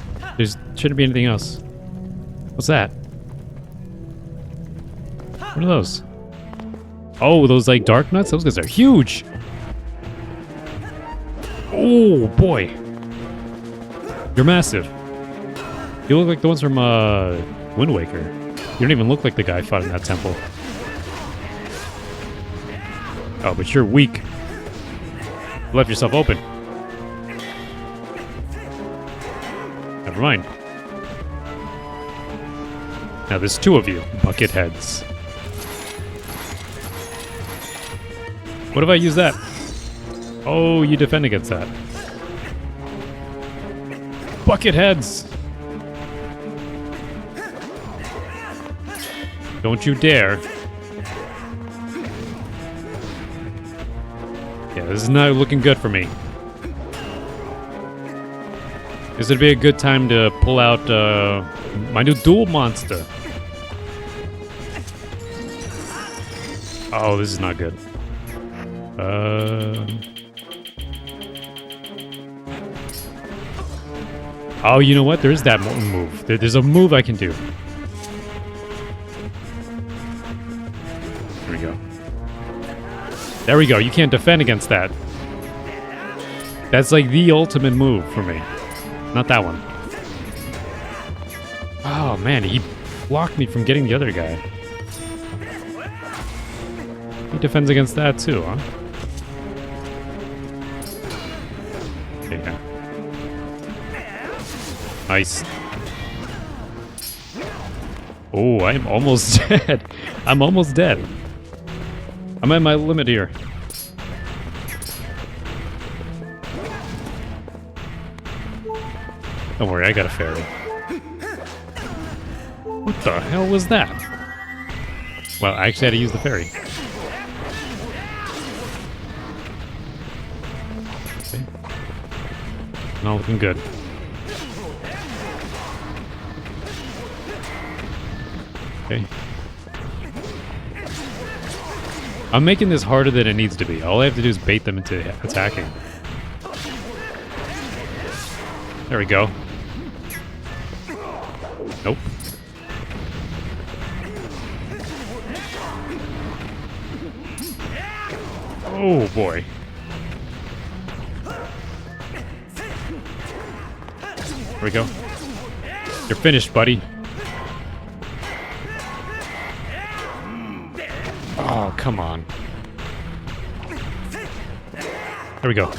A: shouldn't be anything else. What's that? What are those? Oh, those like dark nuts? Those guys are huge! Oh, boy. You're massive. You look like the ones from, Wind Waker. You don't even look like the guy I fought in that temple. Oh, but you're weak. You left yourself open. Never mind. Now there's two of you, bucket heads. What if I use that? Oh, you defend against that. Bucket heads! Don't you dare. Yeah, this is not looking good for me. This would be a good time to pull out my new dual monster. Oh, this is not good. Oh, you know what? There is that move. There's a move I can do. There we go. There we go. You can't defend against that. That's like the ultimate move for me. Not that one. Oh, man. He blocked me from getting the other guy. He defends against that too, huh? Yeah. Nice. Oh, I'm almost dead. I'm almost dead. I'm at my limit here. Don't worry, I got a fairy. What the hell was that? Well, I actually had to use the fairy. Okay. Not looking good. Okay. I'm making this harder than it needs to be. All I have to do is bait them into attacking. There we go. Nope. Oh boy. There we go. You're finished, buddy. Oh, come on. There we go.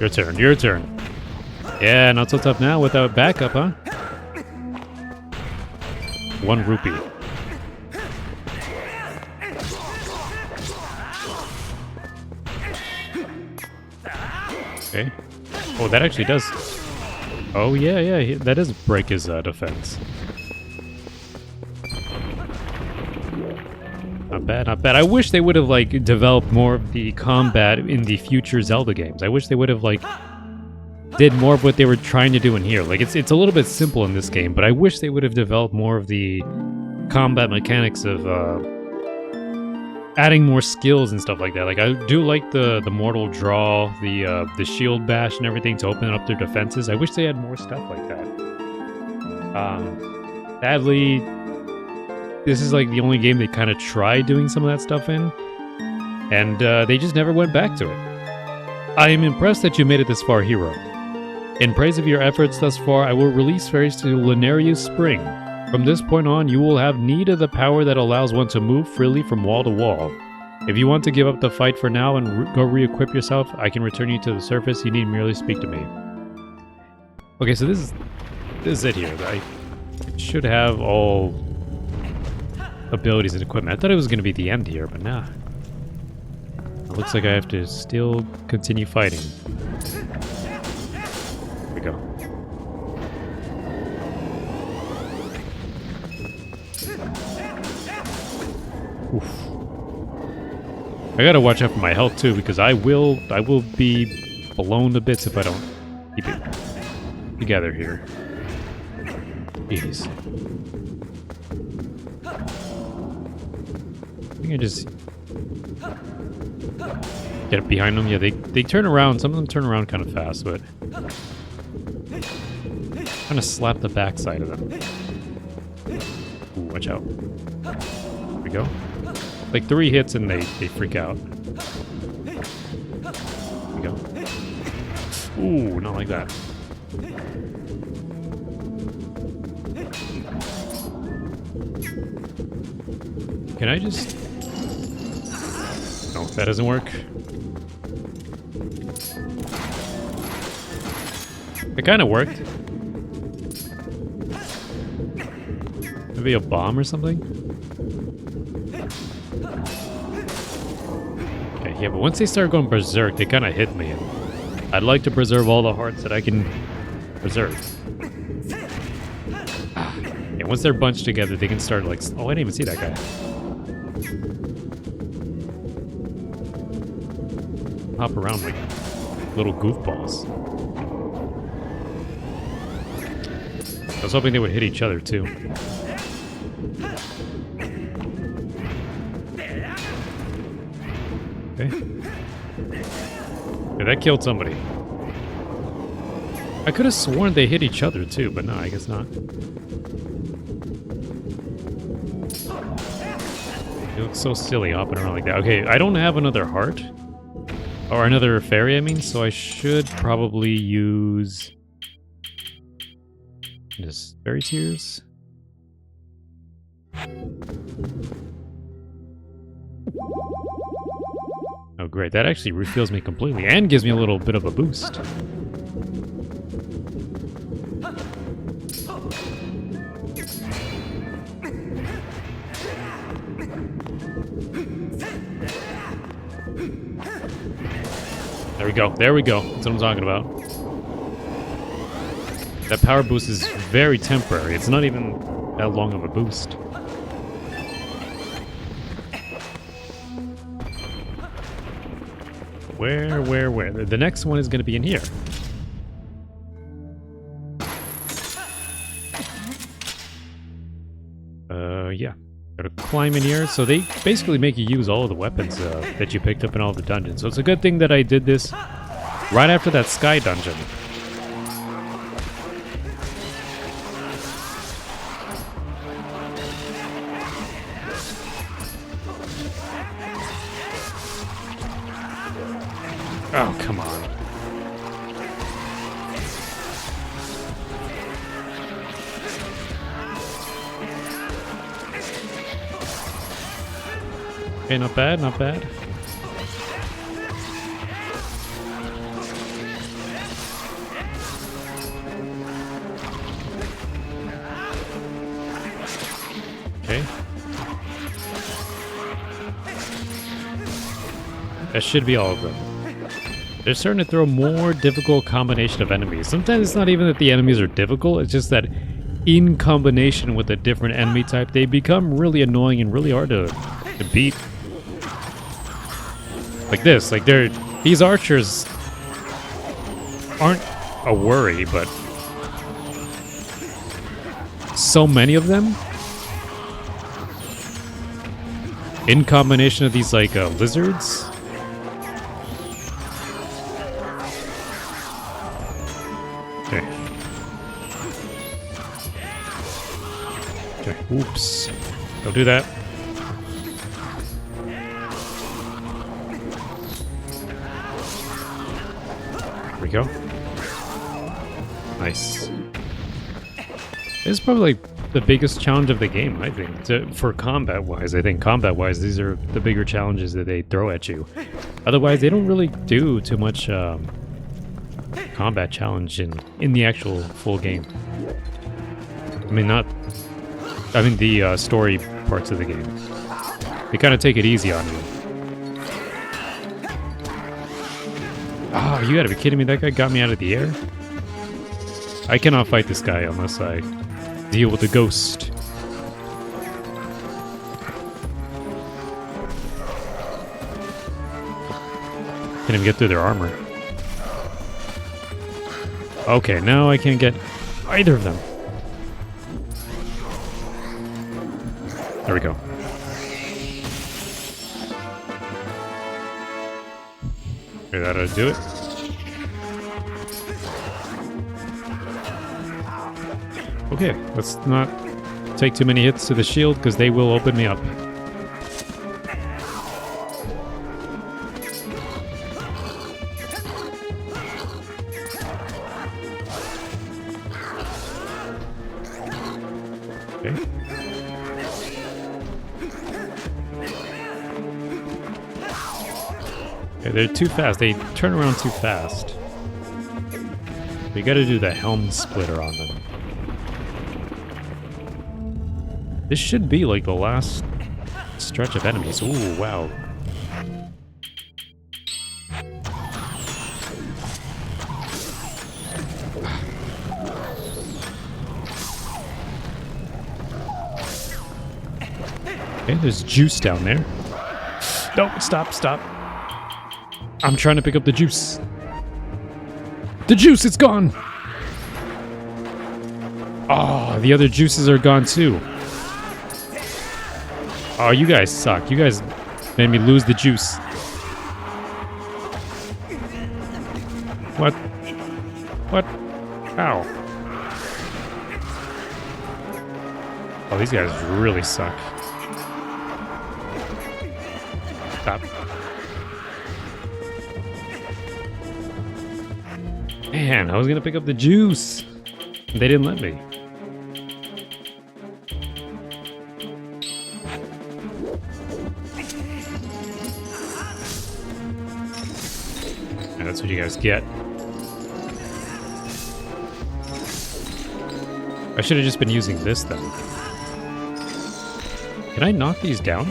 A: Your turn, your turn. Yeah, not so tough now without backup, huh? 1 rupee. Okay. Oh, that actually does. Oh, yeah, that does break his defense. Not bad, not bad. I wish they would have, like, developed more of the combat in the future Zelda games. I wish they would have, like, did more of what they were trying to do in here. Like, it's a little bit simple in this game, but I wish they would have developed more of the combat mechanics of, adding more skills and stuff like that. Like, I do like the mortal draw, the shield bash and everything to open up their defenses. I wish they had more stuff like that. Sadly, this is like the only game they kind of tried doing some of that stuff in, and they just never went back to it. I am impressed that you made it this far, hero. In praise of your efforts thus far, I will release fairies to Lunarius Spring. From this point on, you will have need of the power that allows one to move freely from wall to wall. If you want to give up the fight for now and go re-equip yourself, I can return you to the surface. You need merely speak to me. Okay, so this is it here. I should have all abilities and equipment. I thought it was going to be the end here, but nah. It looks like I have to still continue fighting. Here we go. Oof. I gotta watch out for my health too, because I will be blown to bits if I don't keep it together here. Jeez. I think I just get up behind them. Yeah, they turn around. Some of them turn around kind of fast, but kind of slap the backside of them. Ooh, watch out. There we go. Like 3 hits and they freak out. There we go. Ooh, not like that. Can I just... No, that doesn't work. It kind of worked. Maybe a bomb or something? Okay, yeah, but once they start going berserk, they kind of hit me. And I'd like to preserve all the hearts that I can preserve. Yeah, once they're bunched together, they can start like... Oh, I didn't even see that guy. Hop around like little goofballs. I was hoping they would hit each other too. Okay. Yeah, that killed somebody. I could have sworn they hit each other too, but no, I guess not. It looks so silly hopping around like that. Okay, I don't have another heart. Or another fairy, I mean, so I should probably use... Just fairy tears? Oh great. That actually refills me completely and gives me a little bit of a boost. There we go. There we go. That's what I'm talking about. That power boost is very temporary. It's not even that long of a boost. Where? The next one is going to be in here. Yeah. Gotta climb in here. So they basically make you use all of the weapons that you picked up in all the dungeons. So it's a good thing that I did this right after that sky dungeon. Oh, come on. Okay, not bad, not bad. Okay. That should be all of them. They're starting to throw more difficult combination of enemies. Sometimes it's not even that the enemies are difficult, it's just that in combination with a different enemy type, they become really annoying and really hard to beat. Like this, like these archers aren't a worry, but so many of them in combination of these like lizards. Okay. Okay. Oops. Don't do that. There we go. Nice. This is probably like the biggest challenge of the game, I think. For combat-wise, I think combat-wise, these are the bigger challenges that they throw at you. Otherwise, they don't really do too much combat challenge in the actual full game. I mean, the story parts of the game. They kind of take it easy on you. Oh, you gotta be kidding me. That guy got me out of the air? I cannot fight this guy unless I deal with the ghost. Can't even get through their armor. Okay, now I can't get either of them. There we go. Okay, that ought to do it. Okay, let's not take too many hits to the shield because they will open me up. Okay. Okay, they're too fast. They turn around too fast. We gotta do the helm splitter on them. This should be like the last stretch of enemies. Ooh, wow. Okay, there's juice down there. No, stop, stop. I'm trying to pick up the juice. The juice, it's gone! Oh, the other juices are gone too. Oh, you guys suck. You guys made me lose the juice. What? What? Ow. Oh, these guys really suck. Stop. Man, I was gonna pick up the juice. They didn't let me. And that's what you guys get. I should have just been using this then. Can I knock these down?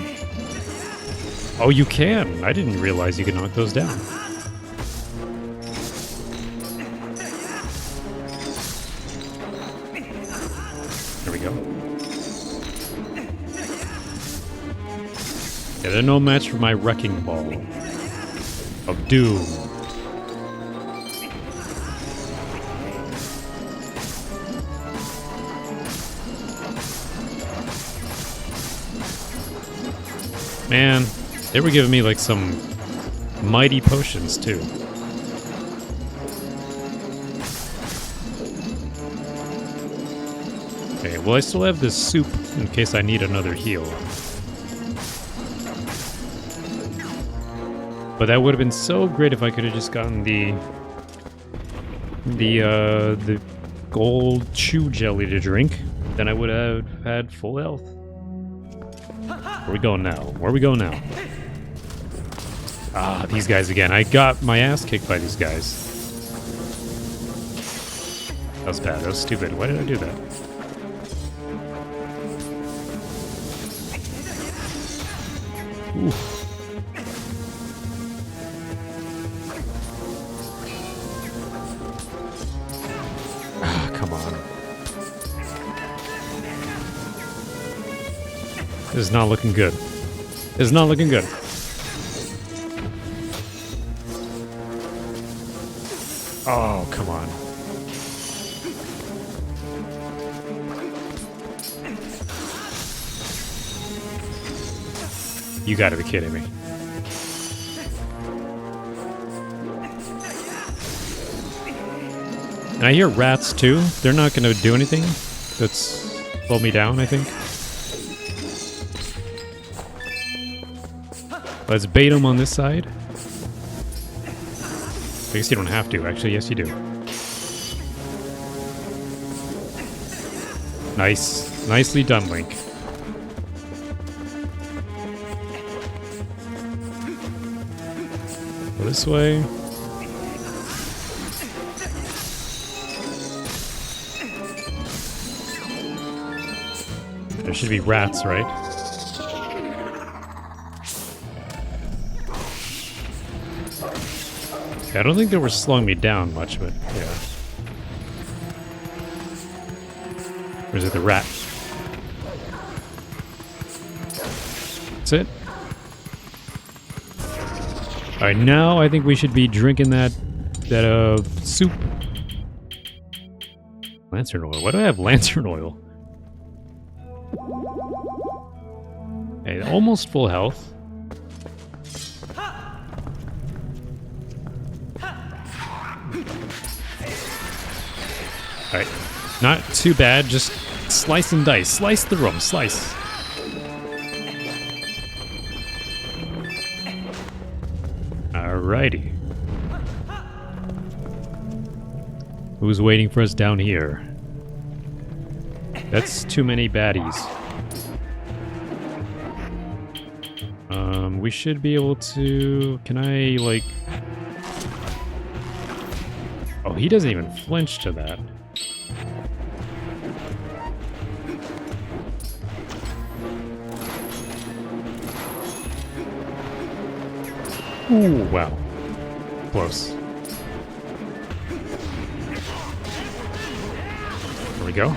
A: Oh, you can! I didn't realize you could knock those down. There we go. Yeah, they're no match for my wrecking ball of doom. Man, they were giving me like some mighty potions too. Okay, well I still have this soup in case I need another heal. But that would have been so great if I could have just gotten the gold chew jelly to drink. Then I would have had full health. Where we going now? Where we going now? Ah, these guys again. I got my ass kicked by these guys. That was bad. That was stupid. Why did I do that? Ooh. Ah, come on. This is not looking good. This is not looking good. Oh, come on. You gotta be kidding me. And I hear rats too. They're not gonna do anything. That's slow me down, I think. Let's bait them on this side. I guess you don't have to. Actually, yes you do. Nice. Nicely done, Link. Go this way. There should be rats, right? I don't think they were slowing me down much, but yeah. Or is it the rat? That's it. Alright, now I think we should be drinking that soup. Lantern oil. Why do I have lantern oil? Hey, almost full health. Alright, not too bad, just slice and dice. Slice the room, slice. Alrighty. Who's waiting for us down here? That's too many baddies. We should be able to... Can I, like... Oh, he doesn't even flinch to that. Ooh, wow. Close. There we go.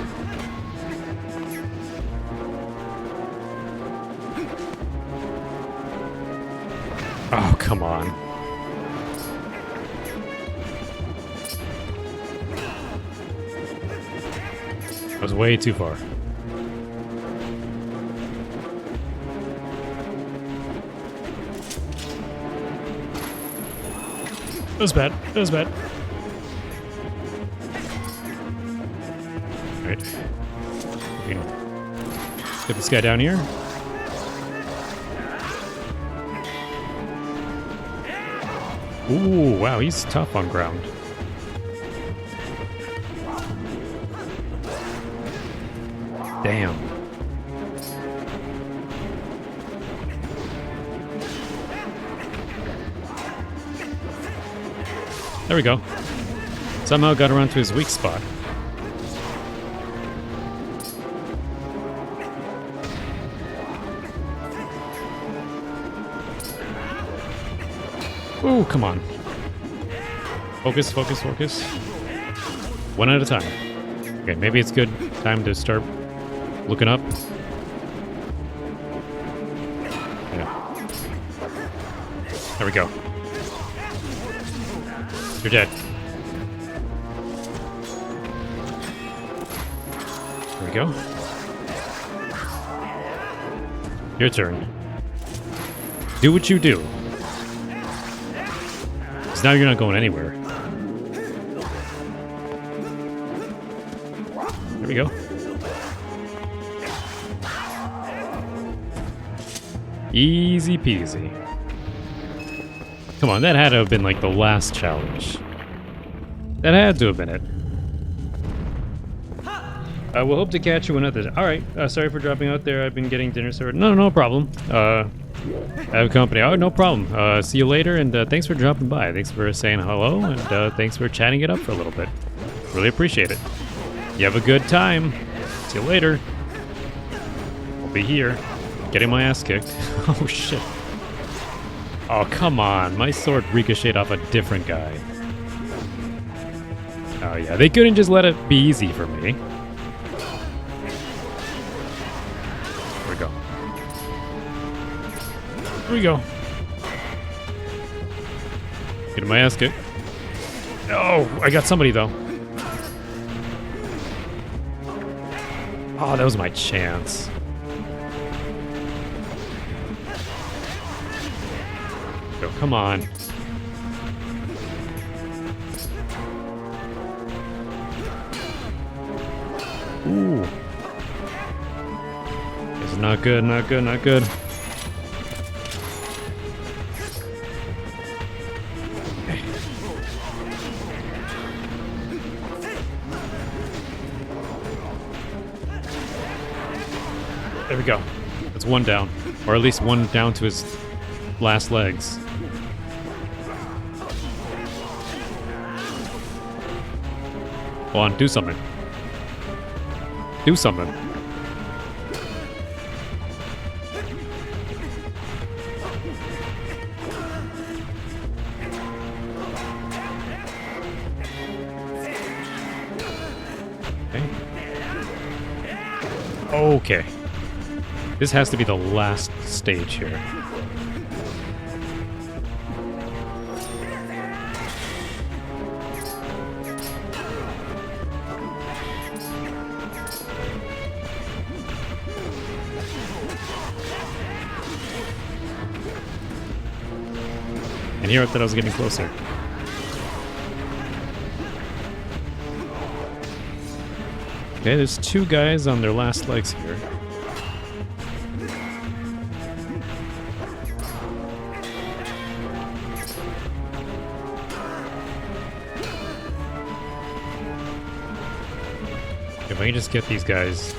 A: Oh, come on. That was way too far. That was bad. That was bad. Alright. Let's get this guy down here. Ooh, wow, he's tough on ground. Damn. There we go. Somehow got around to his weak spot. Ooh, come on. Focus, focus, focus. One at a time. Okay, maybe it's good time to start looking up. Yeah. There we go. You're dead. There we go. Your turn. Do what you do. Because now you're not going anywhere. There we go. Easy peasy. Come on, that had to have been like the last challenge. That had to have been it. We'll hope to catch you another. Alright, sorry for dropping out there. I've been getting dinner served. No problem. I have company. Oh, no problem. See you later, and thanks for dropping by. Thanks for saying hello, and thanks for chatting it up for a little bit. Really appreciate it. You have a good time. See you later. I'll be here, getting my ass kicked. Oh, shit. Oh, come on. My sword ricocheted off a different guy. Oh, yeah. They couldn't just let it be easy for me. Here we go. Here we go. Getting my ass kicked. Oh, I got somebody, though. Oh, that was my chance. Go, come on. Ooh. This is not good, not good, not good. There we go. That's one down. Or at least one down to his last legs. Go on, do something. Do something. Okay. Okay. This has to be the last stage here. And here I thought I was getting closer. Okay, there's two guys on their last legs here. If I can just get these guys.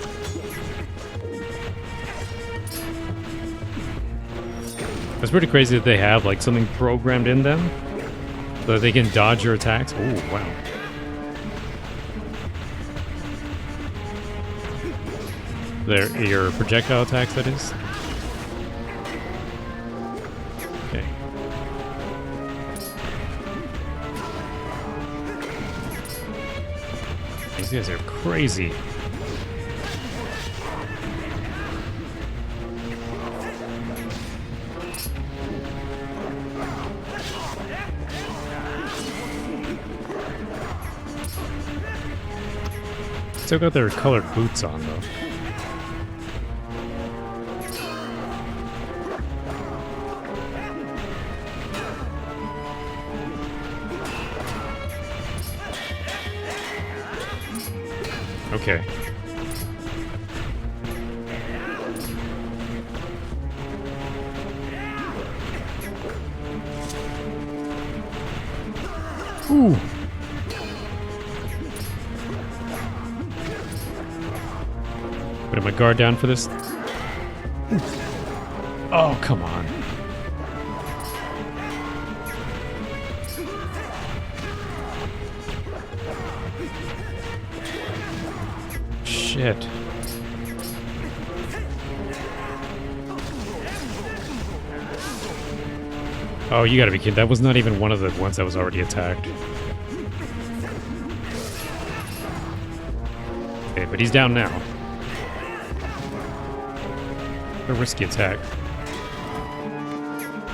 A: It's pretty crazy that they have like something programmed in them so that they can dodge your attacks. Oh, wow. Your projectile attacks, that is. Okay. These guys are crazy. Still got their colored boots on, though. Okay. Ooh. Putting my guard down for this. Oh, come on. shit. Oh, you gotta be kidding. That was not even one of the ones that was already attacked. Okay, but he's down now. A risky attack.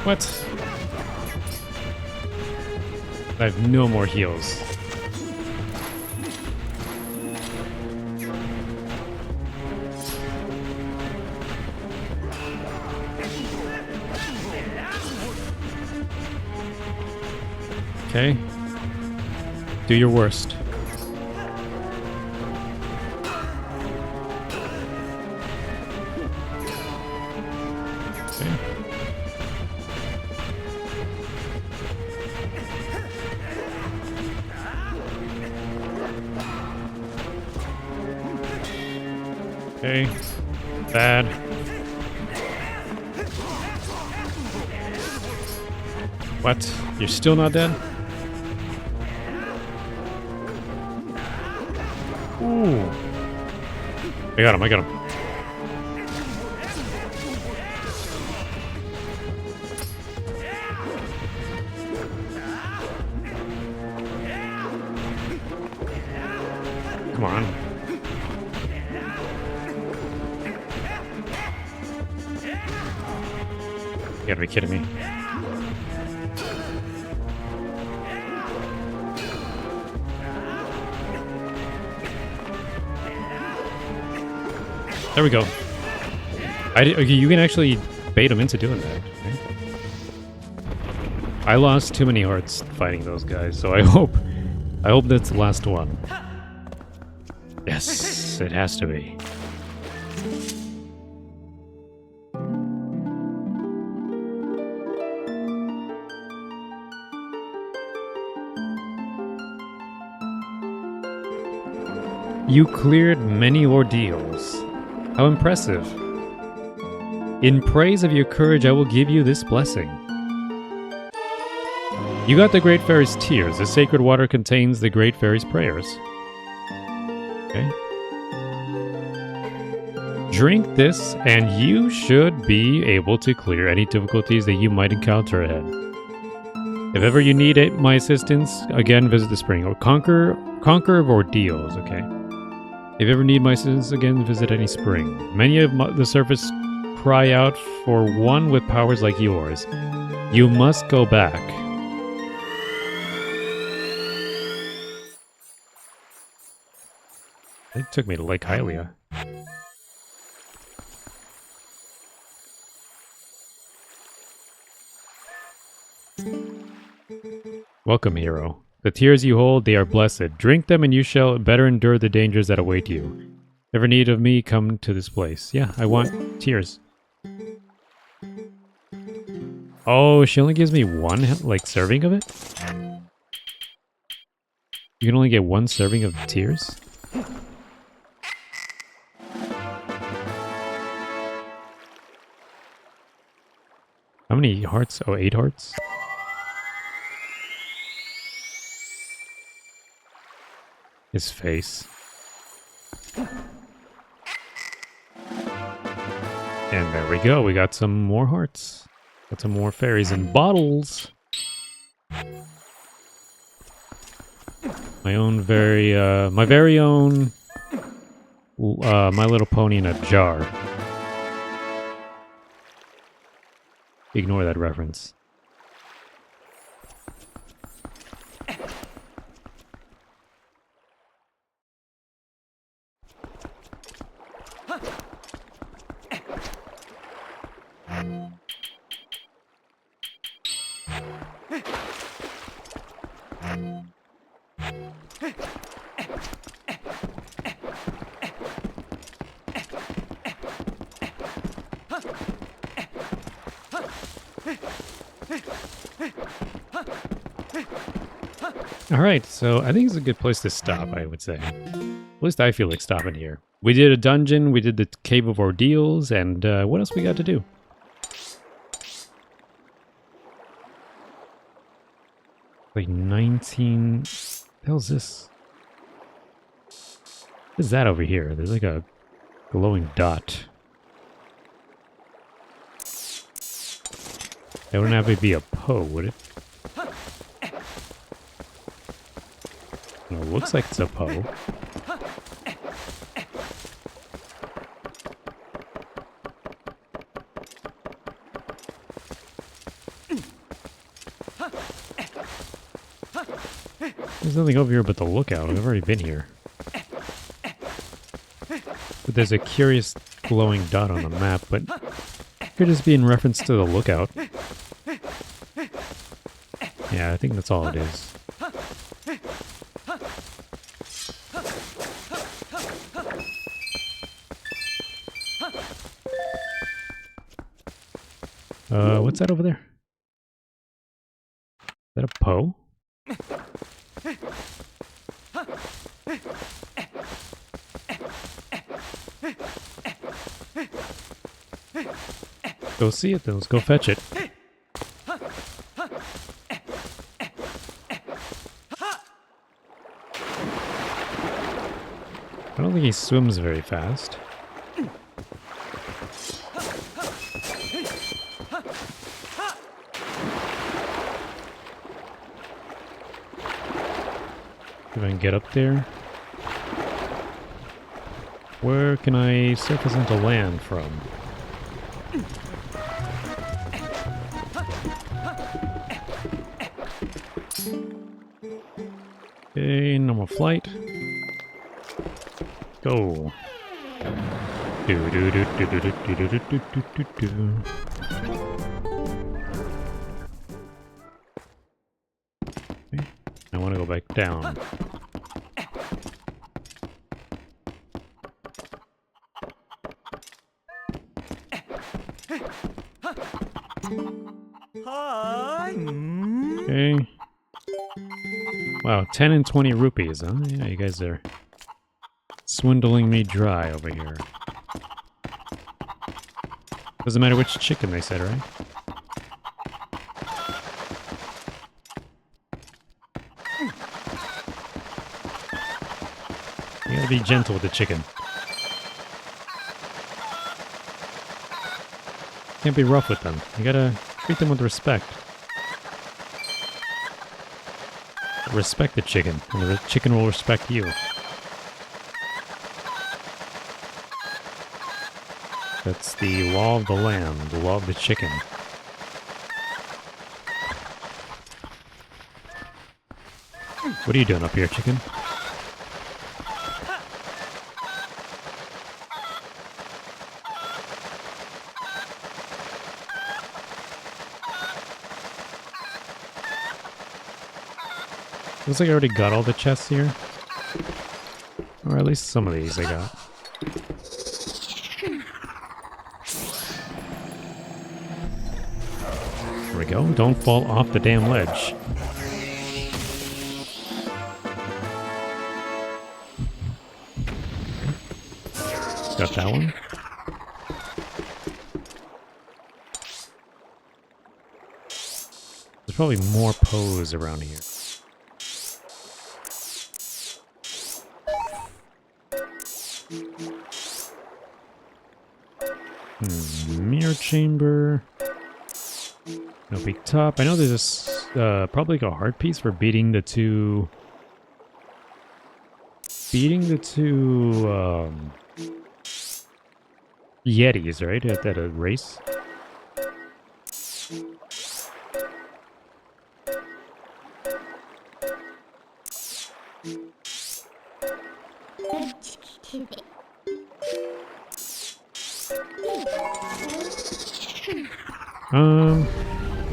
A: What? I have no more heals. Okay. Do your worst. Okay. Bad. What? You're still not dead? Ooh. I got him, I got him. Come on. You gotta be kidding me. There we go. Okay, you can actually bait him into doing that. Okay. I lost too many hearts fighting those guys, so I hope that's the last one. Yes, it has to be. You cleared many ordeals. How impressive. In praise of your courage, I will give you this blessing. You got the Great Fairy's tears. The sacred water contains the Great Fairy's prayers. Okay. Drink this, and you should be able to clear any difficulties that you might encounter ahead. If ever you need my assistance, again visit the spring. Or conquer of ordeals, okay. If you ever need my assistance, again visit any spring. Many of the surface cry out for one with powers like yours. You must go back. It took me to Lake Hylia. Welcome, hero. The tears you hold, they are blessed. Drink them and you shall better endure the dangers that await you. Ever need of me, come to this place. Yeah, I want tears. Oh, she only gives me one, like, serving of it? You can only get one serving of tears? How many hearts? Oh, 8 hearts? His face. And there we go. We got some more hearts. Got some more fairies in bottles. My own very, my very own My Little Pony in a jar. Ignore that reference. Alright, so I think it's a good place to stop, I would say. At least I feel like stopping here. We did a dungeon, we did the Cave of Ordeals, and what else we got to do? Like 19... What the hell is this? What is that over here? There's like a glowing dot. It wouldn't have to be a Poe, would it? No, it looks like it's a Poe. There's nothing over here but the lookout. I've already been here. But there's a curious glowing dot on the map, but it could just be in reference to the lookout. Yeah, I think that's all it is. What's that over there? Is that a Poe? Go see it then, let's go fetch it. I don't think he swims very fast. If I can get up there. Where can I surface into land from? Okay, normal flight. Go. Do do do do do do do do do do do do. Okay. I want to go back down.
B: Hi.
A: Okay. Wow, 10 and 20 rupees, huh? Yeah, you guys are swindling me dry over here. Doesn't matter which chicken they said, right? You gotta be gentle with the chicken. Can't be rough with them. You gotta treat them with respect. Respect the chicken, and the chicken will respect you. That's the law of the land, the law of the chicken. What are you doing up here, chicken? Looks like I already got all the chests here. Or at least some of these I got. There we go. Don't fall off the damn ledge. Got that one. There's probably more Poes around here. Mirror chamber. No big top. I know there's this probably like a heart piece for beating the two. Yetis, right? At a race.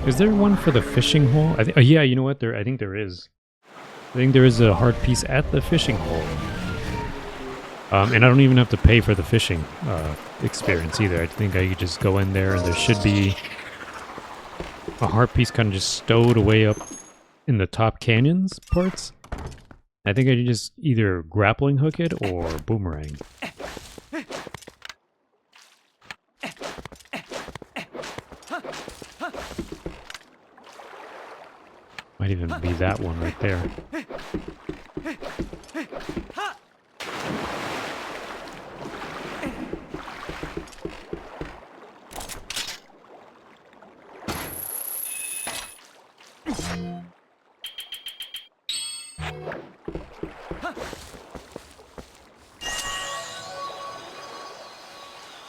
A: Is there one for the fishing hole? Yeah, you know what? I think there is. I think there is a hard piece at the fishing hole. And I don't even have to pay for the fishing experience either. I think I could just go in there and there should be a hard piece kind of just stowed away up in the top canyons parts. I think I could just either grappling hook it or boomerang. Might even be that one right there.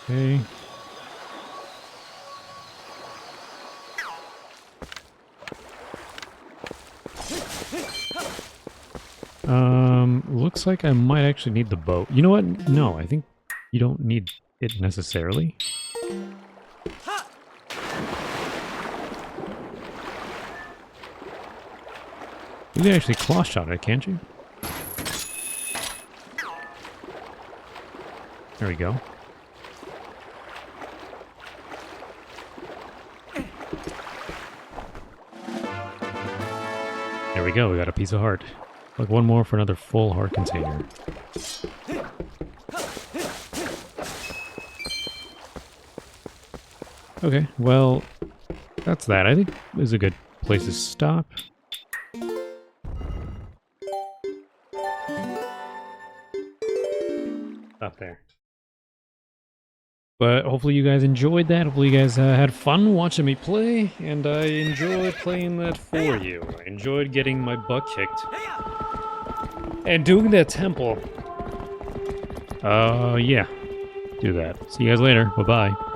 A: Okay. Looks like I might actually need the boat. You know what? No, I think you don't need it necessarily. You can actually claw shot it, can't you? There we go. There we go, we got a piece of heart. Like one more for another full heart container. Okay, well, that's that. I think this is a good place to stop. Stop there. But hopefully you guys enjoyed that. Hopefully you guys had fun watching me play, and I enjoyed playing that for you. I enjoyed getting my butt kicked. And doing that temple. Yeah. Do that. See you guys later. Bye-bye.